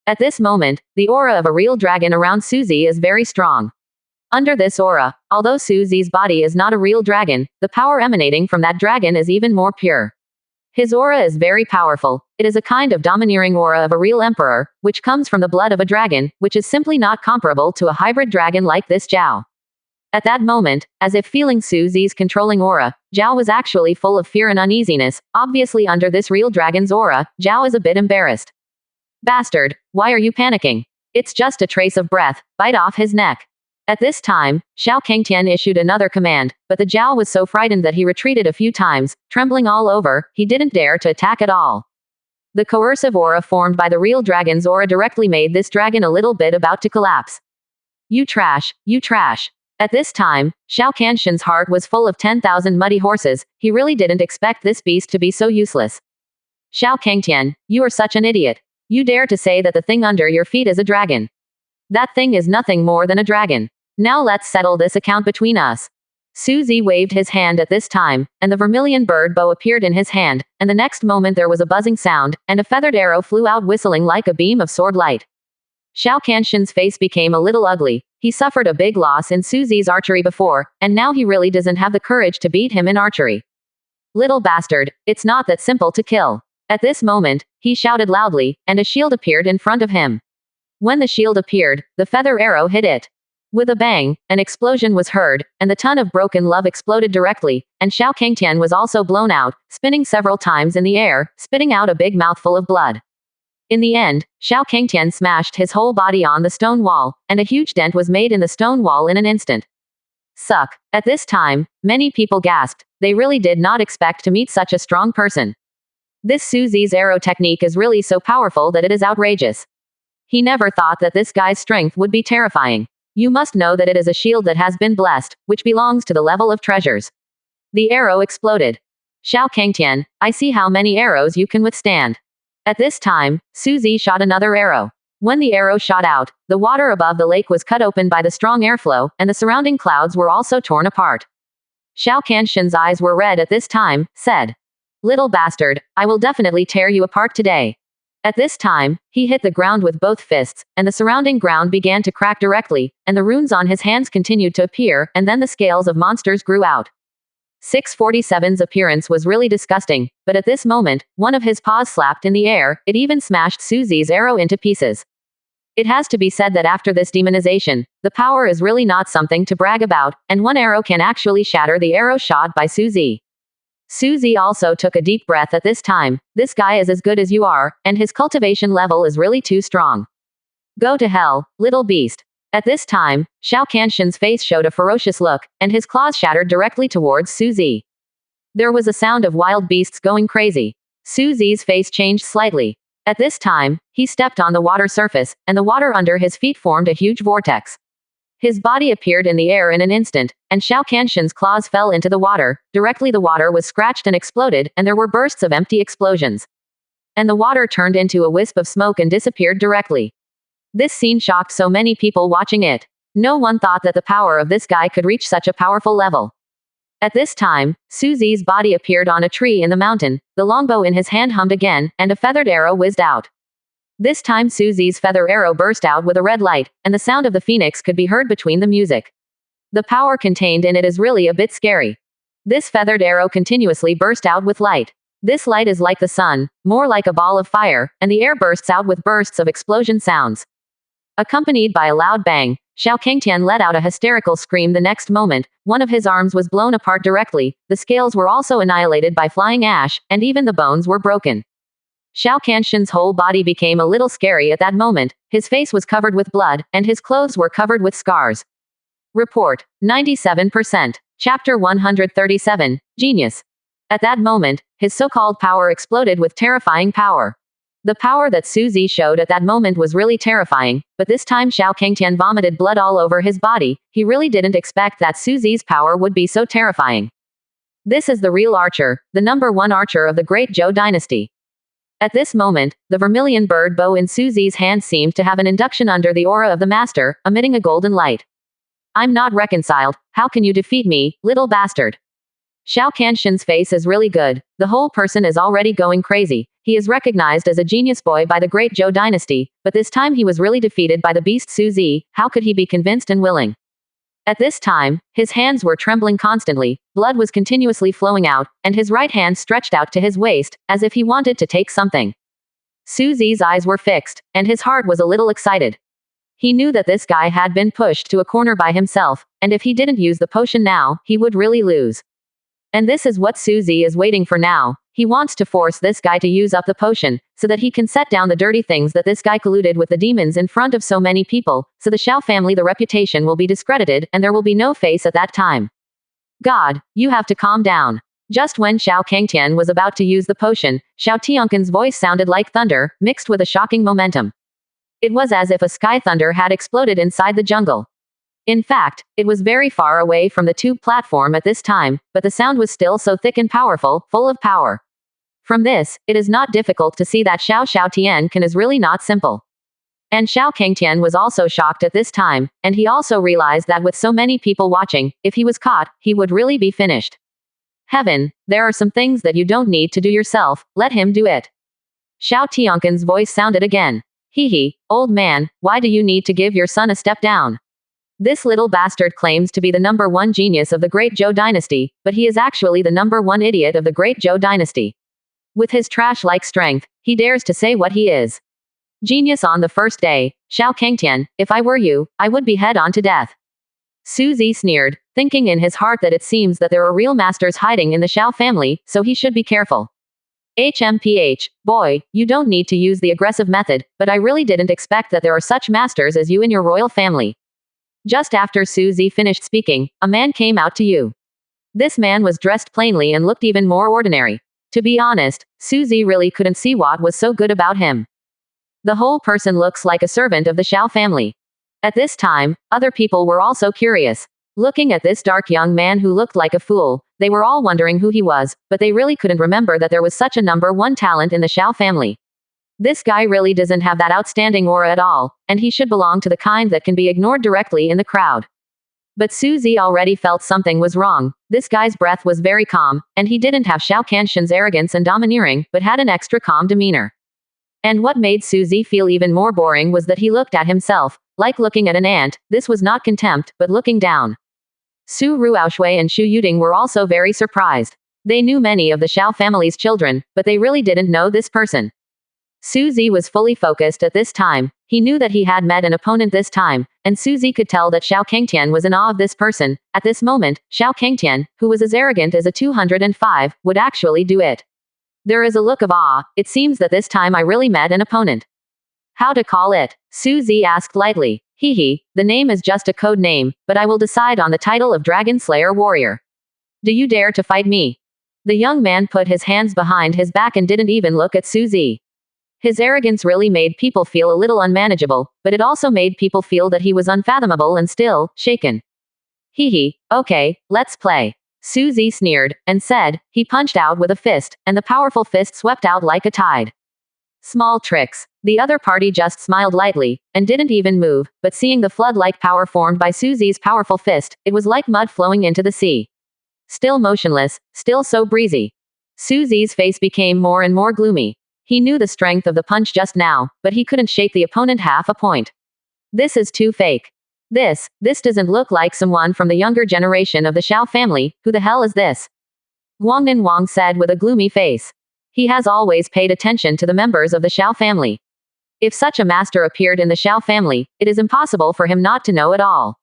At this moment, the aura of a real dragon around Suzy is very strong. Under this aura, although Suzy's body is not a real dragon, the power emanating from that dragon is even more pure. His aura is very powerful. It is a kind of domineering aura of a real emperor, which comes from the blood of a dragon, which is simply not comparable to a hybrid dragon like this Zhao. At that moment, as if feeling Suzy's controlling aura, Zhao was actually full of fear and uneasiness. Obviously under this real dragon's aura, Zhao is a bit embarrassed. Bastard, why are you panicking? It's just a trace of breath, bite off his neck. At this time, Xiao Kangtian issued another command, but the Zhao was so frightened that he retreated a few times, trembling all over. He didn't dare to attack at all. The coercive aura formed by the real dragon's aura directly made this dragon a little bit about to collapse. You trash, you trash. At this time, Xiao Kangtian's heart was full of 10,000 muddy horses. He really didn't expect this beast to be so useless. Xiao Kangtian, you are such an idiot. You dare to say that the thing under your feet is a dragon. That thing is nothing more than a dragon. Now let's settle this account between us. Suzy waved his hand at this time, and the vermilion bird bow appeared in his hand, and the next moment there was a buzzing sound, and a feathered arrow flew out whistling like a beam of sword light. Xiao Kangtian's face became a little ugly. He suffered a big loss in Suzy's archery before, and now he really doesn't have the courage to beat him in archery. Little bastard, it's not that simple to kill. At this moment, he shouted loudly, and a shield appeared in front of him. When the shield appeared, the feather arrow hit it. With a bang, an explosion was heard, and the ton of broken love exploded directly, and Xiao Kangtian was also blown out, spinning several times in the air, spitting out a big mouthful of blood. In the end, Xiao Kangtian smashed his whole body on the stone wall, and a huge dent was made in the stone wall in an instant. Suck. At this time, many people gasped. They really did not expect to meet such a strong person. This Suzy's arrow technique is really so powerful that it is outrageous. He never thought that this guy's strength would be terrifying. You must know that it is a shield that has been blessed, which belongs to the level of treasures. The arrow exploded. Xiao Kangtian, I see how many arrows you can withstand. At this time, Suzy shot another arrow. When the arrow shot out, the water above the lake was cut open by the strong airflow, and the surrounding clouds were also torn apart. Xiao Kangtian's eyes were red at this time, said, Little bastard, I will definitely tear you apart today. At this time, he hit the ground with both fists, and the surrounding ground began to crack directly, and the runes on his hands continued to appear, and then the scales of monsters grew out. 647's appearance was really disgusting, but at this moment, one of his paws slapped in the air. It even smashed Suzy's arrow into pieces. It has to be said that after this demonization, the power is really not something to brag about, and one arrow can actually shatter the arrow shot by Suzy. Suzy also took a deep breath at this time. This guy is as good as you are, and his cultivation level is really too strong. Go to hell, little beast. At this time, Xiao Kangtian's face showed a ferocious look, and his claws shattered directly towards Suzy. There was a sound of wild beasts going crazy. Suzy's face changed slightly. At this time, he stepped on the water surface, and the water under his feet formed a huge vortex. His body appeared in the air in an instant, and Xiao Kangtian's claws fell into the water. Directly the water was scratched and exploded, and there were bursts of empty explosions. And the water turned into a wisp of smoke and disappeared directly. This scene shocked so many people watching it. No one thought that the power of this guy could reach such a powerful level. At this time, Suzy's body appeared on a tree in the mountain, the longbow in his hand hummed again, and a feathered arrow whizzed out. This time Suzy's feather arrow burst out with a red light, and the sound of the phoenix could be heard between the music. The power contained in it is really a bit scary. This feathered arrow continuously burst out with light. This light is like the sun, more like a ball of fire, and the air bursts out with bursts of explosion sounds. Accompanied by a loud bang, Xiao Kangtian let out a hysterical scream. The next moment, one of his arms was blown apart directly, the scales were also annihilated by flying ash, and even the bones were broken. Xiao Kangtian's whole body became a little scary at that moment. His face was covered with blood, and his clothes were covered with scars. Report, 97%. Chapter 137. Genius. At that moment, his so-called power exploded with terrifying power. The power that Su Zi showed at that moment was really terrifying, but this time Xiao Kangtian vomited blood all over his body. He really didn't expect that Su Zi's power would be so terrifying. This is the real archer, the number one archer of the great Zhou dynasty. At this moment, the vermilion bird bow in Su Zi's hand seemed to have an induction under the aura of the master, emitting a golden light. I'm not reconciled. How can you defeat me, little bastard? Xiao Kanshin's face is really good. The whole person is already going crazy. He is recognized as a genius boy by the great Zhou dynasty, but this time he was really defeated by the beast Su Zi. How could he be convinced and willing? At this time, his hands were trembling constantly, blood was continuously flowing out, and his right hand stretched out to his waist, as if he wanted to take something. Su Zi's eyes were fixed, and his heart was a little excited. He knew that this guy had been pushed to a corner by himself, and if he didn't use the potion now, he would really lose. And this is what Su Zi is waiting for now. He wants to force this guy to use up the potion, so that he can set down the dirty things that this guy colluded with the demons in front of so many people, so the Xiao family the reputation will be discredited, and there will be no face at that time. God, you have to calm down. Just when Xiao Kangtian was about to use the potion, Xiao Tianqin's voice sounded like thunder, mixed with a shocking momentum. It was as if a sky thunder had exploded inside the jungle. In fact, it was very far away from the tube platform at this time, but the sound was still so thick and powerful, full of power. From this, it is not difficult to see that Xiao Tianqin is really not simple. And Xiao Kangtian was also shocked at this time, and he also realized that with so many people watching, if he was caught, he would really be finished. Heaven, there are some things that you don't need to do yourself, let him do it. Xiao Tianqin's voice sounded again. Hee, old man, why do you need to give your son a step down? This little bastard claims to be the number one genius of the great Zhou dynasty, but he is actually the number one idiot of the great Zhou dynasty. With his trash-like strength, he dares to say what he is. Genius on the first day, Xiao Kangtian, if I were you, I would be head on to death. Su Zi sneered, thinking in his heart that it seems that there are real masters hiding in the Xiao family, so he should be careful. HMPH, boy, you don't need to use the aggressive method, but I really didn't expect that there are such masters as you in your royal family. Just after Su Zi finished speaking, a man came out to you. This man was dressed plainly and looked even more ordinary. To be honest, Su Zi really couldn't see what was so good about him. The whole person looks like a servant of the Xiao family. At this time, other people were also curious. Looking at this dark young man who looked like a fool, they were all wondering who he was, but they really couldn't remember that there was such a number one talent in the Xiao family. This guy really doesn't have that outstanding aura at all, and he should belong to the kind that can be ignored directly in the crowd. But Su Zi already felt something was wrong. This guy's breath was very calm, and he didn't have Xiao Kanshin's arrogance and domineering, but had an extra calm demeanor. And what made Su Zi feel even more boring was that he looked at himself, like looking at an ant. This was not contempt, but looking down. Su Ruoxue and Xu Yuding were also very surprised. They knew many of the Xiao family's children, but they really didn't know this person. Su Zi was fully focused at this time. He knew that he had met an opponent this time, and Su Zi could tell that Xiao Kangtian was in awe of this person. At this moment, Xiao Kangtian, who was as arrogant as a 205, would actually do it. There is a look of awe. It seems that this time I really met an opponent. How to call it? Su Zi asked lightly. The name is just a code name, but I will decide on the title of Dragon Slayer Warrior. Do you dare to fight me? The young man put his hands behind his back and didn't even look at Su Zi. His arrogance really made people feel a little unmanageable, but it also made people feel that he was unfathomable and still, shaken. Okay, let's play. Su Zi sneered, and said. He punched out with a fist, and the powerful fist swept out like a tide. Small tricks. The other party just smiled lightly, and didn't even move, but seeing the flood-like power formed by Su Zi's powerful fist, it was like mud flowing into the sea. Still motionless, still so breezy. Su Zi's face became more and more gloomy. He knew the strength of the punch just now, but he couldn't shake the opponent half a point. This is too fake. This doesn't look like someone from the younger generation of the Xiao family. Who the hell is this? Guangnan Wang said with a gloomy face. He has always paid attention to the members of the Xiao family. If such a master appeared in the Xiao family, it is impossible for him not to know it all.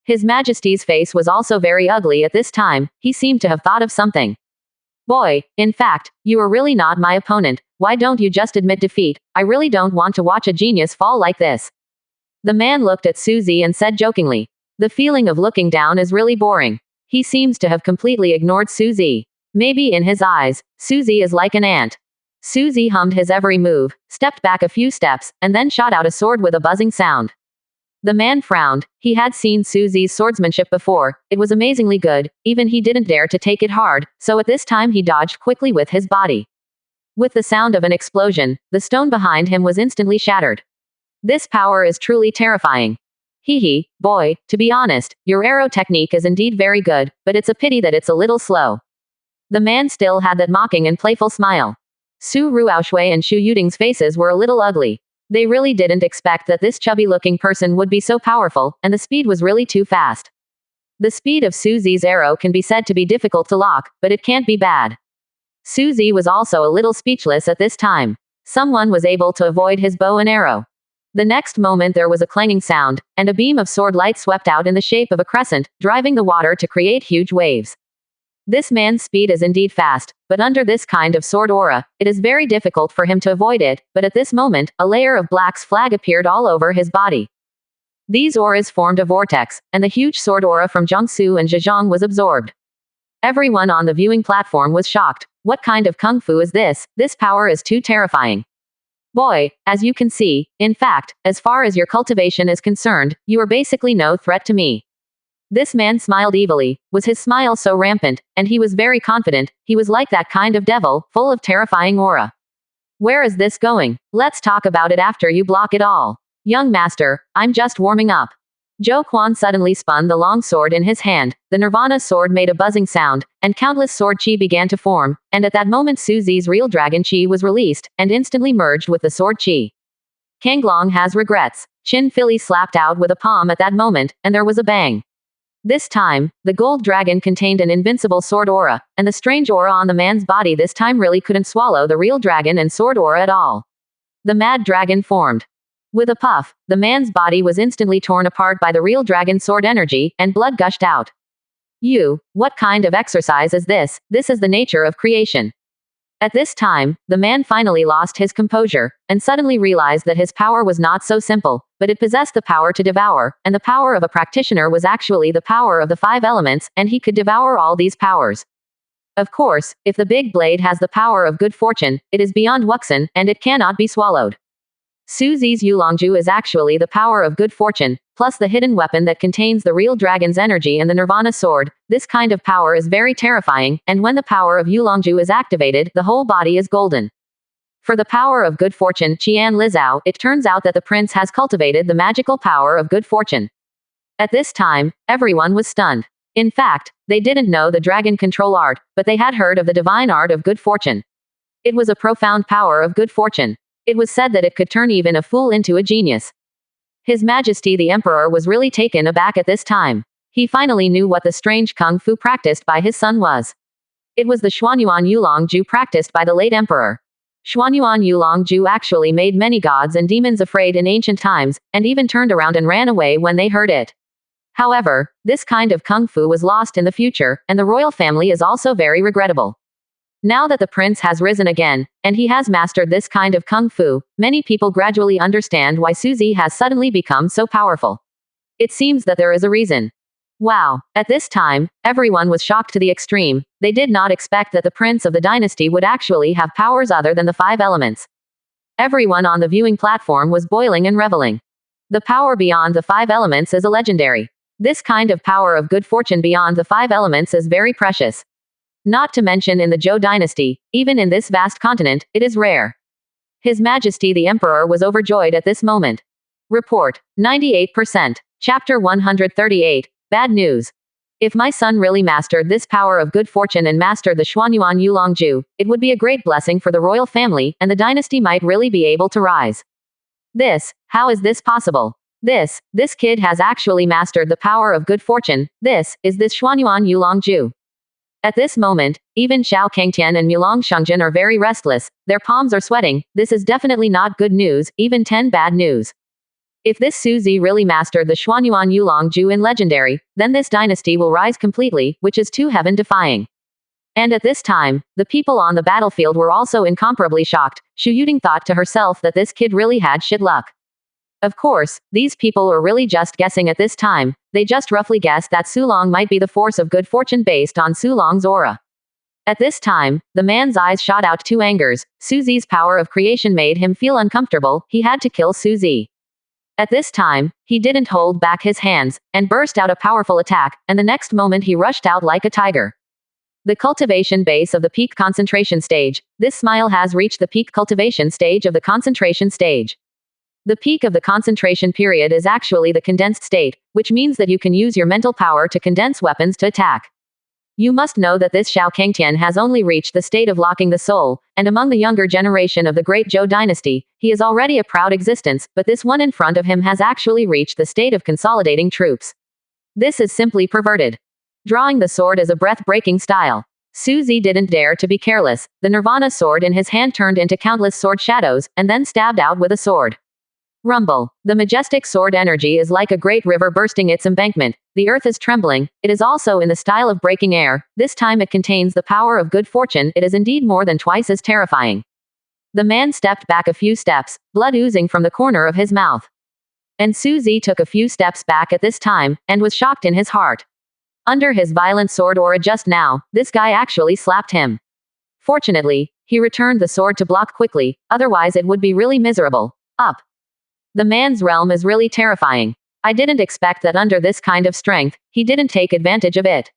His Majesty's face was also very ugly at this time. He seemed to have thought of something. Boy, in fact, you are really not my opponent. Why don't you just admit defeat? I really don't want to watch a genius fall like this. The man looked at Su Zi and said jokingly. The feeling of looking down is really boring. He seems to have completely ignored Su Zi. Maybe in his eyes, Suzy is like an ant. Suzy hummed his every move, stepped back a few steps, and then shot out a sword with a buzzing sound. The man frowned. He had seen Suzy's swordsmanship before. It was amazingly good, even he didn't dare to take it hard, so at this time he dodged quickly with his body. With the sound of an explosion, the stone behind him was instantly shattered. This power is truly terrifying. Hee, boy, to be honest, your arrow technique is indeed very good, but it's a pity that it's a little slow. The man still had that mocking and playful smile. Su Ruoxue and Xu Yuding's faces were a little ugly. They really didn't expect that this chubby-looking person would be so powerful, and the speed was really too fast. The speed of Suzy's arrow can be said to be difficult to lock, but it can't be bad. Suzy was also a little speechless at this time. Someone was able to avoid his bow and arrow. The next moment there was a clanging sound, and a beam of sword light swept out in the shape of a crescent, driving the water to create huge waves. This man's speed is indeed fast, but under this kind of sword aura, it is very difficult for him to avoid it, but at this moment, a layer of black's flag appeared all over his body. These auras formed a vortex, and the huge sword aura from Jiangsu and Zhejiang was absorbed. Everyone on the viewing platform was shocked. What kind of kung fu is this? This power is too terrifying. Boy, as you can see, in fact, as far as your cultivation is concerned, you are basically no threat to me. This man smiled evilly. Was his smile so rampant, and he was very confident, he was like that kind of devil, full of terrifying aura. Where is this going? Let's talk about it after you block it all. Young master, I'm just warming up. Zhou Quan suddenly spun the long sword in his hand, the Nirvana sword made a buzzing sound, and countless sword chi began to form, and at that moment Suzy's real dragon chi was released, and instantly merged with the sword chi. Kanglong has regrets. Qin Fili slapped out with a palm at that moment, and there was a bang. This time, the gold dragon contained an invincible sword aura, and the strange aura on the man's body this time really couldn't swallow the real dragon and sword aura at all. The mad dragon formed. With a puff, the man's body was instantly torn apart by the real dragon sword energy, and blood gushed out. What kind of exercise is this? This is the nature of creation. At this time, the man finally lost his composure, and suddenly realized that his power was not so simple, but it possessed the power to devour, and the power of a practitioner was actually the power of the 5 elements, and he could devour all these powers. Of course, if the big blade has the power of good fortune, it is beyond Wuxin, and it cannot be swallowed. Suzy's Yulongju is actually the power of good fortune, plus the hidden weapon that contains the real dragon's energy and the Nirvana sword. This kind of power is very terrifying, and when the power of Yulongju is activated, the whole body is golden. For the power of good fortune, Qian Lizao, it turns out that the prince has cultivated the magical power of good fortune. At this time, everyone was stunned. In fact, they didn't know the dragon control art, but they had heard of the divine art of good fortune. It was a profound power of good fortune. It was said that it could turn even a fool into a genius. His Majesty the Emperor was really taken aback at this time. He finally knew what the strange kung fu practiced by his son was. It was the Xuanyuan Yulongju practiced by the late emperor. Xuanyuan Yulongju actually made many gods and demons afraid in ancient times, and even turned around and ran away when they heard it. However, this kind of kung fu was lost in the future, and the royal family is also very regrettable. Now that the prince has risen again, and he has mastered this kind of kung fu, many people gradually understand why Suzy has suddenly become so powerful. It seems that there is a reason. Wow. At this time, everyone was shocked to the extreme. They did not expect that the prince of the dynasty would actually have powers other than the 5 elements. Everyone on the viewing platform was boiling and reveling. The power beyond the 5 elements is a legendary. This kind of power of good fortune beyond the 5 elements is very precious. Not to mention in the Zhou dynasty, even in this vast continent, it is rare. His Majesty the Emperor was overjoyed at this moment. Report. 98%. Chapter 138. Bad news. If my son really mastered this power of good fortune and mastered the Xuanyuan Yulongju, it would be a great blessing for the royal family, and the dynasty might really be able to rise. How is this possible? This kid has actually mastered the power of good fortune. This Xuanyuan Yulongju. At this moment, even Xiao Kangtian and Mulong Shengjin are very restless, their palms are sweating. This is definitely not good news, even 10 bad news. If this Suzy really mastered the Xuanyuan Yulongju in legendary, then this dynasty will rise completely, which is too heaven-defying. And at this time, the people on the battlefield were also incomparably shocked. Xu Yuding thought to herself that this kid really had shit luck. Of course, these people are really just guessing at this time. They just roughly guessed that Su Long might be the force of good fortune based on Su Long's aura. At this time, the man's eyes shot out two angers. Suzy's power of creation made him feel uncomfortable. He had to kill Suzy. At this time, he didn't hold back his hands, and burst out a powerful attack, and the next moment he rushed out like a tiger. The cultivation base of the peak concentration stage. This smile has reached the peak cultivation stage of the concentration stage. The peak of the concentration period is actually the condensed state, which means that you can use your mental power to condense weapons to attack. You must know that this Xiao Kangtian has only reached the state of locking the soul, and among the younger generation of the Great Zhou dynasty, he is already a proud existence, but this one in front of him has actually reached the state of consolidating troops. This is simply perverted. Drawing the sword is a breath-breaking style. Suzy didn't dare to be careless. The Nirvana sword in his hand turned into countless sword shadows, and then stabbed out with a sword. Rumble. The majestic sword energy is like a great river bursting its embankment. The earth is trembling. It is also in the style of breaking air. This time it contains the power of good fortune. It is indeed more than twice as terrifying. The man stepped back a few steps, blood oozing from the corner of his mouth. And Suzy took a few steps back at this time, and was shocked in his heart. Under his violent sword aura just now, this guy actually slapped him. Fortunately, he returned the sword to block quickly, otherwise it would be really miserable. Up. The man's realm is really terrifying. I didn't expect that under this kind of strength, he didn't take advantage of it.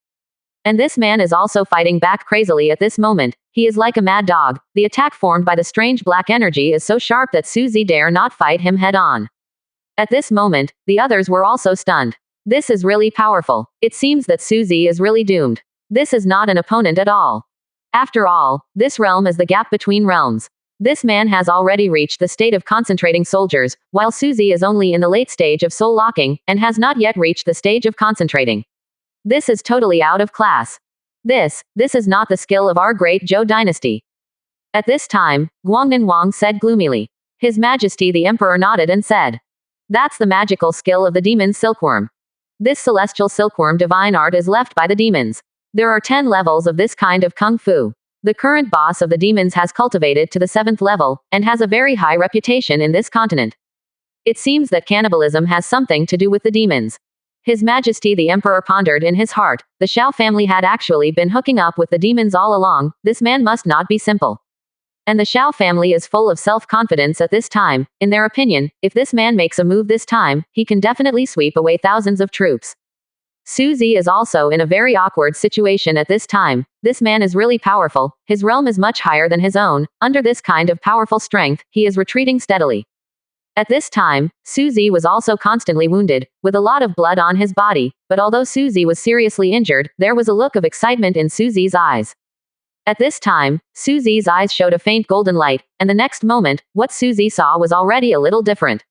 And this man is also fighting back crazily at this moment. He is like a mad dog. The attack formed by the strange black energy is so sharp that Suzy dare not fight him head on. At this moment, the others were also stunned. This is really powerful. It seems that Suzy is really doomed. This is not an opponent at all. After all, this realm is the gap between realms. This man has already reached the state of concentrating soldiers, while Suzy is only in the late stage of soul locking, and has not yet reached the stage of concentrating. This is totally out of class. This is not the skill of our great Zhou dynasty. At this time, Guangnan Wang said gloomily. His Majesty the Emperor nodded and said, "That's the magical skill of the demon's silkworm. This celestial silkworm divine art is left by the demons. There are 10 levels of this kind of kung fu. The current boss of the demons has cultivated to the 7th level, and has a very high reputation in this continent. It seems that cannibalism has something to do with the demons." His Majesty the Emperor pondered in his heart. The Xiao family had actually been hooking up with the demons all along. This man must not be simple. And the Xiao family is full of self-confidence at this time. In their opinion, if this man makes a move this time, he can definitely sweep away thousands of troops. Suzy is also in a very awkward situation at this time. This man is really powerful. His realm is much higher than his own. Under this kind of powerful strength, he is retreating steadily. At this time, Suzy was also constantly wounded, with a lot of blood on his body, but although Suzy was seriously injured, there was a look of excitement in Suzy's eyes. At this time, Suzy's eyes showed a faint golden light, and the next moment, what Suzy saw was already a little different.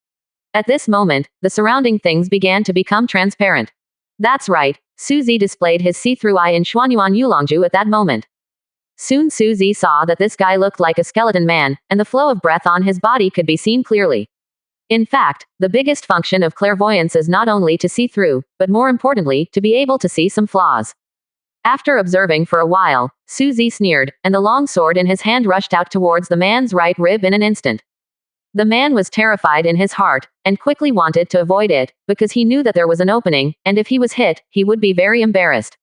At this moment, the surrounding things began to become transparent. That's right, Suzy displayed his see-through eye in Xuanyuan Yulongju at that moment. Soon Suzy saw that this guy looked like a skeleton man, and the flow of breath on his body could be seen clearly. In fact, the biggest function of clairvoyance is not only to see through, but more importantly, to be able to see some flaws. After observing for a while, Suzy sneered, and the long sword in his hand rushed out towards the man's right rib in an instant. The man was terrified in his heart, and quickly wanted to avoid it, because he knew that there was an opening, and if he was hit, he would be very embarrassed.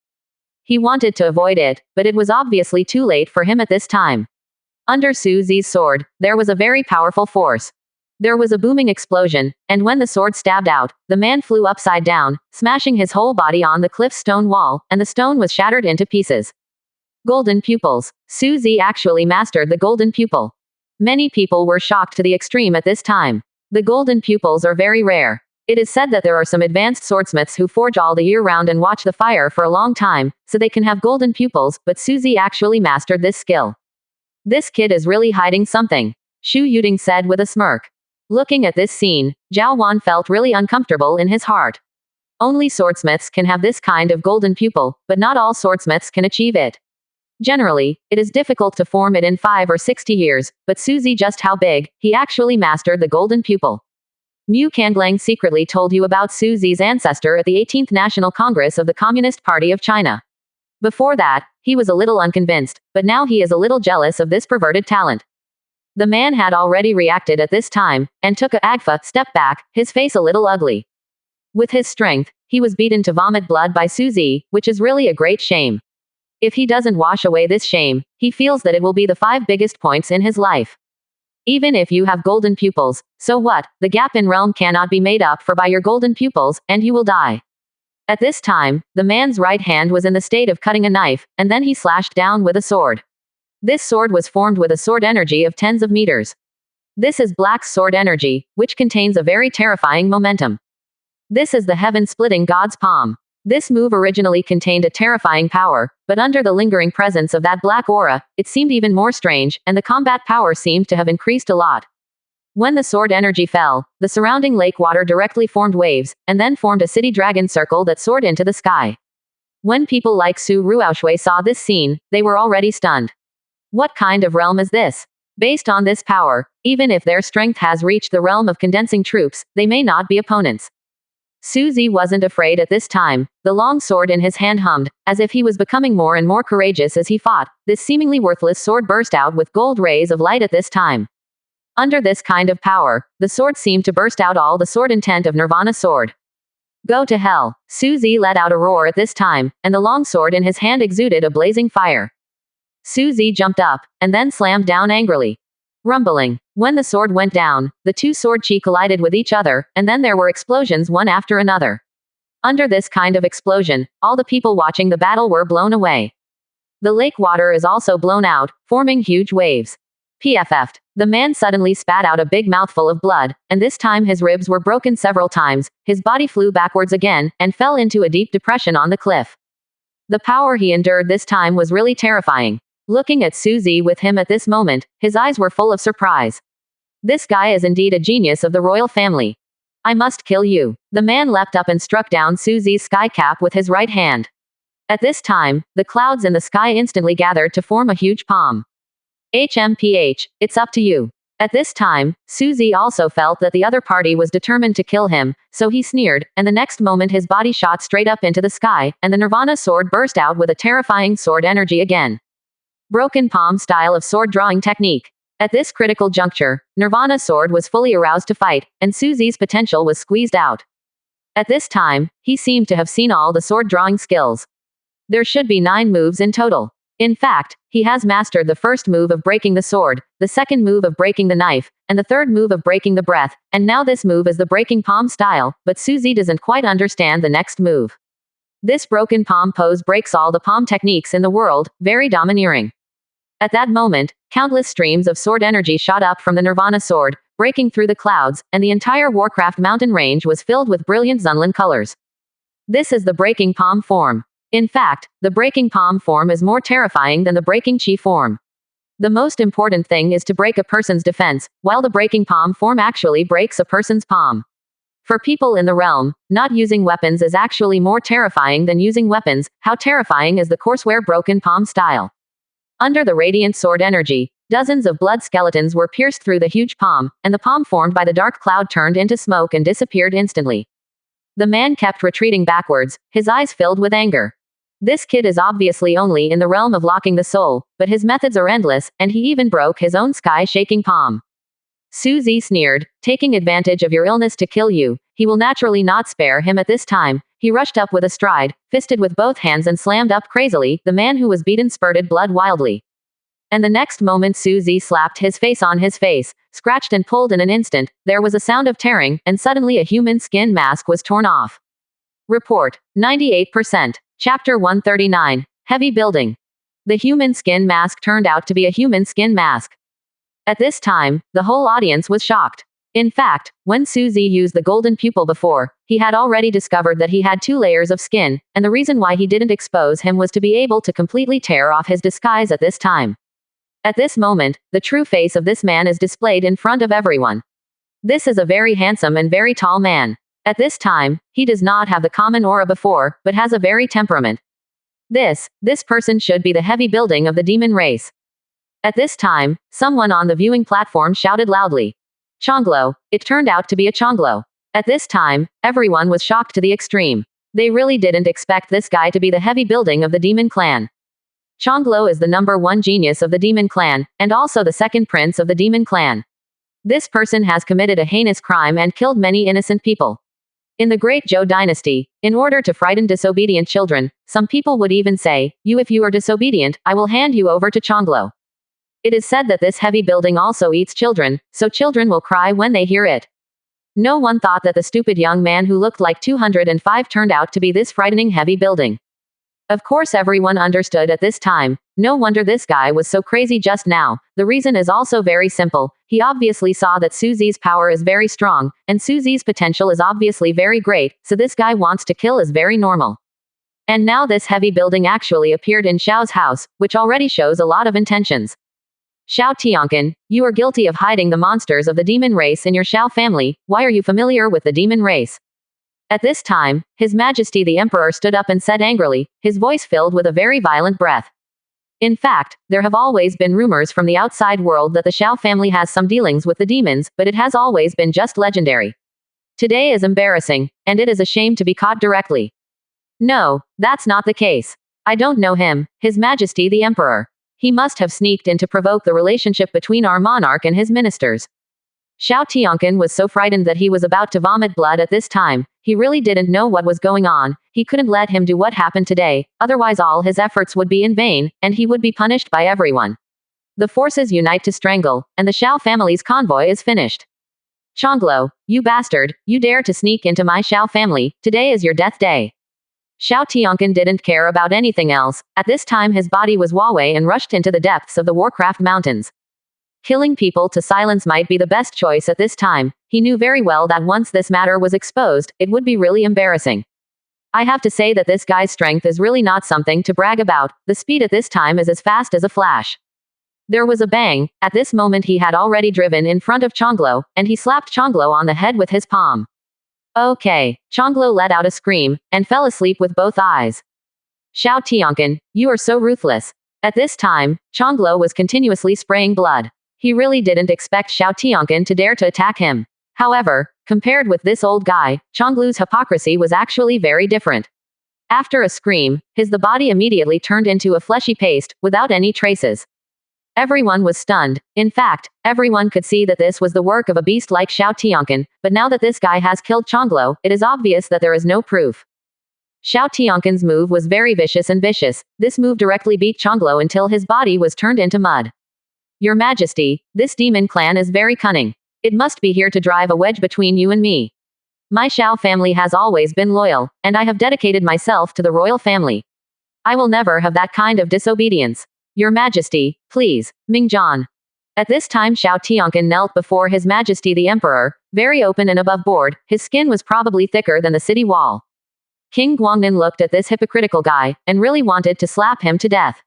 He wanted to avoid it, but it was obviously too late for him at this time. Under Suzy's sword, there was a very powerful force. There was a booming explosion, and when the sword stabbed out, the man flew upside down, smashing his whole body on the cliff's stone wall, and the stone was shattered into pieces. Golden pupils. Suzy actually mastered the golden pupil. Many people were shocked to the extreme at this time. The golden pupils are very rare. It is said that there are some advanced swordsmiths who forge all the year round and watch the fire for a long time, so they can have golden pupils, but Suzy actually mastered this skill. This kid is really hiding something, Xu Yuding said with a smirk. Looking at this scene, Zhao Wan felt really uncomfortable in his heart. Only swordsmiths can have this kind of golden pupil, but not all swordsmiths can achieve it. Generally, it is difficult to form it in 5 or 60 years, but Suzy just how big, he actually mastered the golden pupil. Mu Kanglang secretly told you about Suzy's ancestor at the 18th National Congress of the Communist Party of China. Before that, he was a little unconvinced, but now he is a little jealous of this perverted talent. The man had already reacted at this time, and took a agfa step back, his face a little ugly. With his strength, he was beaten to vomit blood by Suzy, which is really a great shame. If he doesn't wash away this shame, he feels that it will be the 5 biggest points in his life. Even if you have golden pupils, so what? The gap in realm cannot be made up for by your golden pupils, and you will die. At this time, the man's right hand was in the state of cutting a knife, and then he slashed down with a sword. This sword was formed with a sword energy of tens of meters. This is Black's sword energy, which contains a very terrifying momentum. This is the heaven-splitting God's palm. This move originally contained a terrifying power, but under the lingering presence of that black aura, it seemed even more strange, and the combat power seemed to have increased a lot. When the sword energy fell, the surrounding lake water directly formed waves, and then formed a city dragon circle that soared into the sky. When people like Su Ruoxue saw this scene, they were already stunned. What kind of realm is this? Based on this power, even if their strength has reached the realm of condensing troops, they may not be opponents. Su Zi wasn't afraid at this time. The long sword in his hand hummed, as if he was becoming more and more courageous as he fought. This seemingly worthless sword burst out with gold rays of light at this time. Under this kind of power, the sword seemed to burst out all the sword intent of Nirvana sword. Go to hell. Su Zi let out a roar at this time, and the long sword in his hand exuded a blazing fire. Su Zi jumped up, and then slammed down angrily. Rumbling. When the sword went down, the two sword chi collided with each other, and then there were explosions one after another. Under this kind of explosion, all the people watching the battle were blown away. The lake water is also blown out, forming huge waves. PFF'd. The man suddenly spat out a big mouthful of blood, and this time his ribs were broken several times, his body flew backwards again, and fell into a deep depression on the cliff. The power he endured this time was really terrifying. Looking at Su Zi with him at this moment, his eyes were full of surprise. This guy is indeed a genius of the royal family. I must kill you. The man leapt up and struck down Su Zi's sky cap with his right hand. At this time, the clouds in the sky instantly gathered to form a huge palm. HMPH, it's up to you. At this time, Su Zi also felt that the other party was determined to kill him, so he sneered, and the next moment his body shot straight up into the sky, and the Nirvana sword burst out with a terrifying sword energy again. Broken palm style of sword drawing technique. At this critical juncture, Nirvana sword was fully aroused to fight, and Su Zi's potential was squeezed out. At this time, he seemed to have seen all the sword drawing skills. There should be 9 moves in total. In fact, he has mastered the first move of breaking the sword, the second move of breaking the knife, and the third move of breaking the breath, and now this move is the breaking palm style, but Su Zi doesn't quite understand the next move. This broken palm pose breaks all the palm techniques in the world, very domineering. At that moment, countless streams of sword energy shot up from the Nirvana sword, breaking through the clouds, and the entire Warcraft mountain range was filled with brilliant Zunlan colors. This is the breaking palm form. In fact, the breaking palm form is more terrifying than the breaking chi form. The most important thing is to break a person's defense, while the breaking palm form actually breaks a person's palm. For people in the realm, not using weapons is actually more terrifying than using weapons. How terrifying is the courseware broken palm style? Under the radiant sword energy, dozens of blood skeletons were pierced through the huge palm, and the palm formed by the dark cloud turned into smoke and disappeared instantly. The man kept retreating backwards, his eyes filled with anger. This kid is obviously only in the realm of locking the soul, but his methods are endless, and he even broke his own sky-shaking palm. Su Zi sneered, taking advantage of your illness to kill you. He will naturally not spare him at this time. He rushed up with a stride, fisted with both hands and slammed up crazily. The man who was beaten spurted blood wildly. And the next moment Su Zi slapped his face on his face, scratched and pulled in an instant. There was a sound of tearing, and suddenly a human skin mask was torn off. Report. 98%. Chapter 139. Heavy building. The human skin mask turned out to be a human skin mask. At this time, the whole audience was shocked. In fact, when Su Zi used the golden pupil before, he had already discovered that he had 2 layers of skin, and the reason why he didn't expose him was to be able to completely tear off his disguise at this time. At this moment, the true face of this man is displayed in front of everyone. This is a very handsome and very tall man. At this time, he does not have the common aura before, but has a very temperament. This person should be the heavy building of the demon race. At this time, someone on the viewing platform shouted loudly. Chonglo. It turned out to be a Chonglo. At this time, everyone was shocked to the extreme. They really didn't expect this guy to be the heavy building of the demon clan. Chonglo is the #1 genius of the demon clan, and also the second prince of the demon clan. This person has committed a heinous crime and killed many innocent people. In the Great Zhou dynasty, in order to frighten disobedient children, some people would even say, if you are disobedient, I will hand you over to Chonglo. It is said that this heavy building also eats children, so children will cry when they hear it. No one thought that the stupid young man who looked like 205 turned out to be this frightening heavy building. Of course everyone understood at this time. No wonder this guy was so crazy just now. The reason is also very simple. He obviously saw that Susie's power is very strong, and Susie's potential is obviously very great, so this guy wants to kill is very normal. And now this heavy building actually appeared in Xiao's house, which already shows a lot of intentions. Xiao Tianqin, you are guilty of hiding the monsters of the demon race in your Xiao family. Why are you familiar with the demon race? At this time, His Majesty the Emperor stood up and said angrily, his voice filled with a very violent breath. In fact, there have always been rumors from the outside world that the Xiao family has some dealings with the demons, but it has always been just legendary. Today is embarrassing, and it is a shame to be caught directly. No, that's not the case. I don't know him, His Majesty the Emperor. He must have sneaked in to provoke the relationship between our monarch and his ministers. Xiao Tianqin was so frightened that he was about to vomit blood at this time. He really didn't know what was going on. He couldn't let him do what happened today, otherwise all his efforts would be in vain, and he would be punished by everyone. The forces unite to strangle, and the Xiao family's convoy is finished. Chonglo, you bastard, you dare to sneak into my Xiao family, today is your death day. Xiao Tianqin didn't care about anything else. At this time his body was Huawei and rushed into the depths of the Warcraft mountains. Killing people to silence might be the best choice at this time. He knew very well that once this matter was exposed, it would be really embarrassing. I have to say that this guy's strength is really not something to brag about. The speed at this time is as fast as a flash. There was a bang. At this moment he had already driven in front of Chonglo, and he slapped Chonglo on the head with his palm. Okay. Chonglo let out a scream, and fell asleep with both eyes. Xiao Tianqin, you are so ruthless. At this time, Chonglo was continuously spraying blood. He really didn't expect Xiao Tianqin to dare to attack him. However, compared with this old guy, Chonglu's hypocrisy was actually very different. After a scream, the body immediately turned into a fleshy paste, without any traces. Everyone was stunned. In fact, everyone could see that this was the work of a beast like Xiao Tianqin, but now that this guy has killed Chonglo, it is obvious that there is no proof. Xiao Tianqin's move was very vicious and vicious. This move directly beat Chonglo until his body was turned into mud. Your Majesty, this demon clan is very cunning. It must be here to drive a wedge between you and me. My Xiao family has always been loyal, and I have dedicated myself to the royal family. I will never have that kind of disobedience. Your Majesty, please, Mingzhan. At this time Xiao Tianqin knelt before His Majesty the Emperor, very open and above board. His skin was probably thicker than the city wall. King Guangnan looked at this hypocritical guy, and really wanted to slap him to death.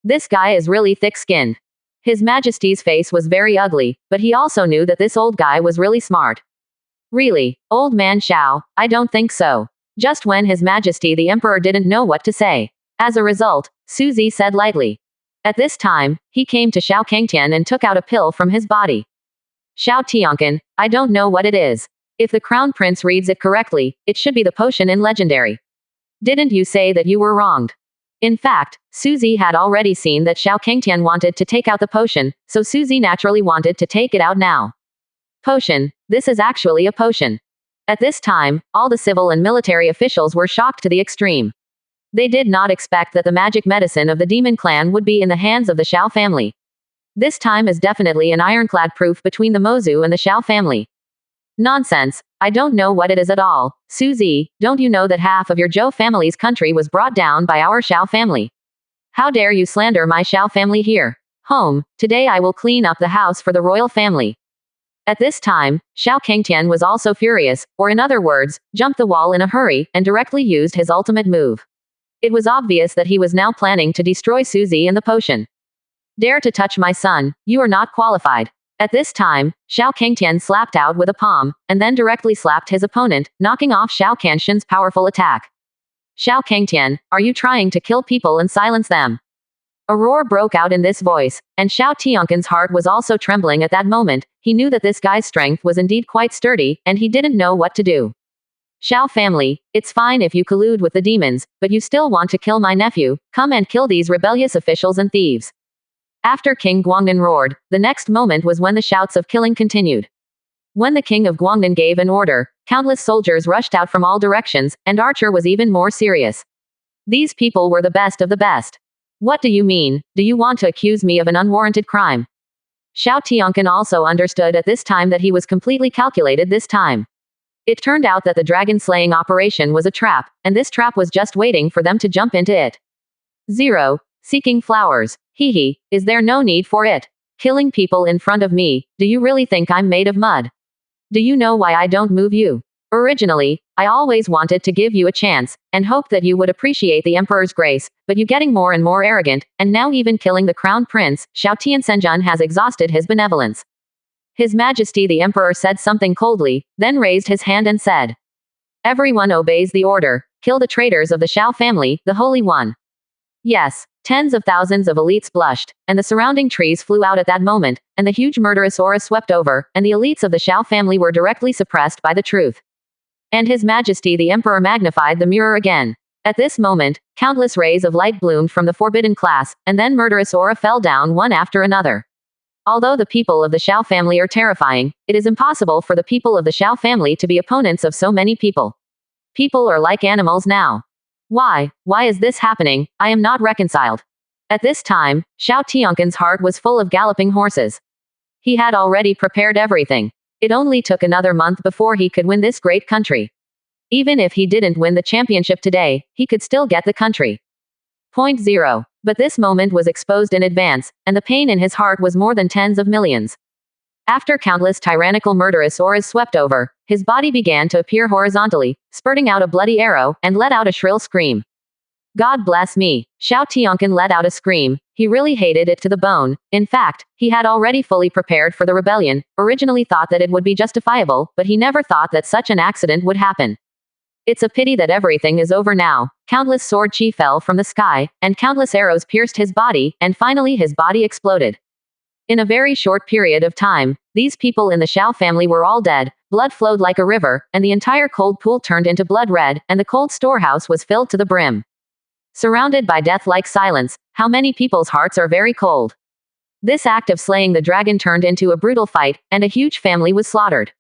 This guy is really thick-skinned. His Majesty's face was very ugly, but he also knew that this old guy was really smart. Really, old man Xiao, I don't think so. Just when His Majesty the Emperor didn't know what to say. As a result, Suzy said lightly. At this time, he came to Xiao Kangtian and took out a pill from his body. Xiao Tianqin, I don't know what it is. If the Crown Prince reads it correctly, it should be the potion in Legendary. Didn't you say that you were wronged? In fact, Suzy had already seen that Xiao Kangtian wanted to take out the potion, so Suzy naturally wanted to take it out now. Potion. This is actually a potion. At this time, all the civil and military officials were shocked to the extreme. They did not expect that the magic medicine of the demon clan would be in the hands of the Xiao family. This time is definitely an ironclad proof between the Mozu and the Xiao family. Nonsense. I don't know what it is at all. Suzy, don't you know that half of your Zhou family's country was brought down by our Xiao family? How dare you slander my Xiao family here? Home, today I will clean up the house for the royal family. At this time, Xiao Kangtian was also furious, or in other words, jumped the wall in a hurry, and directly used his ultimate move. It was obvious that he was now planning to destroy Suzy and the potion. Dare to touch my son, you are not qualified. At this time, Xiao Kangtian slapped out with a palm, and then directly slapped his opponent, knocking off Xiao Kangshan's powerful attack. Xiao Kangtian, are you trying to kill people and silence them? A roar broke out in this voice, and Xiao Tianqin's heart was also trembling at that moment. He knew that this guy's strength was indeed quite sturdy, and he didn't know what to do. Xiao family, it's fine if you collude with the demons, but you still want to kill my nephew. Come and kill these rebellious officials and thieves. After King Guangnan roared, the next moment was when the shouts of killing continued. When the king of Guangnan gave an order, countless soldiers rushed out from all directions, and Archer was even more serious. These people were the best of the best. What do you mean? Do you want to accuse me of an unwarranted crime? Xiao Tianquan also understood at this time that he was completely calculated this time. It turned out that the dragon-slaying operation was a trap, and this trap was just waiting for them to jump into it. 0. Seeking flowers. Hee, is there no need for it? Killing people in front of me, do you really think I'm made of mud? Do you know why I don't move you? Originally, I always wanted to give you a chance, and hoped that you would appreciate the emperor's grace, but you getting more and more arrogant, and now even killing the crown prince, Xiao Tianzhen has exhausted his benevolence. His Majesty the Emperor said something coldly, then raised his hand and said, "Everyone obeys the order. Kill the traitors of the Xiao family, the Holy One." Yes, tens of thousands of elites blushed, and the surrounding trees flew out at that moment, and the huge murderous aura swept over, and the elites of the Xiao family were directly suppressed by the truth. And His Majesty the Emperor magnified the mirror again. At this moment, countless rays of light bloomed from the forbidden class, and then murderous aura fell down one after another. Although the people of the Xiao family are terrifying, it is impossible for the people of the Xiao family to be opponents of so many people. People are like animals now. Why is this happening? I am not reconciled. At this time, Xiao Tianquan's heart was full of galloping horses. He had already prepared everything. It only took another month before he could win this great country. Even if he didn't win the championship today, he could still get the country. 0. But this moment was exposed in advance, and the pain in his heart was more than tens of millions. After countless tyrannical murderous auras swept over, his body began to appear horizontally, spurting out a bloody arrow, and let out a shrill scream. God bless me. Xiao Tianquan let out a scream. He really hated it to the bone. In fact, he had already fully prepared for the rebellion, originally thought that it would be justifiable, but he never thought that such an accident would happen. It's a pity that everything is over now. Countless sword chi fell from the sky, and countless arrows pierced his body, and finally his body exploded. In a very short period of time, these people in the Xiao family were all dead, blood flowed like a river, and the entire cold pool turned into blood red, and the cold storehouse was filled to the brim. Surrounded by death-like silence, how many people's hearts are very cold. This act of slaying the dragon turned into a brutal fight, and a huge family was slaughtered.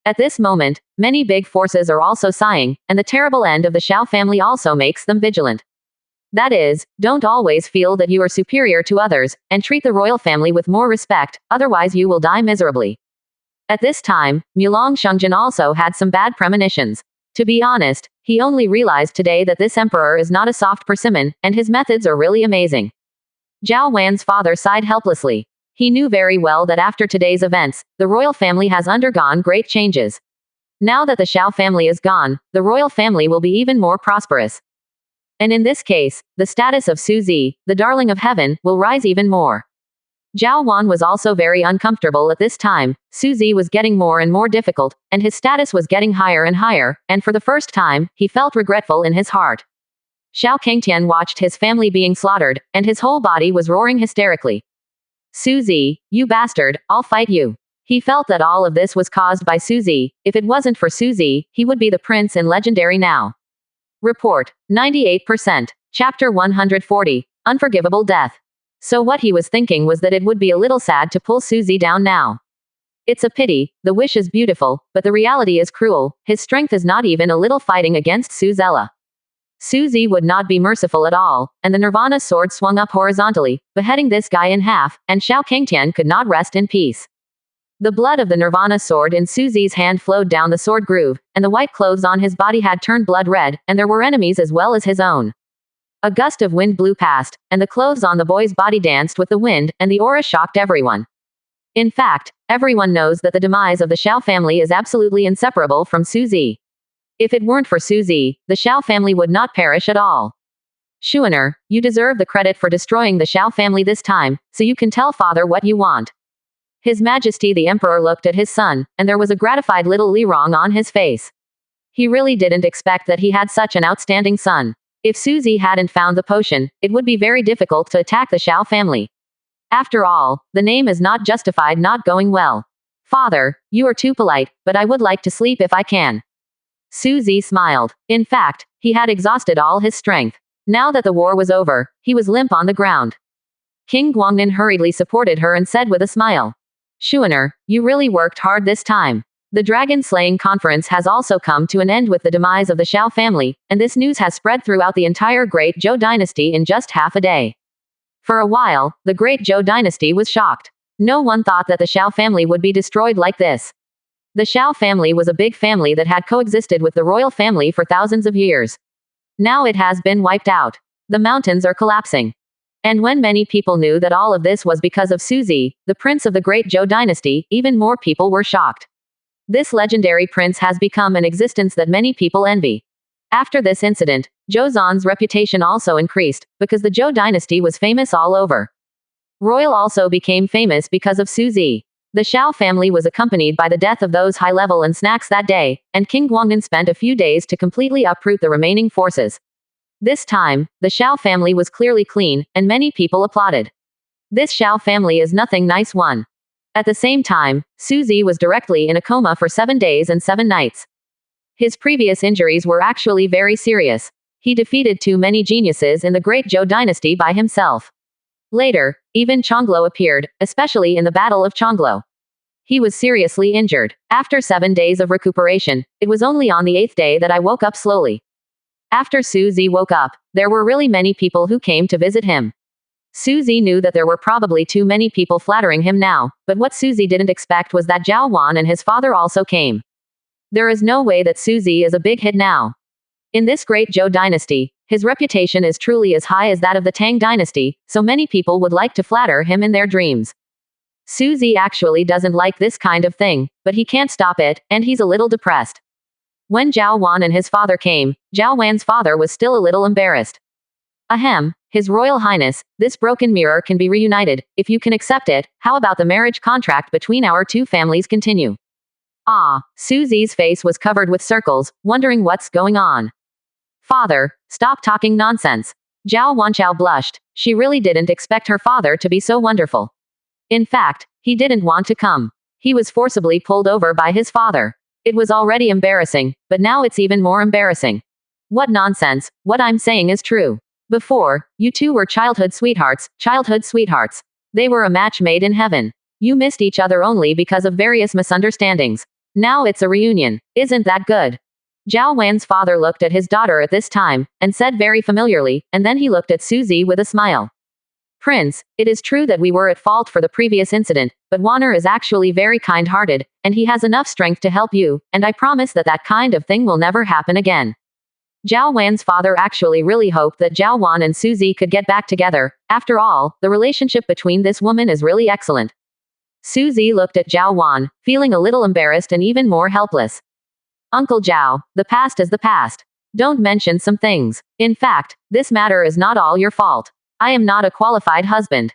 At this moment, many big forces are also sighing, and the terrible end of the Xiao family also makes them vigilant. That is, don't always feel that you are superior to others, and treat the royal family with more respect, otherwise you will die miserably. At this time, Mulong Shungjin also had some bad premonitions. To be honest, he only realized today that this emperor is not a soft persimmon, and his methods are really amazing. Zhao Wan's father sighed helplessly. He knew very well that after today's events, the royal family has undergone great changes. Now that the Xiao family is gone, the royal family will be even more prosperous. And in this case, the status of Su Zi, the darling of heaven, will rise even more. Zhao Wan was also very uncomfortable at this time. Su Zi was getting more and more difficult, and his status was getting higher and higher, and for the first time, he felt regretful in his heart. Xiao Kangtian watched his family being slaughtered, and his whole body was roaring hysterically. Su Zi, you bastard, I'll fight you. He felt that all of this was caused by Su Zi. If it wasn't for Su Zi, he would be the prince in legendary now. Report. 98%. Chapter 140. Unforgivable Death. So what he was thinking was that it would be a little sad to pull Su Zi down now. It's a pity, the wish is beautiful, but the reality is cruel. His strength is not even a little fighting against Su Zella. Su Zi would not be merciful at all, and the Nirvana sword swung up horizontally, beheading this guy in half, and Xiao Kangtian could not rest in peace. The blood of the Nirvana sword in Su Zi's hand flowed down the sword groove, and the white clothes on his body had turned blood red, and there were enemies as well as his own. A gust of wind blew past, and the clothes on the boy's body danced with the wind, and the aura shocked everyone. In fact, everyone knows that the demise of the Xiao family is absolutely inseparable from Su Zi. If it weren't for Su Zi, the Xiao family would not perish at all. Shuaner, you deserve the credit for destroying the Xiao family this time, so you can tell father what you want. His Majesty the Emperor looked at his son, and there was a gratified little lirong on his face. He really didn't expect that he had such an outstanding son. If Su Zi hadn't found the potion, it would be very difficult to attack the Xiao family. After all, the name is not justified not going well. Father, you are too polite, but I would like to sleep if I can. Su Zi smiled. In fact, he had exhausted all his strength. Now that the war was over, he was limp on the ground. King Guangnan hurriedly supported her and said with a smile, Shuaner, you really worked hard this time. The dragon-slaying conference has also come to an end with the demise of the Xiao family, and this news has spread throughout the entire Great Zhou dynasty in just half a day. For a while, the Great Zhou dynasty was shocked. No one thought that the Xiao family would be destroyed like this. The Xiao family was a big family that had coexisted with the royal family for thousands of years. Now it has been wiped out. The mountains are collapsing. And when many people knew that all of this was because of Suzi, the prince of the Great Zhou dynasty, even more people were shocked. This legendary prince has become an existence that many people envy. After this incident, Zhou Zan's reputation also increased, because the Zhou dynasty was famous all over. Royal also became famous because of Suzi. The Xiao family was accompanied by the death of those high-level and snacks that day, and King Guangdan spent a few days to completely uproot the remaining forces. This time, the Xiao family was clearly clean, and many people applauded. This Xiao family is nothing nice one. At the same time, Suzi was directly in a coma for 7 days and 7 nights. His previous injuries were actually very serious. He defeated too many geniuses in the Great Zhou dynasty by himself. Later, even Chongluo appeared, especially in the Battle of Chongluo. He was seriously injured. After 7 days of recuperation, it was only on the 8th day that I woke up slowly. After Suzi woke up, there were really many people who came to visit him. Suzi knew that there were probably too many people flattering him now, but what Suzi didn't expect was that Zhao Wan and his father also came. There is no way that Suzi is a big hit now. In this Great Zhou dynasty, his reputation is truly as high as that of the Tang dynasty, so many people would like to flatter him in their dreams. Suzi actually doesn't like this kind of thing, but he can't stop it, and he's a little depressed. When Zhao Wan and his father came, Zhao Wan's father was still a little embarrassed. Ahem, His Royal Highness, this broken mirror can be reunited. If you can accept it, how about the marriage contract between our two families continue? Ah, Suzi's face was covered with circles, wondering what's going on. Father, stop talking nonsense. Zhao Wanchao blushed. She really didn't expect her father to be so wonderful. In fact, he didn't want to come. He was forcibly pulled over by his father. It was already embarrassing, but now it's even more embarrassing. What nonsense, what I'm saying is true. Before, you two were childhood sweethearts. They were a match made in heaven. You missed each other only because of various misunderstandings. Now it's a reunion. Isn't that good? Zhao Wan's father looked at his daughter at this time, and said very familiarly, and then he looked at Suzi with a smile. Prince, it is true that we were at fault for the previous incident, but Wanner is actually very kind-hearted, and he has enough strength to help you, and I promise that that kind of thing will never happen again. Zhao Wan's father actually really hoped that Zhao Wan and Suzi could get back together. After all, the relationship between this woman is really excellent. Suzi looked at Zhao Wan, feeling a little embarrassed and even more helpless. Uncle Zhao, the past is the past. Don't mention some things. In fact, this matter is not all your fault. I am not a qualified husband.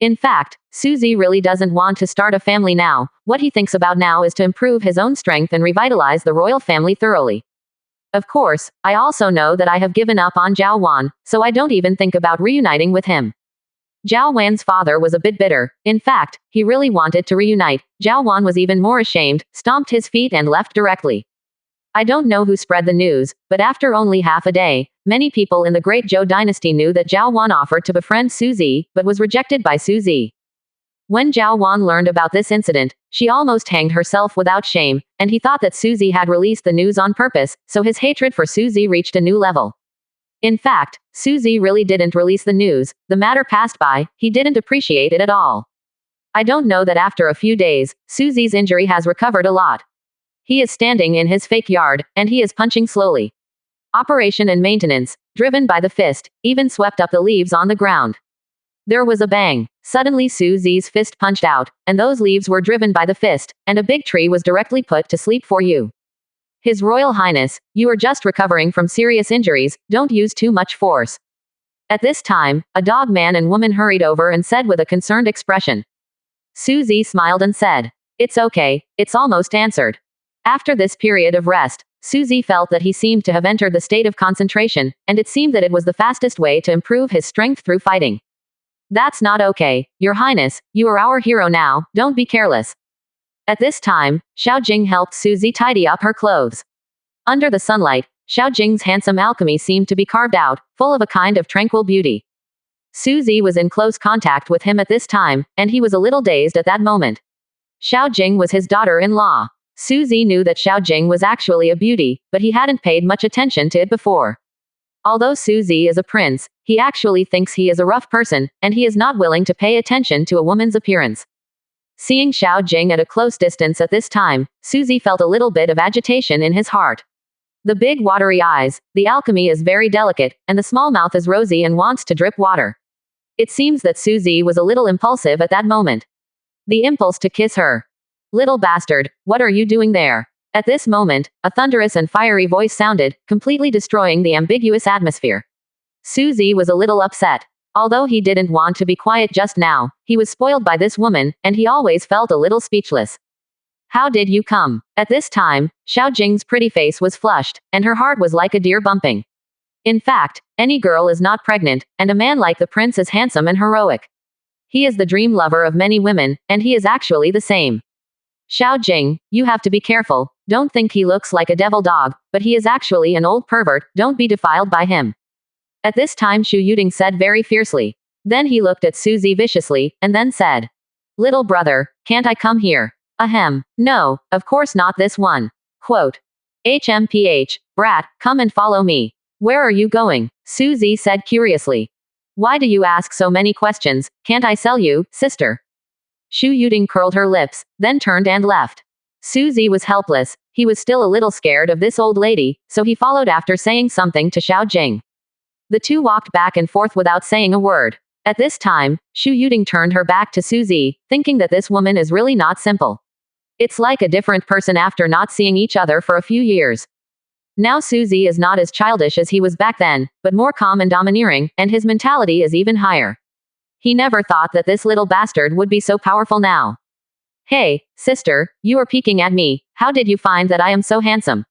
In fact, Suzi really doesn't want to start a family now. What he thinks about now is to improve his own strength and revitalize the royal family thoroughly. Of course, I also know that I have given up on Zhao Wan, so I don't even think about reuniting with him. Zhao Wan's father was a bit bitter. In fact, he really wanted to reunite. Zhao Wan was even more ashamed, stomped his feet and left directly. I don't know who spread the news, but after only half a day, many people in the Great Zhou dynasty knew that Zhao Wan offered to befriend Suzi, but was rejected by Suzi. When Zhao Wan learned about this incident, she almost hanged herself without shame, and he thought that Suzi had released the news on purpose, so his hatred for Suzi reached a new level. In fact, Suzi really didn't release the news. The matter passed by, he didn't appreciate it at all. I don't know that after a few days, Suzi's injury has recovered a lot. He is standing in his fake yard, and he is punching slowly. Operation and maintenance, driven by the fist, even swept up the leaves on the ground. There was a bang. Suddenly Suzi's fist punched out, and those leaves were driven by the fist, and a big tree was directly put to sleep for you. His Royal Highness, you are just recovering from serious injuries, don't use too much force. At this time, a dog man and woman hurried over and said with a concerned expression. Suzi smiled and said, "It's okay, it's almost answered." After this period of rest, Suzi felt that he seemed to have entered the state of concentration, and it seemed that it was the fastest way to improve his strength through fighting. That's not okay, Your Highness, you are our hero now, don't be careless. At this time, Xiao Jing helped Suzi tidy up her clothes. Under the sunlight, Xiao Jing's handsome alchemy seemed to be carved out, full of a kind of tranquil beauty. Suzi was in close contact with him at this time, and he was a little dazed at that moment. Xiao Jing was his daughter-in-law. Suzy knew that Xiao Jing was actually a beauty, but he hadn't paid much attention to it before. Although Suzy is a prince, he actually thinks he is a rough person, and he is not willing to pay attention to a woman's appearance. Seeing Xiao Jing at a close distance at this time, Suzy felt a little bit of agitation in his heart. The big watery eyes, the alchemy is very delicate, and the small mouth is rosy and wants to drip water. It seems that Suzy was a little impulsive at that moment. The impulse to kiss her. Little bastard, what are you doing there? At this moment, a thunderous and fiery voice sounded, completely destroying the ambiguous atmosphere. Suzy was a little upset. Although he didn't want to be quiet just now, he was spoiled by this woman, and he always felt a little speechless. How did you come? At this time, Xiao Jing's pretty face was flushed, and her heart was like a deer bumping. In fact, any girl is not pregnant, and a man like the prince is handsome and heroic. He is the dream lover of many women, and he is actually the same. Xiao Jing, you have to be careful. Don't think he looks like a devil dog, but he is actually an old pervert. Don't be defiled by him. At this time Xu Yuding said very fiercely. Then he looked at Suzy viciously, and then said, Little brother, can't I come here? Ahem. No, of course not this one. Quote. HMPH, brat, come and follow me. Where are you going? Suzy said curiously. Why do you ask so many questions? Can't I sell you, sister? Xu Yuding curled her lips, then turned and left. Suzy was helpless. He was still a little scared of this old lady, so he followed after saying something to Xiao Jing. The two walked back and forth without saying a word. At this time, Xu Yuding turned her back to Suzy, thinking that this woman is really not simple. It's like a different person after not seeing each other for a few years. Now Suzy is not as childish as he was back then, but more calm and domineering, and his mentality is even higher. He never thought that this little bastard would be so powerful now. Hey, sister, you are peeking at me. How did you find that I am so handsome?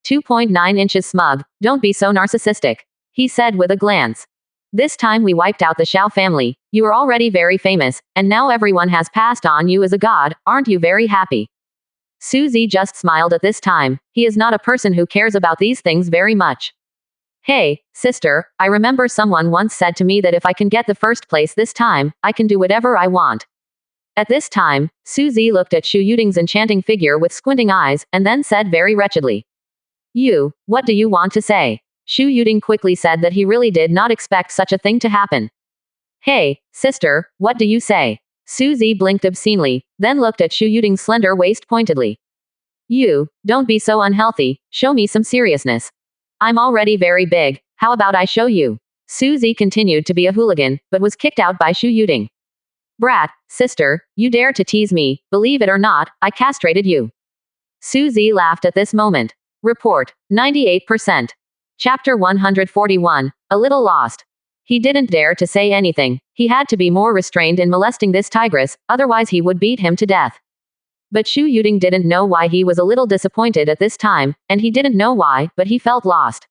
2.9 inches smug, don't be so narcissistic, he said with a glance. This time we wiped out the Xiao family. You are already very famous, and now everyone has passed on you as a god. Aren't you very happy? Suzy just smiled at this time. He is not a person who cares about these things very much. Hey, sister, I remember someone once said to me that if I can get the first place this time, I can do whatever I want. At this time, Suzy looked at Xu Yuding's enchanting figure with squinting eyes, and then said very wretchedly. You, what do you want to say? Xu Yuding quickly said that he really did not expect such a thing to happen. Hey, sister, what do you say? Suzy blinked obscenely, then looked at Xu Yuding's slender waist pointedly. You, don't be so unhealthy, show me some seriousness. I'm already very big, how about I show you? Suzy continued to be a hooligan, but was kicked out by Xu Yuding. Brat, sister, you dare to tease me, believe it or not, I castrated you. Suzy laughed at this moment. Report, 98%. Chapter 141, a little lost. He didn't dare to say anything. He had to be more restrained in molesting this tigress, otherwise he would beat him to death. But Xu Yuding didn't know why he was a little disappointed at this time, and he didn't know why, but he felt lost.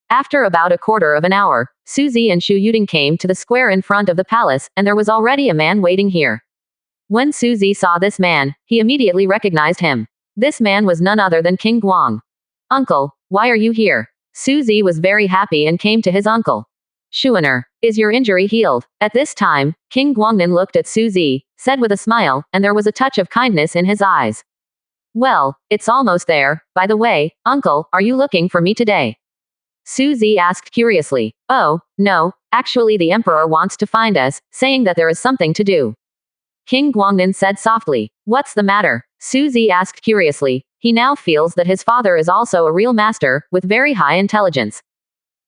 After about a quarter of an hour, Suzy and Xu Yuding came to the square in front of the palace, and there was already a man waiting here. When Suzy saw this man, he immediately recognized him. This man was none other than King Guang. Uncle, why are you here? Suzy was very happy and came to his uncle. Shuaner, is your injury healed? At this time, King Guangnan looked at Suzy, said with a smile, and there was a touch of kindness in his eyes. Well, it's almost there. By the way, uncle, are you looking for me today? Suzy asked curiously. Oh, no, actually the emperor wants to find us, saying that there is something to do. King Guangnan said softly. What's the matter? Suzy asked curiously. He now feels that his father is also a real master, with very high intelligence.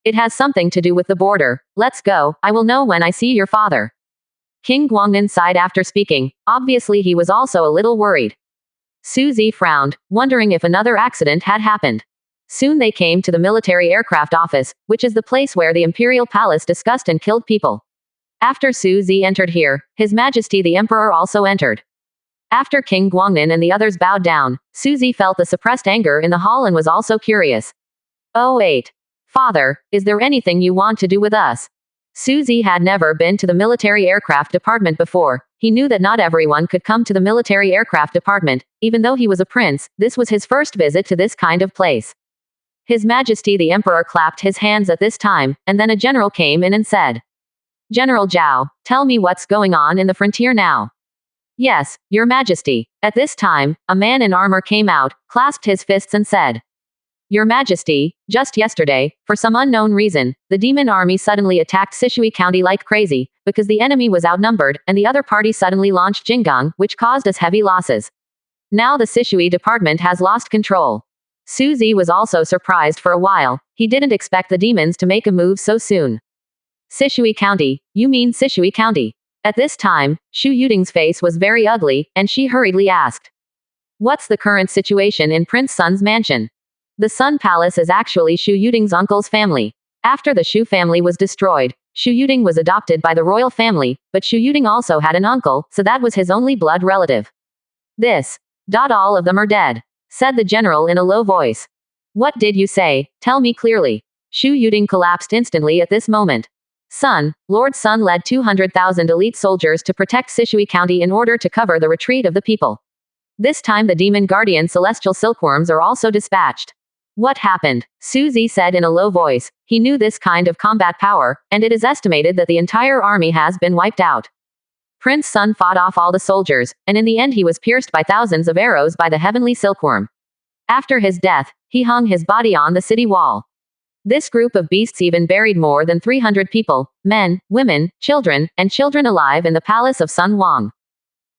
It has something to do with the border. Let's go, I will know when I see your father. King Guangnan sighed after speaking. Obviously he was also a little worried. Suzy frowned, wondering if another accident had happened. Soon they came to the military aircraft office, which is the place where the imperial palace discussed and killed people. After Suzy entered here, His Majesty the Emperor also entered. After King Guangnan and the others bowed down, Suzy felt the suppressed anger in the hall and was also curious. Oh wait. Father, is there anything you want to do with us? Suzy had never been to the military aircraft department before. He knew that not everyone could come to the military aircraft department. Even though he was a prince, this was his first visit to this kind of place. His Majesty the Emperor clapped his hands at this time, and then a general came in and said, General Zhao, tell me what's going on in the frontier now. Yes, Your Majesty. At this time, a man in armor came out, clasped his fists and said, Your Majesty, just yesterday, for some unknown reason, the demon army suddenly attacked Sishui County like crazy, because the enemy was outnumbered, and the other party suddenly launched Jinggang, which caused us heavy losses. Now the Sishui department has lost control. Suzy was also surprised for a while. He didn't expect the demons to make a move so soon. Sishui County? You mean Sishui County? At this time, Shu Yuding's face was very ugly, and she hurriedly asked, What's the current situation in Prince Sun's mansion? The Sun Palace is actually Shu Yuding's uncle's family. After the Shu family was destroyed, Shu Yuding was adopted by the royal family, but Shu Yuding also had an uncle, so that was his only blood relative. All of them are dead, said the general in a low voice. What did you say? Tell me clearly. Shu Yuding collapsed instantly at this moment. Sun, Lord Sun led 200,000 elite soldiers to protect Sishui County in order to cover the retreat of the people. This time the demon guardian celestial silkworms are also dispatched. What happened? Suzy said in a low voice. He knew this kind of combat power, and it is estimated that the entire army has been wiped out. Prince Sun fought off all the soldiers, and in the end he was pierced by thousands of arrows by the heavenly silkworm. After his death, he hung his body on the city wall. This group of beasts even buried more than 300 people, men, women, children, and children alive in the palace of Sun Wang.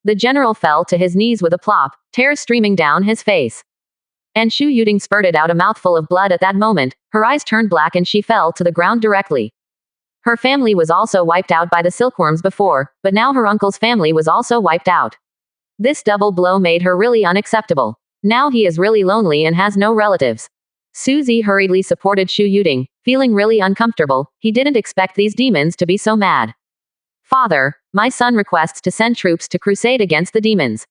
The general fell to his knees with a plop, tears streaming down his face. And Shu Yuding spurted out a mouthful of blood at that moment, her eyes turned black and she fell to the ground directly. Her family was also wiped out by the silkworms before, but now her uncle's family was also wiped out. This double blow made her really unacceptable. Now he is really lonely and has no relatives. Suzy hurriedly supported Shu Yuding, feeling really uncomfortable. He didn't expect these demons to be so mad. Father, my son requests to send troops to crusade against the demons.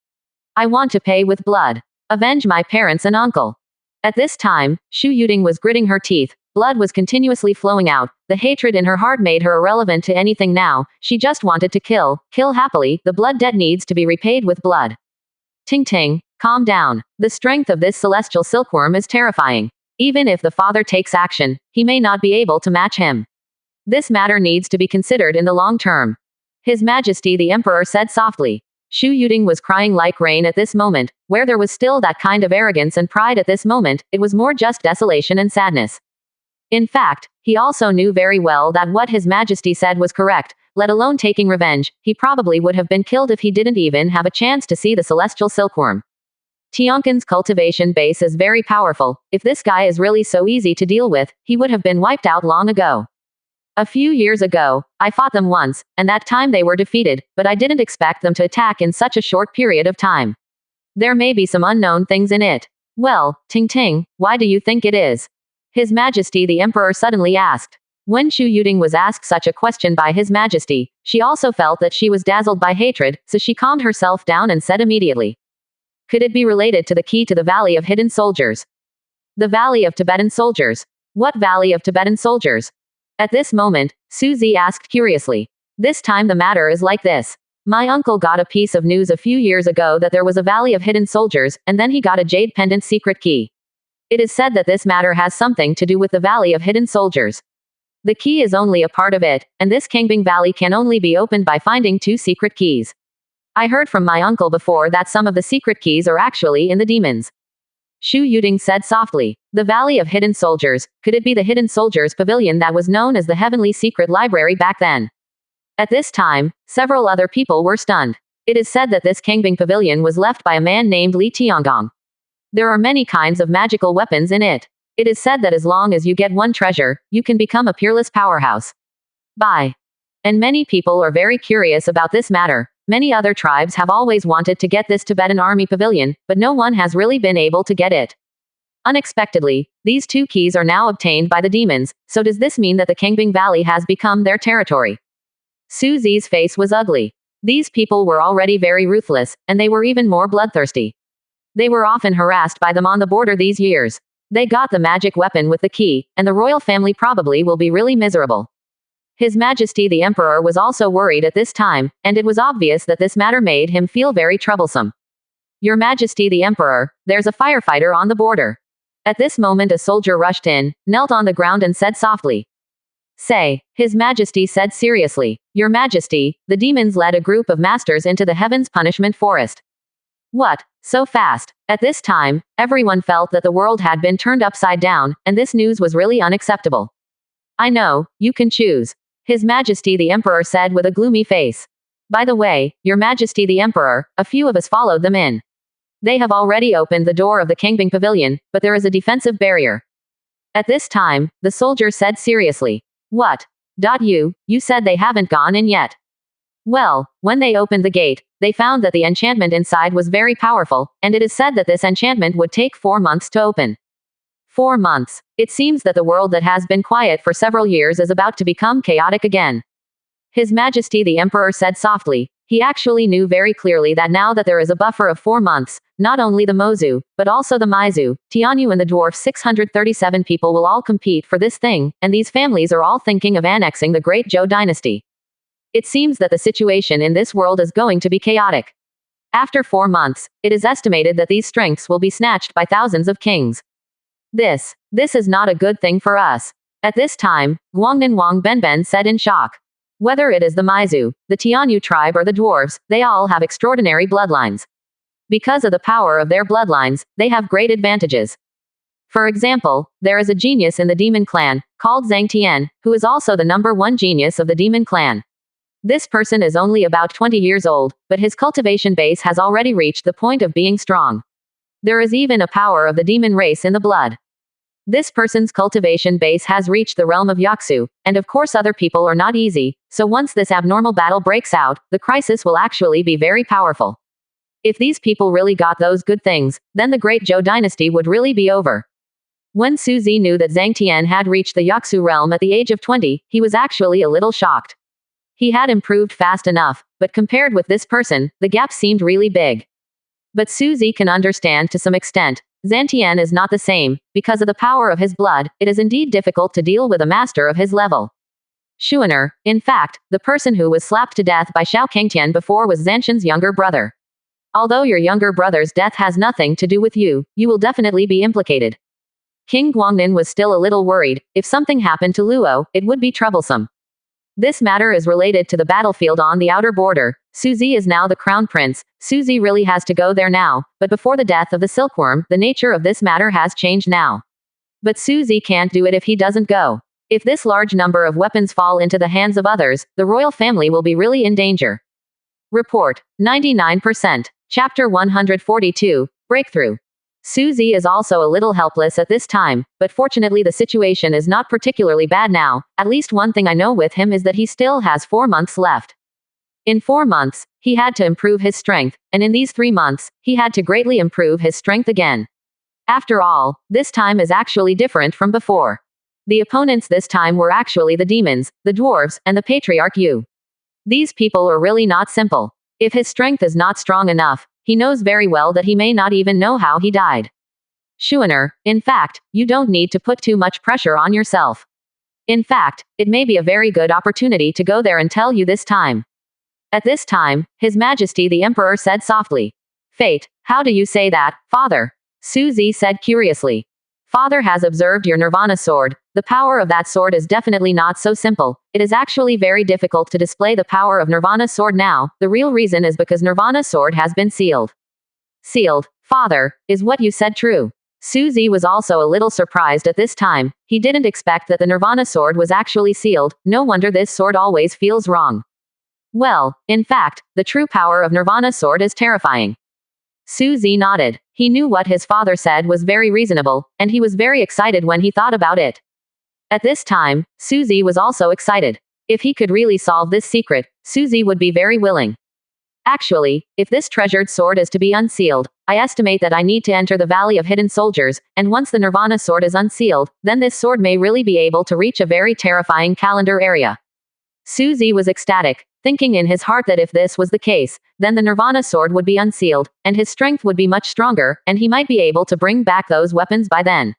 I want to pay with blood. Avenge my parents and uncle. At this time, Shu Yuding was gritting her teeth. Blood was continuously flowing out. The hatred in her heart made her irrelevant to anything now. She just wanted to kill happily. The blood debt needs to be repaid with blood. Ting Ting, calm down. The strength of this celestial silkworm is terrifying. Even if the father takes action, he may not be able to match him. This matter needs to be considered in the long term. His Majesty the Emperor said softly. Shu Yuding was crying like rain at this moment. Where there was still that kind of arrogance and pride at this moment, it was more just desolation and sadness. In fact, he also knew very well that what His Majesty said was correct, let alone taking revenge. He probably would have been killed if he didn't even have a chance to see the celestial silkworm. Tianqin's cultivation base is very powerful. If this guy is really so easy to deal with, he would have been wiped out long ago. A few years ago, I fought them once, and that time they were defeated, but I didn't expect them to attack in such a short period of time. There may be some unknown things in it. Well, Ting Ting, why do you think it is? His Majesty the Emperor suddenly asked. When Shu Yuding was asked such a question by His Majesty, she also felt that she was dazzled by hatred, so she calmed herself down and said immediately. Could it be related to the key to the Valley of Hidden Soldiers? The Valley of Tibetan Soldiers. What Valley of Tibetan Soldiers? At this moment, Suzy asked curiously. This time the matter is like this. My uncle got a piece of news a few years ago that there was a Valley of Hidden Soldiers, and then he got a jade pendant secret key. It is said that this matter has something to do with the Valley of Hidden Soldiers. The key is only a part of it, and this Kangbing Valley can only be opened by finding 2 secret keys. I heard from my uncle before that some of the secret keys are actually in the demons. Shu Yuding said softly. The Valley of Hidden Soldiers, could it be the Hidden Soldiers Pavilion that was known as the Heavenly Secret Library back then? At this time, several other people were stunned. It is said that this Kangbing Pavilion was left by a man named Li Tiangong. There are many kinds of magical weapons in it. It is said that as long as you get one treasure, you can become a peerless powerhouse. Bye. And many people are very curious about this matter. Many other tribes have always wanted to get this Tibetan army pavilion, but no one has really been able to get it. Unexpectedly, these 2 keys are now obtained by the demons, so does this mean that the Kangbing Valley has become their territory? Suzy's face was ugly. These people were already very ruthless, and they were even more bloodthirsty. They were often harassed by them on the border these years. They got the magic weapon with the key, and the royal family probably will be really miserable. His Majesty the Emperor was also worried at this time, and it was obvious that this matter made him feel very troublesome. Your Majesty the Emperor, there's a firefighter on the border. At this moment a soldier rushed in, knelt on the ground and said softly. Say, His Majesty said seriously. Your Majesty, the demons led a group of masters into the heaven's punishment forest. What? So fast? At this time, everyone felt that the world had been turned upside down, and this news was really unacceptable. I know, you can choose. His Majesty the Emperor said with a gloomy face. By the way, Your Majesty the Emperor, a few of us followed them in. They have already opened the door of the Kangbing Pavilion, but there is a defensive barrier. At this time, the soldier said seriously. What? You said they haven't gone in yet. Well, when they opened the gate, they found that the enchantment inside was very powerful, and it is said that this enchantment would take 4 months to open. 4 months. It seems that the world that has been quiet for several years is about to become chaotic again. His Majesty the Emperor said softly. He actually knew very clearly that now that there is a buffer of 4 months, not only the Mozu, but also the Maizu, Tianyu and the dwarf 637 people will all compete for this thing, and these families are all thinking of annexing the Great Zhou dynasty. It seems that the situation in this world is going to be chaotic. After 4 months, it is estimated that these strengths will be snatched by thousands of kings. This is not a good thing for us. At this time, Guangnan Wang Benben said in shock. Whether it is the Maizu, the Tianyu tribe or the dwarves, they all have extraordinary bloodlines. Because of the power of their bloodlines, they have great advantages. For example, there is a genius in the demon clan, called Zhang Tian, who is also the #1 genius of the demon clan. This person is only about 20 years old, but his cultivation base has already reached the point of being strong. There is even a power of the demon race in the blood. This person's cultivation base has reached the realm of Yaksu, and of course other people are not easy, so once this abnormal battle breaks out, the crisis will actually be very powerful. If these people really got those good things, then the Great Zhou dynasty would really be over. When Su Zi knew that Zhang Tian had reached the Yaksu realm at the age of 20, he was actually a little shocked. He had improved fast enough, but compared with this person, the gap seemed really big. But Su Zi can understand to some extent. Zhang Tian is not the same. Because of the power of his blood, it is indeed difficult to deal with a master of his level. Xuaner, in fact, the person who was slapped to death by Xiao Kangtian before was Zanshan's younger brother. Although your younger brother's death has nothing to do with you, you will definitely be implicated. King Guangnan was still a little worried. If something happened to Luo, it would be troublesome. This matter is related to the battlefield on the outer border. Su Zi is now the crown prince. Su Zi really has to go there now, but before the death of the silkworm, the nature of this matter has changed now. But Su Zi can't do it if he doesn't go. If this large number of weapons fall into the hands of others, the royal family will be really in danger. Report 99%. Chapter 142, Breakthrough. Su Zi is also a little helpless at this time, but fortunately the situation is not particularly bad now. At least one thing I know with him is that he still has 4 months left. In 4 months, he had to improve his strength, and in these 3 months, he had to greatly improve his strength again. After all, this time is actually different from before. The opponents this time were actually the demons, the dwarves, and the Patriarch Yu. These people are really not simple. If his strength is not strong enough, he knows very well that he may not even know how he died. Xuaner, in fact, you don't need to put too much pressure on yourself. In fact, it may be a very good opportunity to go there and tell you this time. At this time, His Majesty the Emperor said softly. Fate, how do you say that, Father? Su Zi said curiously. Father has observed your Nirvana sword. The power of that sword is definitely not so simple. It is actually very difficult to display the power of Nirvana sword now. The real reason is because Nirvana sword has been sealed. Sealed, Father, is what you said true? Su Zi was also a little surprised at this time. He didn't expect that the Nirvana sword was actually sealed. No wonder this sword always feels wrong. Well, in fact, the true power of Nirvana sword is terrifying. Su Zi nodded. He knew what his father said was very reasonable, and he was very excited when he thought about it. At this time, Su Zi was also excited. If he could really solve this secret, Su Zi would be very willing. Actually, if this treasured sword is to be unsealed, I estimate that I need to enter the Valley of Hidden Soldiers, and once the Nirvana sword is unsealed, then this sword may really be able to reach a very terrifying calendar area. Su Zi was ecstatic, thinking in his heart that if this was the case, then the Nirvana sword would be unsealed, and his strength would be much stronger, and he might be able to bring back those weapons by then.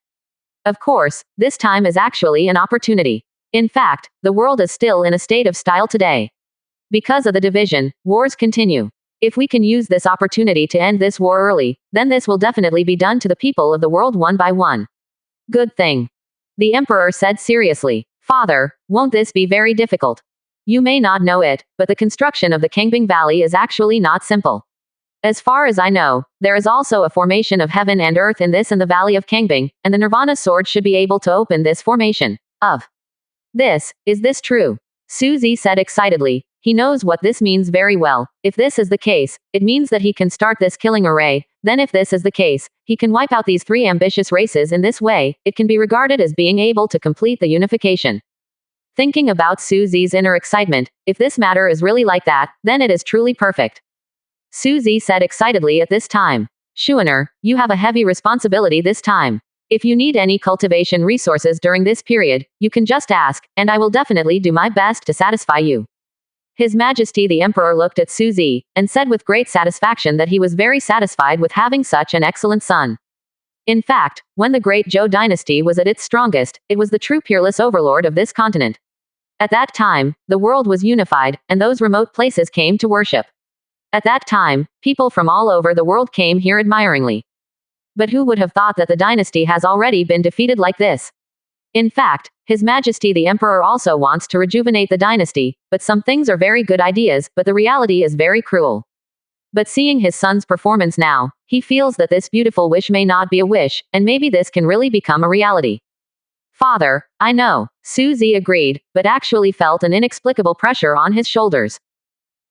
Of course, this time is actually an opportunity. In fact, the world is still in a state of style today. Because of the division, wars continue. If we can use this opportunity to end this war early, then this will definitely be done to the people of the world one by one. Good thing. The Emperor said seriously. Father, won't this be very difficult? You may not know it, but the construction of the Kangbing Valley is actually not simple. As far as I know, there is also a formation of heaven and earth in this and the Valley of Kangbing, and the Nirvana sword should be able to open this formation. Is this true? Suzy said excitedly. He knows what this means very well. If this is the case, it means that he can start this killing array. Then if this is the case, he can wipe out these 3 ambitious races in this way. It can be regarded as being able to complete the unification. Thinking about Suzy's inner excitement, if this matter is really like that, then it is truly perfect. Suzy said excitedly at this time. Shuaner, you have a heavy responsibility this time. If you need any cultivation resources during this period, you can just ask, and I will definitely do my best to satisfy you. His Majesty the Emperor looked at Suzy, and said with great satisfaction that he was very satisfied with having such an excellent son. In fact, when the great Zhou dynasty was at its strongest, it was the true peerless overlord of this continent. At that time, the world was unified, and those remote places came to worship. At that time, people from all over the world came here admiringly. But who would have thought that the dynasty has already been defeated like this? In fact, His Majesty the Emperor also wants to rejuvenate the dynasty, but some things are very good ideas, but the reality is very cruel. But seeing his son's performance now, he feels that this beautiful wish may not be a wish, and maybe this can really become a reality. Father, I know, Suzy agreed, but actually felt an inexplicable pressure on his shoulders.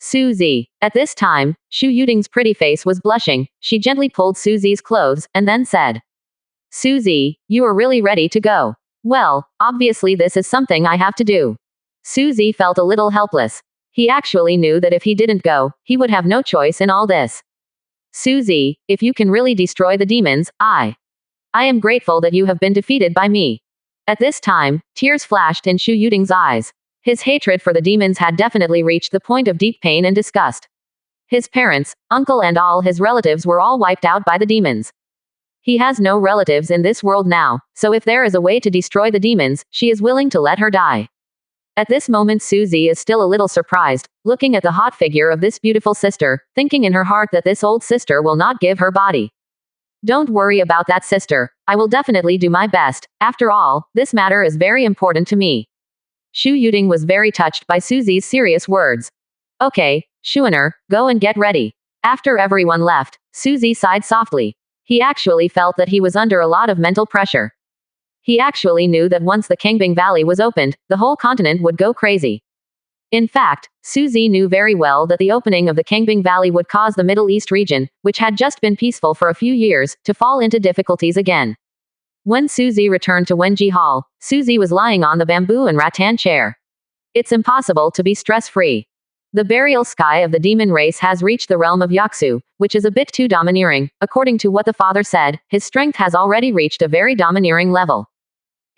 Suzy. At this time, Shu Yuding's pretty face was blushing. She gently pulled Suzy's clothes, and then said, Suzy, you are really ready to go. Well, obviously this is something I have to do. Suzy felt a little helpless. He actually knew that if he didn't go, he would have no choice in all this. Suzy, if you can really destroy the demons, I am grateful that you have been defeated by me. At this time, tears flashed in Shu Yuding's eyes. His hatred for the demons had definitely reached the point of deep pain and disgust. His parents, uncle and all his relatives were all wiped out by the demons. He has no relatives in this world now, so if there is a way to destroy the demons, she is willing to let her die. At this moment Suzy is still a little surprised, looking at the hot figure of this beautiful sister, thinking in her heart that this old sister will not give her body. Don't worry about that, sister. I will definitely do my best. After all, this matter is very important to me. Shu Yuding was very touched by Suzy's serious words. Okay, Shuaner, go and get ready. After everyone left, Suzy sighed softly. He actually felt that he was under a lot of mental pressure. He actually knew that once the Kangbing Valley was opened, the whole continent would go crazy. In fact, Suzy knew very well that the opening of the Kangbing Valley would cause the Middle East region, which had just been peaceful for a few years, to fall into difficulties again. When Suzy returned to Wenji Hall, Suzy was lying on the bamboo and rattan chair. It's impossible to be stress-free. The burial sky of the demon race has reached the realm of Yaksu, which is a bit too domineering. According to what the father said, his strength has already reached a very domineering level.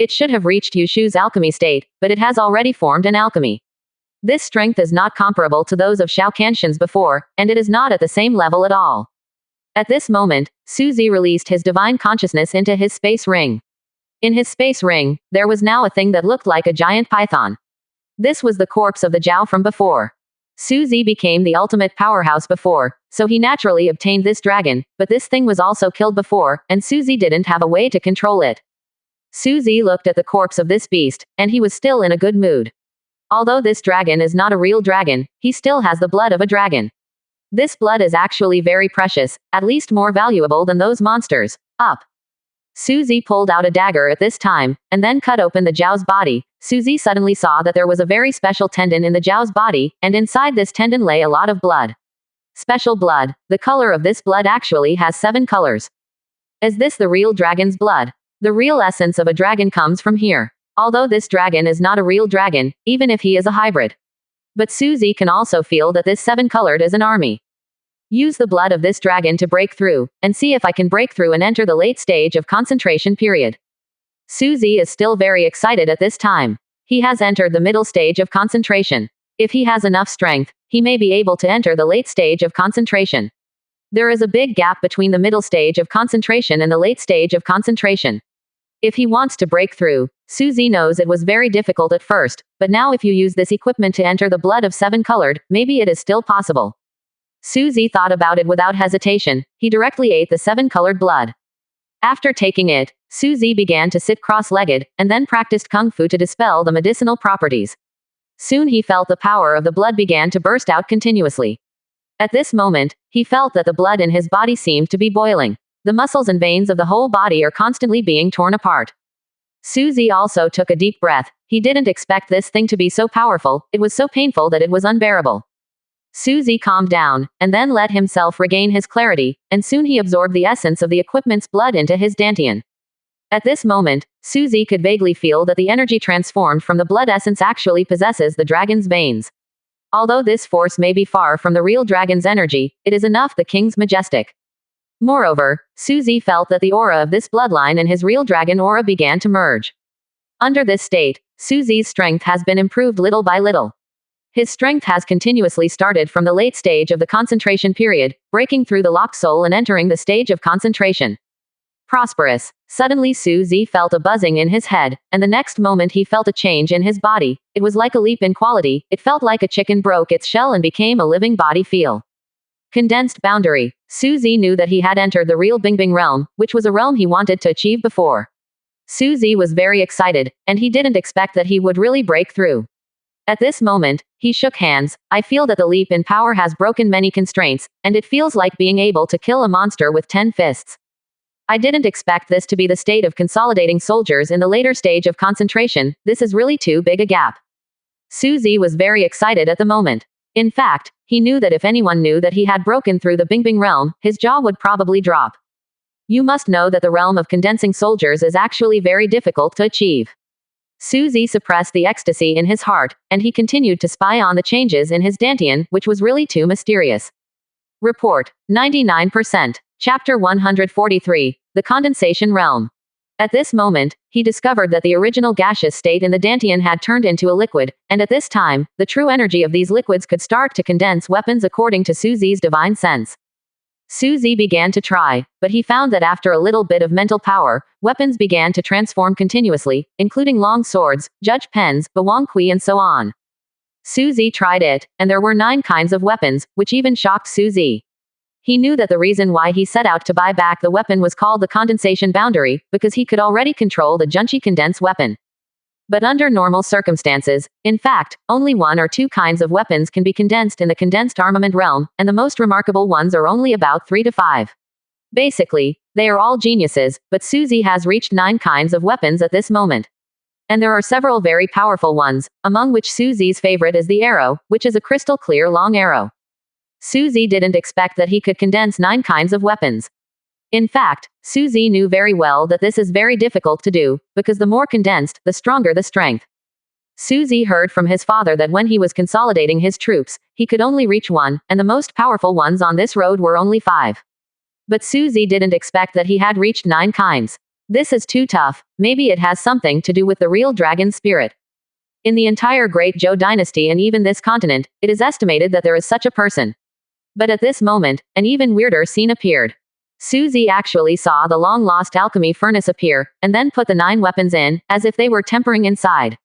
It should have reached Yushu's alchemy state, but it has already formed an alchemy. This strength is not comparable to those of Shao Kanshin's before, and it is not at the same level at all. At this moment, Suzy released his divine consciousness into his space ring. In his space ring, there was now a thing that looked like a giant python. This was the corpse of the Zhao from before. Suzy became the ultimate powerhouse before, so he naturally obtained this dragon, but this thing was also killed before, and Suzy didn't have a way to control it. Suzy looked at the corpse of this beast, and he was still in a good mood. Although this dragon is not a real dragon, he still has the blood of a dragon. This blood is actually very precious, at least more valuable than those monsters. Suzy pulled out a dagger at this time, and then cut open the Zhao's body. Suzy suddenly saw that there was a very special tendon in the Zhao's body, and inside this tendon lay a lot of blood. Special blood. The color of this blood actually has 7 colors. Is this the real dragon's blood? The real essence of a dragon comes from here. Although this dragon is not a real dragon, even if he is a hybrid. But Suzy can also feel that this 7-colored is an army. Use the blood of this dragon to break through, and see if I can break through and enter the late stage of concentration period. Suzy is still very excited at this time. He has entered the middle stage of concentration. If he has enough strength, he may be able to enter the late stage of concentration. There is a big gap between the middle stage of concentration and the late stage of concentration. If he wants to break through, Suzy knows it was very difficult at first, but now if you use this equipment to enter the blood of 7-colored, maybe it is still possible. Suzy thought about it without hesitation. He directly ate the 7-colored blood. After taking it, Suzy began to sit cross-legged, and then practiced kung fu to dispel the medicinal properties. Soon he felt the power of the blood began to burst out continuously. At this moment, he felt that the blood in his body seemed to be boiling. The muscles and veins of the whole body are constantly being torn apart. Suzy also took a deep breath. He didn't expect this thing to be so powerful, it was so painful that it was unbearable. Suzy calmed down, and then let himself regain his clarity, and soon he absorbed the essence of the equipment's blood into his dantian. At this moment, Suzy could vaguely feel that the energy transformed from the blood essence actually possesses the dragon's veins. Although this force may be far from the real dragon's energy, it is enough the king's majestic. Moreover, Suzy felt that the aura of this bloodline and his real dragon aura began to merge. Under this state, Suzy's strength has been improved little by little. His strength has continuously started from the late stage of the concentration period, breaking through the locked soul and entering the stage of concentration. Prosperous. Suddenly Suzy felt a buzzing in his head, and the next moment he felt a change in his body. It was like a leap in quality. It felt like a chicken broke its shell and became a living body feel. Condensed boundary. Suzy knew that he had entered the real Bingbing realm, which was a realm he wanted to achieve before. Suzy was very excited, and he didn't expect that he would really break through. At this moment, he shook hands. I feel that the leap in power has broken many constraints, and it feels like being able to kill a monster with 10 fists. I didn't expect this to be the state of consolidating soldiers in the later stage of concentration. This is really too big a gap. Suzy was very excited at the moment. In fact, he knew that if anyone knew that he had broken through the Bingbing realm, his jaw would probably drop. You must know that the realm of condensing soldiers is actually very difficult to achieve. Suzy suppressed the ecstasy in his heart, and he continued to spy on the changes in his dantian, which was really too mysterious. Report. 99%. Chapter 143. The Condensation Realm. At this moment, he discovered that the original gaseous state in the dantian had turned into a liquid, and at this time, the true energy of these liquids could start to condense weapons according to Suzy's divine sense. Suzy began to try, but he found that after a little bit of mental power, weapons began to transform continuously, including long swords, judge pens, bawang kui and so on. Suzy tried it, and there were 9 kinds of weapons, which even shocked Suzy. He knew that the reason why he set out to buy back the weapon was called the condensation boundary, because he could already control the Junchi condense weapon. But under normal circumstances, in fact, only 1 or 2 kinds of weapons can be condensed in the condensed armament realm, and the most remarkable ones are only about 3 to 5. Basically, they are all geniuses, but Suzy has reached 9 kinds of weapons at this moment. And there are several very powerful ones, among which Suzy's favorite is the arrow, which is a crystal clear long arrow. Suzy didn't expect that he could condense 9 kinds of weapons. In fact, Suzy knew very well that this is very difficult to do, because the more condensed, the stronger the strength. Suzy heard from his father that when he was consolidating his troops, he could only reach 1, and the most powerful ones on this road were only 5. But Suzy didn't expect that he had reached 9 kinds. This is too tough. Maybe it has something to do with the real dragon spirit. In the entire Great Zhou dynasty and even this continent, it is estimated that there is such a person. But at this moment, an even weirder scene appeared. Suzy actually saw the long-lost alchemy furnace appear, and then put the 9 weapons in, as if they were tempering inside.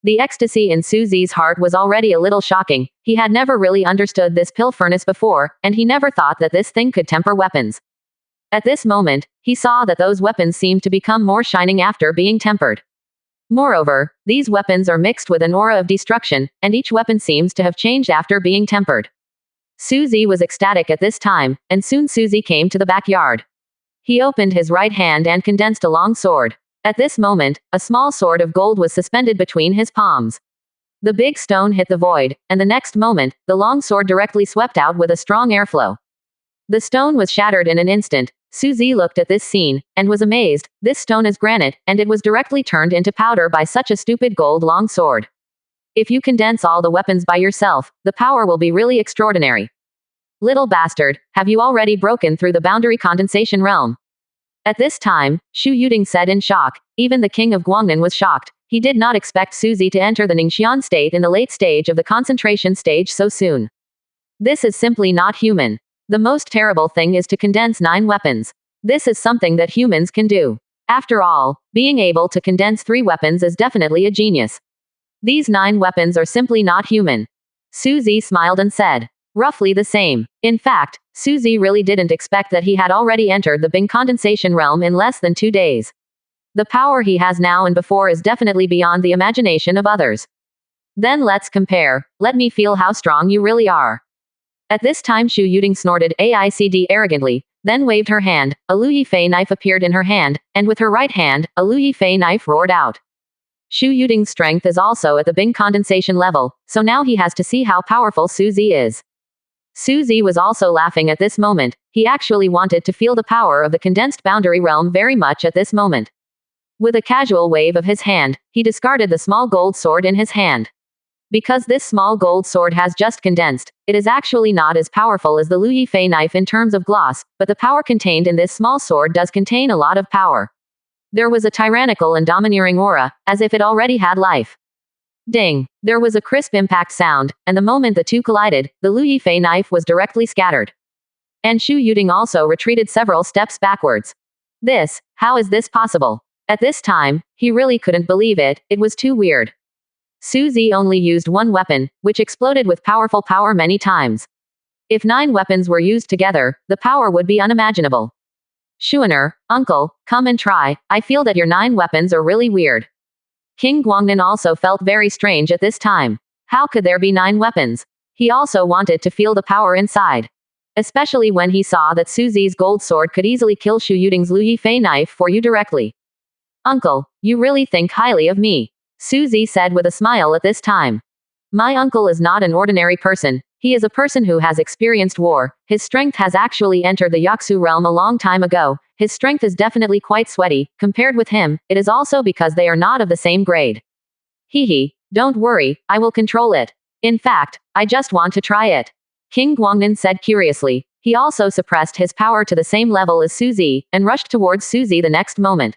The ecstasy in Suzy's heart was already a little shocking. He had never really understood this pill furnace before, and he never thought that this thing could temper weapons. At this moment, he saw that those weapons seemed to become more shining after being tempered. Moreover, these weapons are mixed with an aura of destruction, and each weapon seems to have changed after being tempered. Suzy was ecstatic at this time, and soon Suzy came to the backyard. He opened his right hand and condensed a long sword. At this moment, a small sword of gold was suspended between his palms. The big stone hit the void, and the next moment, the long sword directly swept out with a strong airflow. The stone was shattered in an instant. Suzy looked at this scene, and was amazed. This stone is granite, and it was directly turned into powder by such a stupid gold long sword. If you condense all the weapons by yourself, the power will be really extraordinary. Little bastard, have you already broken through the boundary condensation realm? At this time, Xu Yuding said in shock. Even the king of Guangnan was shocked. He did not expect Suzy to enter the Ningxian state in the late stage of the concentration stage so soon. This is simply not human. The most terrible thing is to condense 9 weapons. This is something that humans can do. After all, being able to condense 3 weapons is definitely a genius. These 9 weapons are simply not human. Suzy smiled and said. Roughly the same. In fact, Suzy really didn't expect that he had already entered the Bing condensation realm in less than 2 days. The power he has now and before is definitely beyond the imagination of others. Then let's compare. Let me feel how strong you really are. At this time Xu Yuding snorted AICD arrogantly, then waved her hand. A Lu Yifei knife appeared in her hand, and with her right hand, a Lu Yifei knife roared out. Xu Yuding's strength is also at the Bing condensation level, so now he has to see how powerful Suzy is. Suzy was also laughing at this moment. He actually wanted to feel the power of the condensed boundary realm very much at this moment. With a casual wave of his hand, he discarded the small gold sword in his hand. Because this small gold sword has just condensed, it is actually not as powerful as the Lu Yifei knife in terms of gloss, but the power contained in this small sword does contain a lot of power. There was a tyrannical and domineering aura, as if it already had life. Ding! There was a crisp impact sound, and the moment the two collided, the Lu Yifei knife was directly scattered. And Xu Yuding also retreated several steps backwards. How is this possible? At this time, he really couldn't believe it, it was too weird. Suzy only used one weapon, which exploded with powerful power many times. If 9 weapons were used together, the power would be unimaginable. Xuaner, uncle, come and try, I feel that your 9 weapons are really weird. King Guangnan also felt very strange at this time. How could there be 9 weapons? He also wanted to feel the power inside. Especially when he saw that Suzy's gold sword could easily kill Xu Yuding's Lu Yifei knife for you directly. Uncle, you really think highly of me, Suzy said with a smile at this time. My uncle is not an ordinary person. He is a person who has experienced war. His strength has actually entered the Yaksu realm a long time ago. His strength is definitely quite sweaty. Compared with him, it is also because they are not of the same grade. Hee, don't worry, I will control it. In fact, I just want to try it. King Guangnan said curiously. He also suppressed his power to the same level as Suzy, and rushed towards Suzy the next moment.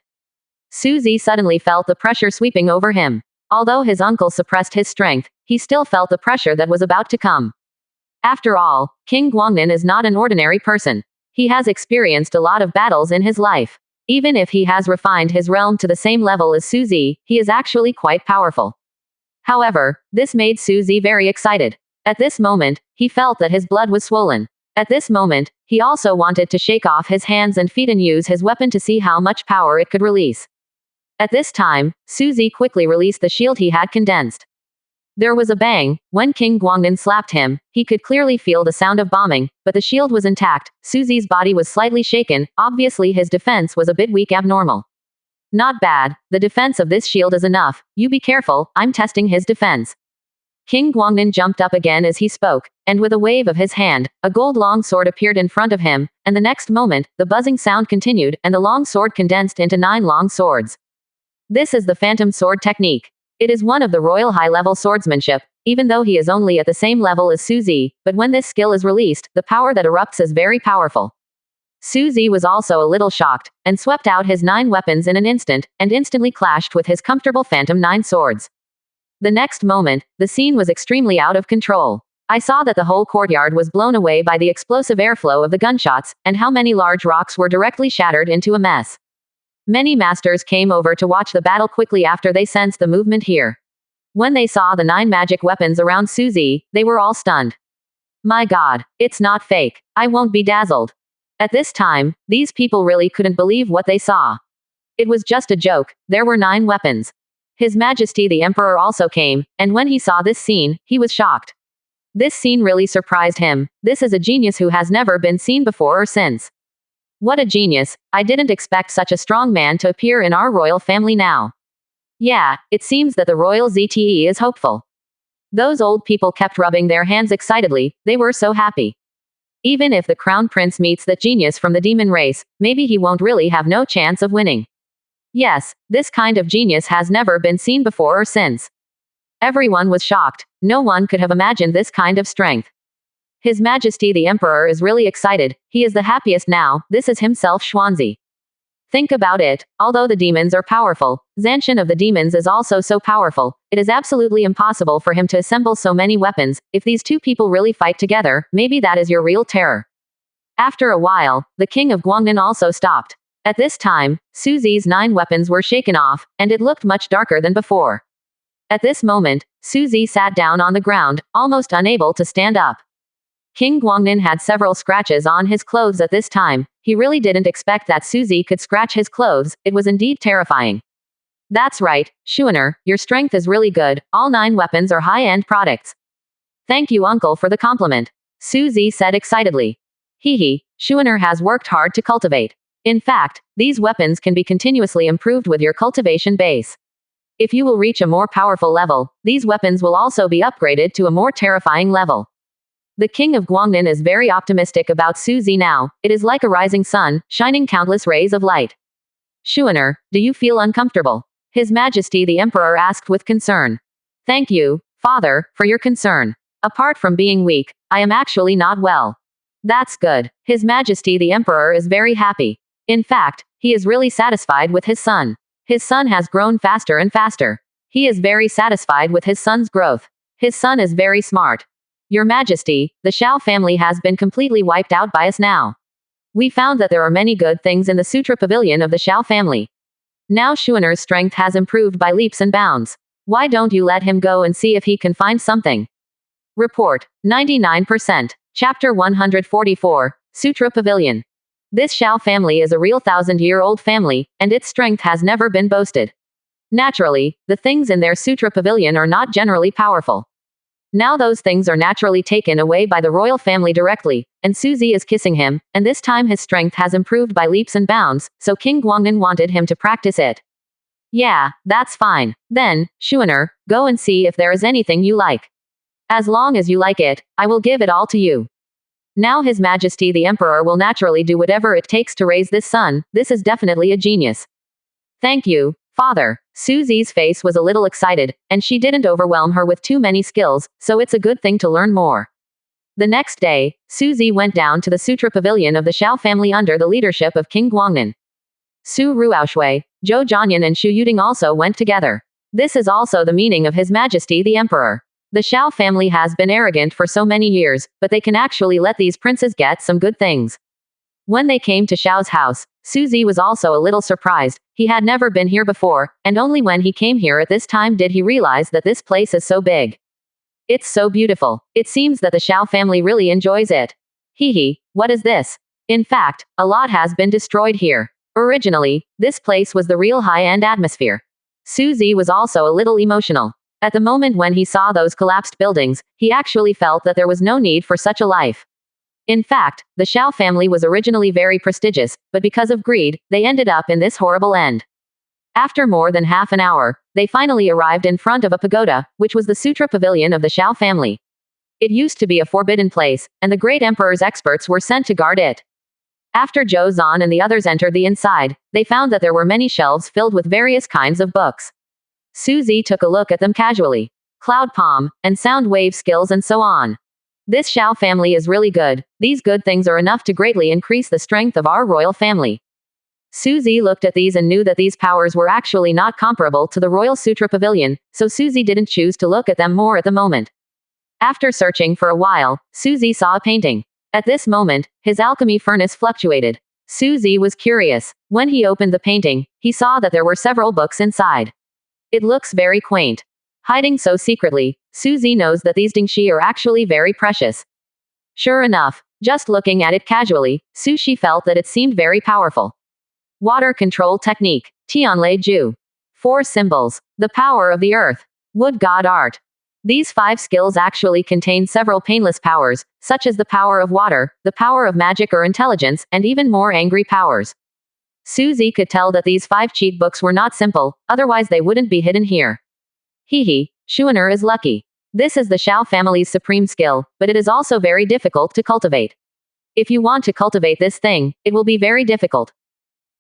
Suzy suddenly felt the pressure sweeping over him. Although his uncle suppressed his strength, he still felt the pressure that was about to come. After all, King Guangnan is not an ordinary person. He has experienced a lot of battles in his life. Even if he has refined his realm to the same level as Suzy, he is actually quite powerful. However, this made Suzy very excited. At this moment, he felt that his blood was swollen. At this moment, he also wanted to shake off his hands and feet and use his weapon to see how much power it could release. At this time, Suzy quickly released the shield he had condensed. There was a bang. When King Guangnan slapped him, he could clearly feel the sound of bombing, but the shield was intact. Suzy's body was slightly shaken, obviously his defense was a bit weak abnormal. Not bad, the defense of this shield is enough, you be careful, I'm testing his defense. King Guangnan jumped up again as he spoke, and with a wave of his hand, a gold long sword appeared in front of him, and the next moment, the buzzing sound continued, and the long sword condensed into 9 long swords. This is the phantom sword technique. It is one of the royal high-level swordsmanship, even though he is only at the same level as Suzy, but when this skill is released, the power that erupts is very powerful. Suzy was also a little shocked, and swept out his 9 weapons in an instant, and instantly clashed with his comfortable phantom 9 swords. The next moment, the scene was extremely out of control. I saw that the whole courtyard was blown away by the explosive airflow of the gunshots, and how many large rocks were directly shattered into a mess. Many masters came over to watch the battle quickly after they sensed the movement here. When they saw the 9 magic weapons around Suzy, they were all stunned. My god, it's not fake. I won't be dazzled. At this time, these people really couldn't believe what they saw. It was just a joke, there were 9 weapons. His Majesty the Emperor also came, and when he saw this scene, he was shocked. This scene really surprised him. This is a genius who has never been seen before or since. What a genius, I didn't expect such a strong man to appear in our royal family now. Yeah, it seems that the royal ZTE is hopeful. Those old people kept rubbing their hands excitedly, they were so happy. Even if the crown prince meets that genius from the demon race, maybe he won't really have no chance of winning. Yes, this kind of genius has never been seen before or since. Everyone was shocked, no one could have imagined this kind of strength. His Majesty the Emperor is really excited, he is the happiest now, this is himself Xuanzi. Think about it, although the demons are powerful, Zanshin of the demons is also so powerful, it is absolutely impossible for him to assemble so many weapons. If these 2 people really fight together, maybe that is your real terror. After a while, the king of Guangnan also stopped. At this time, Suzy's 9 weapons were shaken off, and it looked much darker than before. At this moment, Suzy sat down on the ground, almost unable to stand up. King Guangnin had several scratches on his clothes at this time. He really didn't expect that Suzy could scratch his clothes. It was indeed terrifying. That's right, Shuaner, your strength is really good. All 9 weapons are high-end products. Thank you, uncle, for the compliment, Suzy said excitedly. Hee, Shuaner has worked hard to cultivate. In fact, these weapons can be continuously improved with your cultivation base. If you will reach a more powerful level, these weapons will also be upgraded to a more terrifying level. The king of Guangnin is very optimistic about Suzy now. It is like a rising sun, shining countless rays of light. Shuaner, do you feel uncomfortable? His Majesty the Emperor asked with concern. Thank you, Father, for your concern. Apart from being weak, I am actually not well. That's good. His Majesty the Emperor is very happy. In fact, he is really satisfied with his son. His son has grown faster and faster. He is very satisfied with his son's growth. His son is very smart. Your Majesty, the Shao family has been completely wiped out by us now. We found that there are many good things in the Sutra Pavilion of the Shao family. Now Shuaner's strength has improved by leaps and bounds. Why don't you let him go and see if he can find something? Report, 99%. Chapter 144, Sutra Pavilion. This Shao family is a real 1,000-year-old family, and its strength has never been boasted. Naturally, the things in their Sutra Pavilion are not generally powerful. Now those things are naturally taken away by the royal family directly, and Suzy is kissing him, and this time his strength has improved by leaps and bounds, so King Guangnin wanted him to practice it. Yeah, that's fine. Then, Shuaner, go and see if there is anything you like. As long as you like it, I will give it all to you. Now His Majesty the Emperor will naturally do whatever it takes to raise this son. This is definitely a genius. Thank you, Father. Suzy's face was a little excited, and she didn't overwhelm her with too many skills, so it's a good thing to learn more. The next day, Suzy went down to the Sutra Pavilion of the Shao family under the leadership of King Guangnin. Su Ruoxue, Zhou Jianyan and Xu Yuding also went together. This is also the meaning of His Majesty the Emperor. The Shao family has been arrogant for so many years, but they can actually let these princes get some good things. When they came to Xiao's house, Suzy was also a little surprised. He had never been here before, and only when he came here at this time did he realize that this place is so big. It's so beautiful. It seems that the Shao family really enjoys it. Hee, what is this? In fact, a lot has been destroyed here. Originally, this place was the real high-end atmosphere. Suzy was also a little emotional. At the moment when he saw those collapsed buildings, he actually felt that there was no need for such a life. In fact, the Shao family was originally very prestigious, but because of greed, they ended up in this horrible end. After more than half an hour, they finally arrived in front of a pagoda, which was the Sutra Pavilion of the Shao family. It used to be a forbidden place, and the great emperor's experts were sent to guard it. After Zhou Zan and the others entered the inside, they found that there were many shelves filled with various kinds of books. Suzy took a look at them casually. Cloud palm, and sound wave skills and so on. This Shao family is really good. These good things are enough to greatly increase the strength of our royal family. Suzy looked at these and knew that these powers were actually not comparable to the Royal Sutra Pavilion, so Suzy didn't choose to look at them more at the moment. After searching for a while, Suzy saw a painting. At this moment, his alchemy furnace fluctuated. Suzy was curious. When he opened the painting, he saw that there were several books inside. It looks very quaint. Hiding so secretly, Suzy knows that these dingxi are actually very precious. Sure enough, just looking at it casually, Suzy felt that it seemed very powerful. Water control technique. Tianlei Ju. 4 symbols. The power of the earth. Wood god art. These 5 skills actually contain several painless powers, such as the power of water, the power of magic or intelligence, and even more angry powers. Suzy could tell that these 5 cheat books were not simple, otherwise they wouldn't be hidden here. Hee, Shuaner is lucky. This is the Shao family's supreme skill, but it is also very difficult to cultivate. If you want to cultivate this thing, it will be very difficult.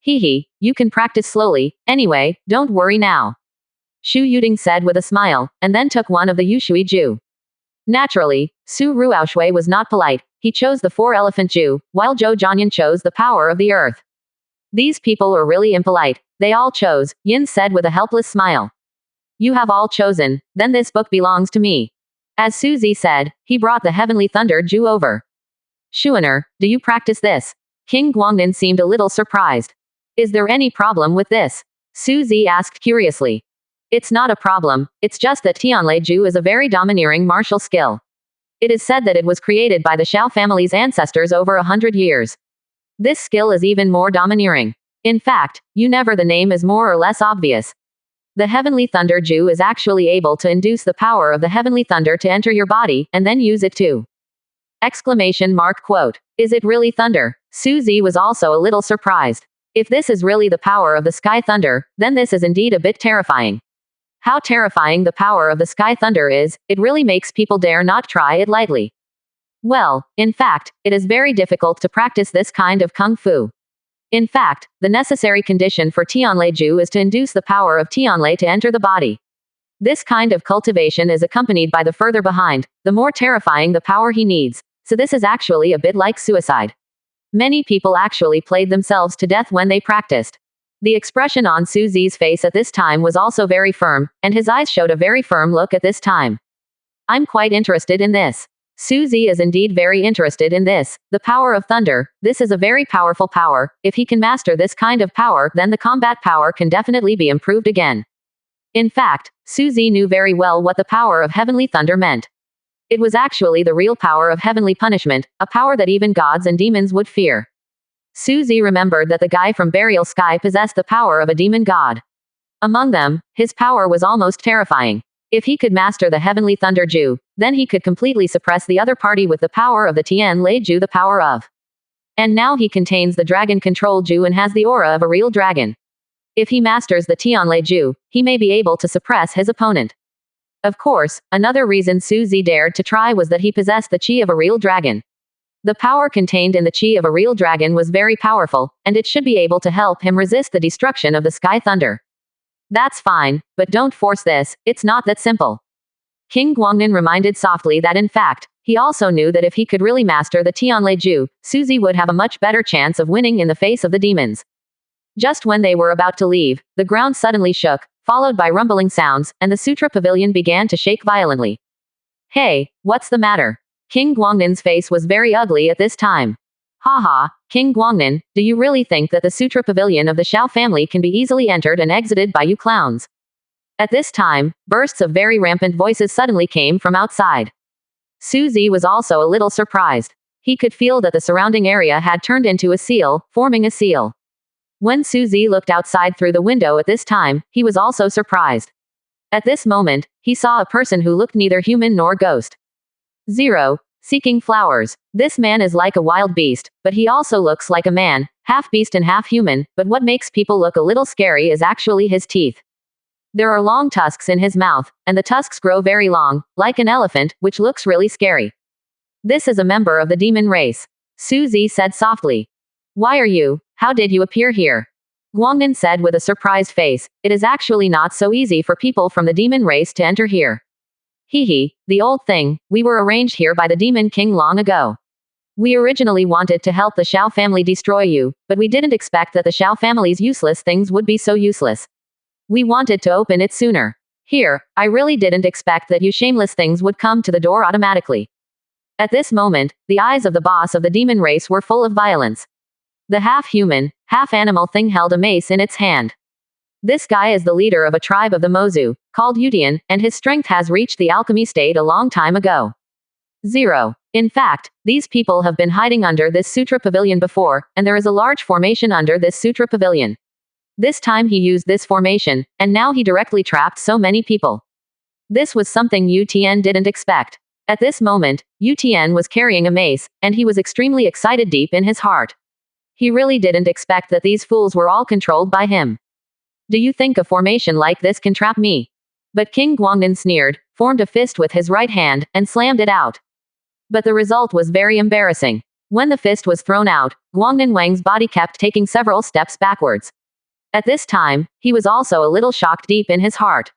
Hee, you can practice slowly, anyway, don't worry now. Xu Yuding said with a smile, and then took one of the Yushui Ju. Naturally, Su Ruoxue was not polite. He chose the 4-elephant Ju, while Zhou Jianyan chose the power of the earth. These people are really impolite. They all chose, Yin said with a helpless smile. You have all chosen, then this book belongs to me. As Suzy said, he brought the heavenly thunder Ju over. Shuaner, do you practice this? King Guangnin seemed a little surprised. Is there any problem with this? Suzy asked curiously. It's not a problem, it's just that Tianlei Ju is a very domineering martial skill. It is said that it was created by the Xiao family's ancestors over 100 years. This skill is even more domineering. In fact, the name is more or less obvious. The Heavenly Thunder Ju is actually able to induce the power of the Heavenly Thunder to enter your body, and then use it too. Exclamation mark quote. Is it really thunder? Suzy was also a little surprised. If this is really the power of the Sky Thunder, then this is indeed a bit terrifying. How terrifying the power of the Sky Thunder is, it really makes people dare not try it lightly. Well, in fact, it is very difficult to practice this kind of kung fu. In fact, the necessary condition for Tianlai Ju is to induce the power of Tianlai to enter the body. This kind of cultivation is accompanied by the further behind, the more terrifying the power he needs, so this is actually a bit like suicide. Many people actually played themselves to death when they practiced. The expression on Suzy's face at this time was also very firm, and his eyes showed a very firm look at this time. I'm quite interested in this. Suzy is indeed very interested in this, the power of thunder. This is a very powerful power. If he can master this kind of power, then the combat power can definitely be improved again. In fact, Suzy knew very well what the power of heavenly thunder meant. It was actually the real power of heavenly punishment, a power that even gods and demons would fear. Suzy remembered that the guy from Burial Sky possessed the power of a demon god. Among them, his power was almost terrifying. If he could master the Heavenly Thunder Ju, then he could completely suppress the other party with the power of the Tianlai Ju, the power of. And now he contains the Dragon Control Ju and has the aura of a real dragon. If he masters the Tianlai Ju, he may be able to suppress his opponent. Of course, another reason Suzy dared to try was that he possessed the chi of a real dragon. The power contained in the chi of a real dragon was very powerful, and it should be able to help him resist the destruction of the Sky Thunder. That's fine, but don't force this, it's not that simple. King Guangnan reminded softly that in fact, he also knew that if he could really master the Tianlai Ju, Suzy would have a much better chance of winning in the face of the demons. Just when they were about to leave, the ground suddenly shook, followed by rumbling sounds, and the Sutra Pavilion began to shake violently. Hey, what's the matter? King Guangnan's face was very ugly at this time. Haha, King Guangnan, do you really think that the Sutra Pavilion of the Xiao family can be easily entered and exited by you clowns? At this time, bursts of very rampant voices suddenly came from outside. Suzy was also a little surprised. He could feel that the surrounding area had turned into a seal, forming a seal. When Suzy looked outside through the window at this time, he was also surprised. At this moment, he saw a person who looked neither human nor ghost. 0. Seeking flowers. This man is like a wild beast, but he also looks like a man, half beast and half human, but what makes people look a little scary is actually his teeth. There are long tusks in his mouth, and the tusks grow very long, like an elephant, which looks really scary. This is a member of the demon race. Suzy said softly. Why are you? How did you appear here? Guangnan said with a surprised face. It is actually not so easy for people from the demon race to enter here. Hee, the old thing, we were arranged here by the Demon King long ago. We originally wanted to help the Xiao family destroy you, but we didn't expect that the Xiao family's useless things would be so useless. We wanted to open it sooner. Here, I really didn't expect that you shameless things would come to the door automatically. At this moment, the eyes of the boss of the demon race were full of violence. The half-human, half-animal thing held a mace in its hand. This guy is the leader of a tribe of the Mozu, called Yutian, and his strength has reached the alchemy state a long time ago. 0. In fact, these people have been hiding under this Sutra Pavilion before, and there is a large formation under this Sutra Pavilion. This time he used this formation, and now he directly trapped so many people. This was something Yu Tian didn't expect. At this moment, Yu Tian was carrying a mace, and he was extremely excited deep in his heart. He really didn't expect that these fools were all controlled by him. Do you think a formation like this can trap me? But King Guangnan sneered, formed a fist with his right hand, and slammed it out. But the result was very embarrassing. When the fist was thrown out, Guangnan Wang's body kept taking several steps backwards. At this time, he was also a little shocked deep in his heart.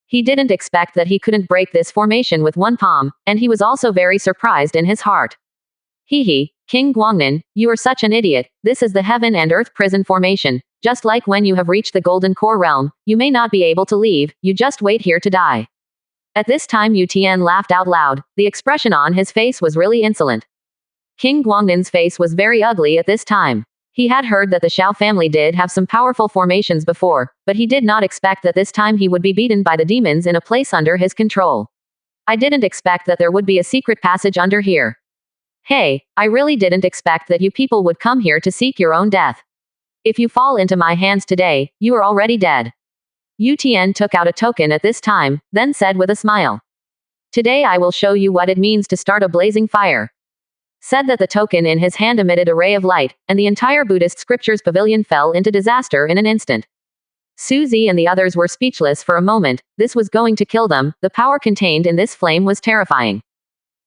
He didn't expect that he couldn't break this formation with one palm, and he was also very surprised in his heart. Hee, King Guangnan, you are such an idiot. This is the heaven and earth prison formation. Just like when you have reached the golden core realm, you may not be able to leave, you just wait here to die. At this time Yu Tian laughed out loud. The expression on his face was really insolent. King Guangnan's face was very ugly at this time. He had heard that the Xiao family did have some powerful formations before, but he did not expect that this time he would be beaten by the demons in a place under his control. I didn't expect that there would be a secret passage under here. Hey, I really didn't expect that you people would come here to seek your own death. If you fall into my hands today, you are already dead. Yu Tian took out a token at this time, then said with a smile. Today I will show you what it means to start a blazing fire. Said that the token in his hand emitted a ray of light, and the entire Buddhist scriptures pavilion fell into disaster in an instant. Suzy and the others were speechless for a moment. This was going to kill them. The power contained in this flame was terrifying.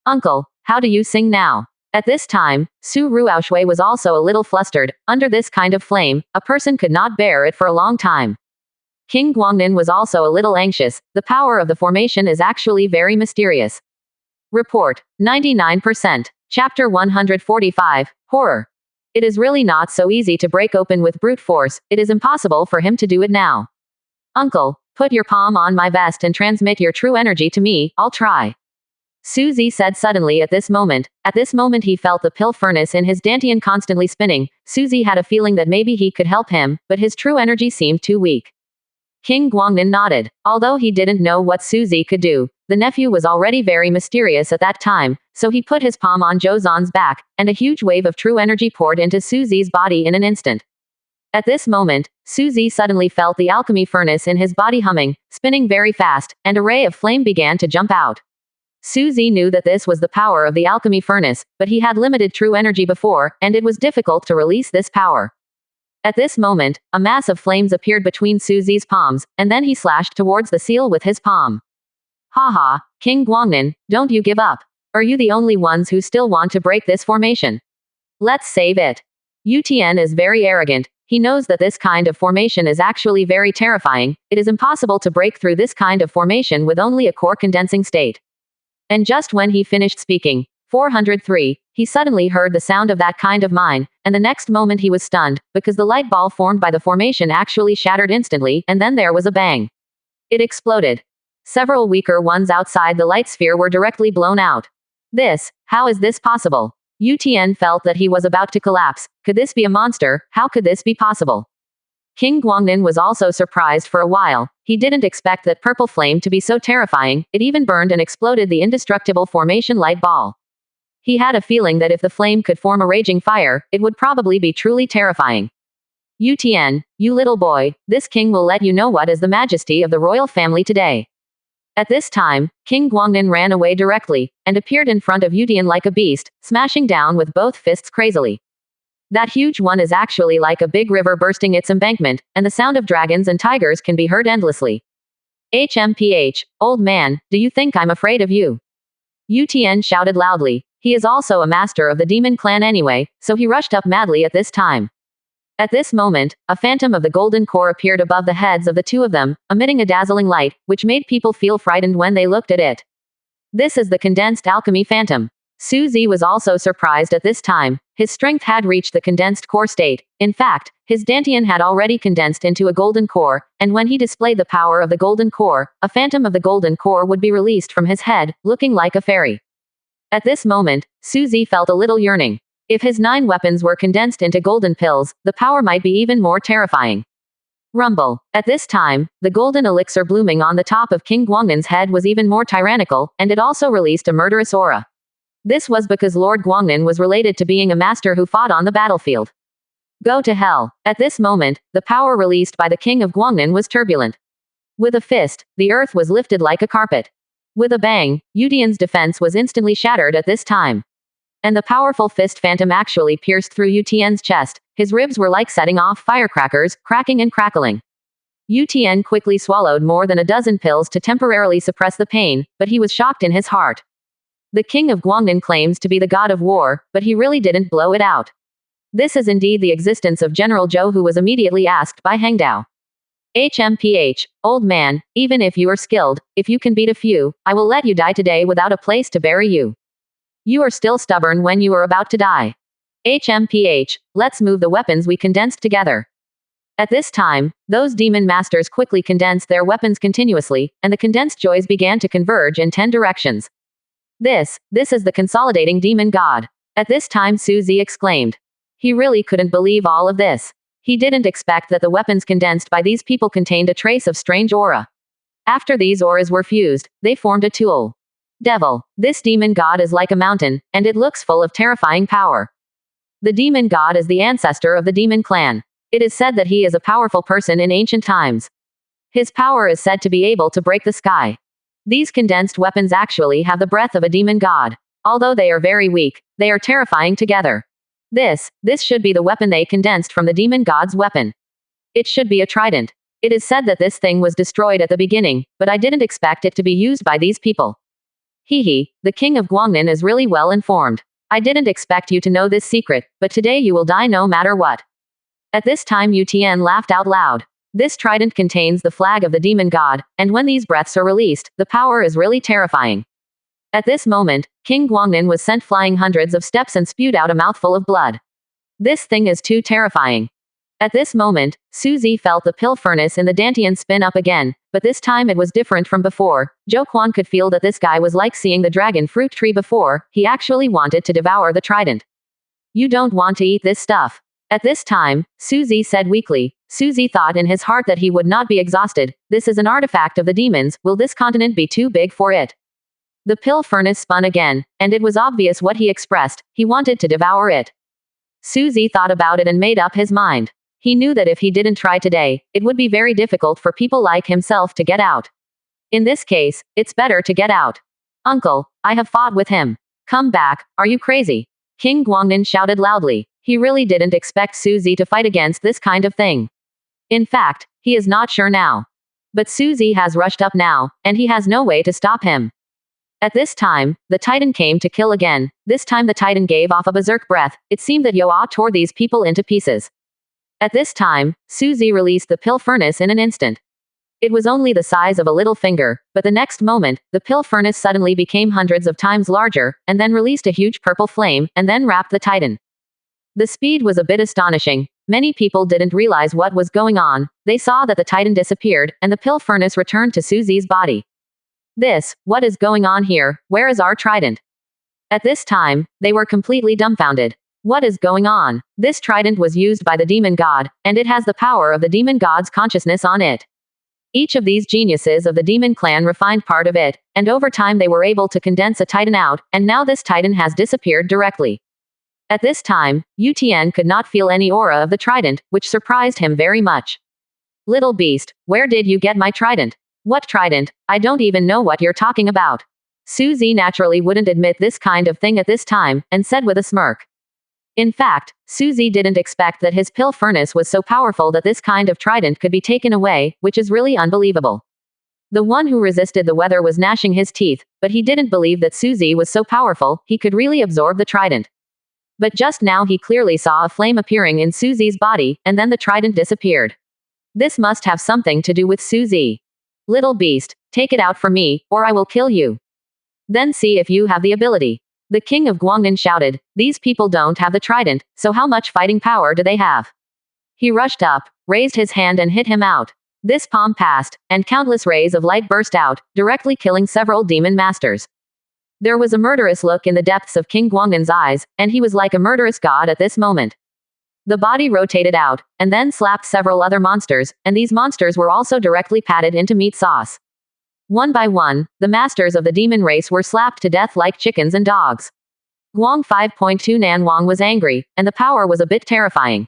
Uncle, how do you sing now? At this time, Su Ruoxue was also a little flustered. Under this kind of flame, a person could not bear it for a long time. King Guangnan was also a little anxious. The power of the formation is actually very mysterious. Report 99%. Chapter 145. Horror. It is really not so easy to break open with brute force. It is impossible for him to do it now. Uncle, put your palm on my vest and transmit your true energy to me. I'll try. Suzy said suddenly at this moment. At this moment he felt the pill furnace in his dantian constantly spinning. Suzy had a feeling that maybe he could help him, but his true energy seemed too weak. King Guangnan nodded. Although he didn't know what Suzy could do, the nephew was already very mysterious at that time, so he put his palm on Zhou back, and a huge wave of true energy poured into Suzy's body in an instant. At this moment, Suzy suddenly felt the alchemy furnace in his body humming, spinning very fast, and a ray of flame began to jump out. Suzy knew that this was the power of the alchemy furnace, but he had limited true energy before, and it was difficult to release this power. At this moment, a mass of flames appeared between Suzy's palms, and then he slashed towards the seal with his palm. Haha, King Guangnan, don't you give up. Are you the only ones who still want to break this formation? Let's save it. Yu Tian is very arrogant. He knows that this kind of formation is actually very terrifying. It is impossible to break through this kind of formation with only a core condensing state. And just when he finished speaking, 403, he suddenly heard the sound of that kind of mine, and the next moment he was stunned, because the light ball formed by the formation actually shattered instantly, and then there was a bang. It exploded. Several weaker ones outside the light sphere were directly blown out. How is this possible? Yu Tian felt that he was about to collapse. Could this be a monster? How could this be possible? King Guangnan was also surprised for a while. He didn't expect that purple flame to be so terrifying. It even burned and exploded the indestructible formation light ball. He had a feeling that if the flame could form a raging fire, it would probably be truly terrifying. Yu Tian, you little boy, this king will let you know what is the majesty of the royal family today. At this time, King Guangnan ran away directly, and appeared in front of Yu Tian like a beast, smashing down with both fists crazily. That huge one is actually like a big river bursting its embankment, and the sound of dragons and tigers can be heard endlessly. HMPH, old man, do you think I'm afraid of you? Yu Tian shouted loudly. He is also a master of the demon clan anyway, so he rushed up madly at this time. At this moment, a phantom of the golden core appeared above the heads of the two of them, emitting a dazzling light, which made people feel frightened when they looked at it. This is the condensed alchemy phantom. Suzy was also surprised at this time. His strength had reached the condensed core state. In fact, his dantian had already condensed into a golden core, and when he displayed the power of the golden core, a phantom of the golden core would be released from his head, looking like a fairy. At this moment, Suzy felt a little yearning. If his 9 weapons were condensed into golden pills, the power might be even more terrifying. Rumble. At this time, the golden elixir blooming on the top of King Guangnan's head was even more tyrannical, and it also released a murderous aura. This was because Lord Guangnan was related to being a master who fought on the battlefield. Go to hell. At this moment, the power released by the King of Guangnan was turbulent. With a fist, the earth was lifted like a carpet. With a bang, Yu Tian's defense was instantly shattered at this time. And the powerful fist phantom actually pierced through Yu Tian's chest. His ribs were like setting off firecrackers, cracking and crackling. Yu Tian quickly swallowed more than a dozen pills to temporarily suppress the pain, but he was shocked in his heart. The King of Guangnan claims to be the god of war, but he really didn't blow it out. This is indeed the existence of General Zhou, who was immediately asked by Hangdao. HMPH, old man, even if you are skilled, if you can beat a few, I will let you die today without a place to bury you. You are still stubborn when you are about to die. HMPH, let's move the weapons we condensed together. At this time, those demon masters quickly condensed their weapons continuously, and the condensed joys began to converge in 10 directions. This is the consolidating demon god. At this time Suzy exclaimed. He really couldn't believe all of this. He didn't expect that the weapons condensed by these people contained a trace of strange aura. After these auras were fused, they formed a tool. Devil. This demon god is like a mountain, and it looks full of terrifying power. The demon god is the ancestor of the demon clan. It is said that he is a powerful person in ancient times. His power is said to be able to break the sky. These condensed weapons actually have the breath of a demon god. Although they are very weak, they are terrifying together. This should be the weapon they condensed from the demon god's weapon. It should be a trident. It is said that this thing was destroyed at the beginning, but I didn't expect it to be used by these people. Hehe, the king of Guangnan is really well informed. I didn't expect you to know this secret, but today you will die no matter what. At this time Yu Tian laughed out loud. This trident contains the flag of the demon god, and when these breaths are released, the power is really terrifying. At this moment, King Guangnan was sent flying hundreds of steps and spewed out a mouthful of blood. This thing is too terrifying. At this moment, Suzy felt the pill furnace in the Dantian spin up again, but this time it was different from before. Zhou Quan could feel that this guy was like seeing the dragon fruit tree before. He actually wanted to devour the trident. You don't want to eat this stuff. At this time, Suzy said weakly. Suzy thought in his heart that he would not be exhausted. This is an artifact of the demons. Will this continent be too big for it? The pill furnace spun again, and it was obvious what he expressed. He wanted to devour it. Suzy thought about it and made up his mind. He knew that if he didn't try today, it would be very difficult for people like himself to get out. In this case, it's better to get out. Uncle, I have fought with him. Come back, are you crazy? King Guangnan shouted loudly. He really didn't expect Suzy to fight against this kind of thing. In fact, he is not sure now. But Suzy has rushed up now, and he has no way to stop him. At this time, the Titan came to kill again. This time the Titan gave off a berserk breath. It seemed that Yoa tore these people into pieces. At this time, Suzy released the pill furnace in an instant. It was only the size of a little finger, but the next moment, the pill furnace suddenly became hundreds of times larger, and then released a huge purple flame, and then wrapped the Titan. The speed was a bit astonishing. Many people didn't realize what was going on. They saw that the Titan disappeared, and the pill furnace returned to Suzy's body. What is going on here? Where is our trident? At this time, they were completely dumbfounded. What is going on? This trident was used by the demon god, and it has the power of the demon god's consciousness on it. Each of these geniuses of the demon clan refined part of it, and over time they were able to condense a Titan out, and now this Titan has disappeared directly. At this time, Yu Tian could not feel any aura of the trident, which surprised him very much. Little beast, where did you get my trident? What trident? I don't even know what you're talking about. Suzy naturally wouldn't admit this kind of thing at this time, and said with a smirk. In fact, Suzy didn't expect that his pill furnace was so powerful that this kind of trident could be taken away, which is really unbelievable. The one who resisted the weather was gnashing his teeth, but he didn't believe that Suzy was so powerful, he could really absorb the trident. But just now he clearly saw a flame appearing in Suzy's body, and then the trident disappeared. This must have something to do with Suzy. Little beast, take it out for me, or I will kill you. Then see if you have the ability. The king of Guangnan shouted, these people don't have the trident, so how much fighting power do they have? He rushed up, raised his hand and hit him out. This palm passed, and countless rays of light burst out, directly killing several demon masters. There was a murderous look in the depths of King Guangnan's eyes, and he was like a murderous god at this moment. The body rotated out, and then slapped several other monsters, and these monsters were also directly patted into meat sauce. One by one, the masters of the demon race were slapped to death like chickens and dogs. Guang 5.2 Nan Wang was angry, and the power was a bit terrifying.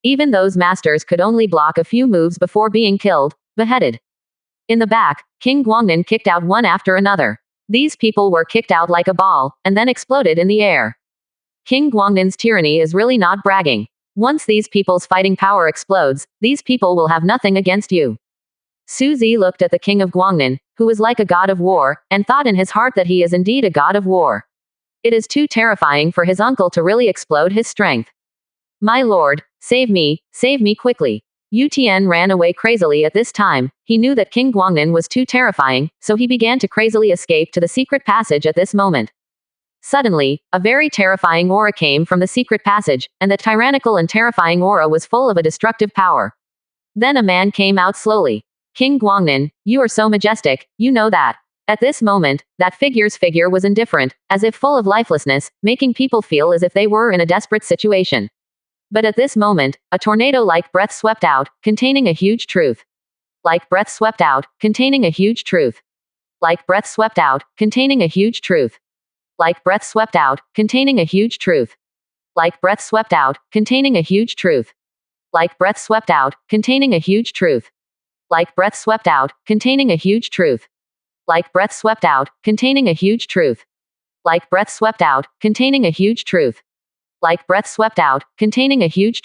Even those masters could only block a few moves before being killed, beheaded. In the back, King Guangnan kicked out one after another. These people were kicked out like a ball, and then exploded in the air. King Guangnan's tyranny is really not bragging. Once these people's fighting power explodes, these people will have nothing against you. Suzy looked at the king of Guangnan, who was like a god of war, and thought in his heart that he is indeed a god of war. It is too terrifying for his uncle to really explode his strength. My lord, save me quickly. Yu Tian ran away crazily at this time. He knew that King Guangnan was too terrifying, so he began to crazily escape to the secret passage at this moment. Suddenly, a very terrifying aura came from the secret passage, and the tyrannical and terrifying aura was full of a destructive power. Then a man came out slowly. King Guangnan, you are so majestic, you know that. At this moment, that figure's figure was indifferent, as if full of lifelessness, making people feel as if they were in a desperate situation. But at this moment, a tornado-like breath swept out, containing a huge truth. Like breath swept out, containing a huge truth. Like breath swept out, containing a huge truth. Like breath swept out, containing a huge truth. Like breath swept out, containing a huge truth. Like breath swept out, containing a huge truth. Like breath swept out, containing a huge truth. Like breath swept out, containing a huge truth. Like breath swept out, containing a huge truth. Like breath swept out, containing a huge truth.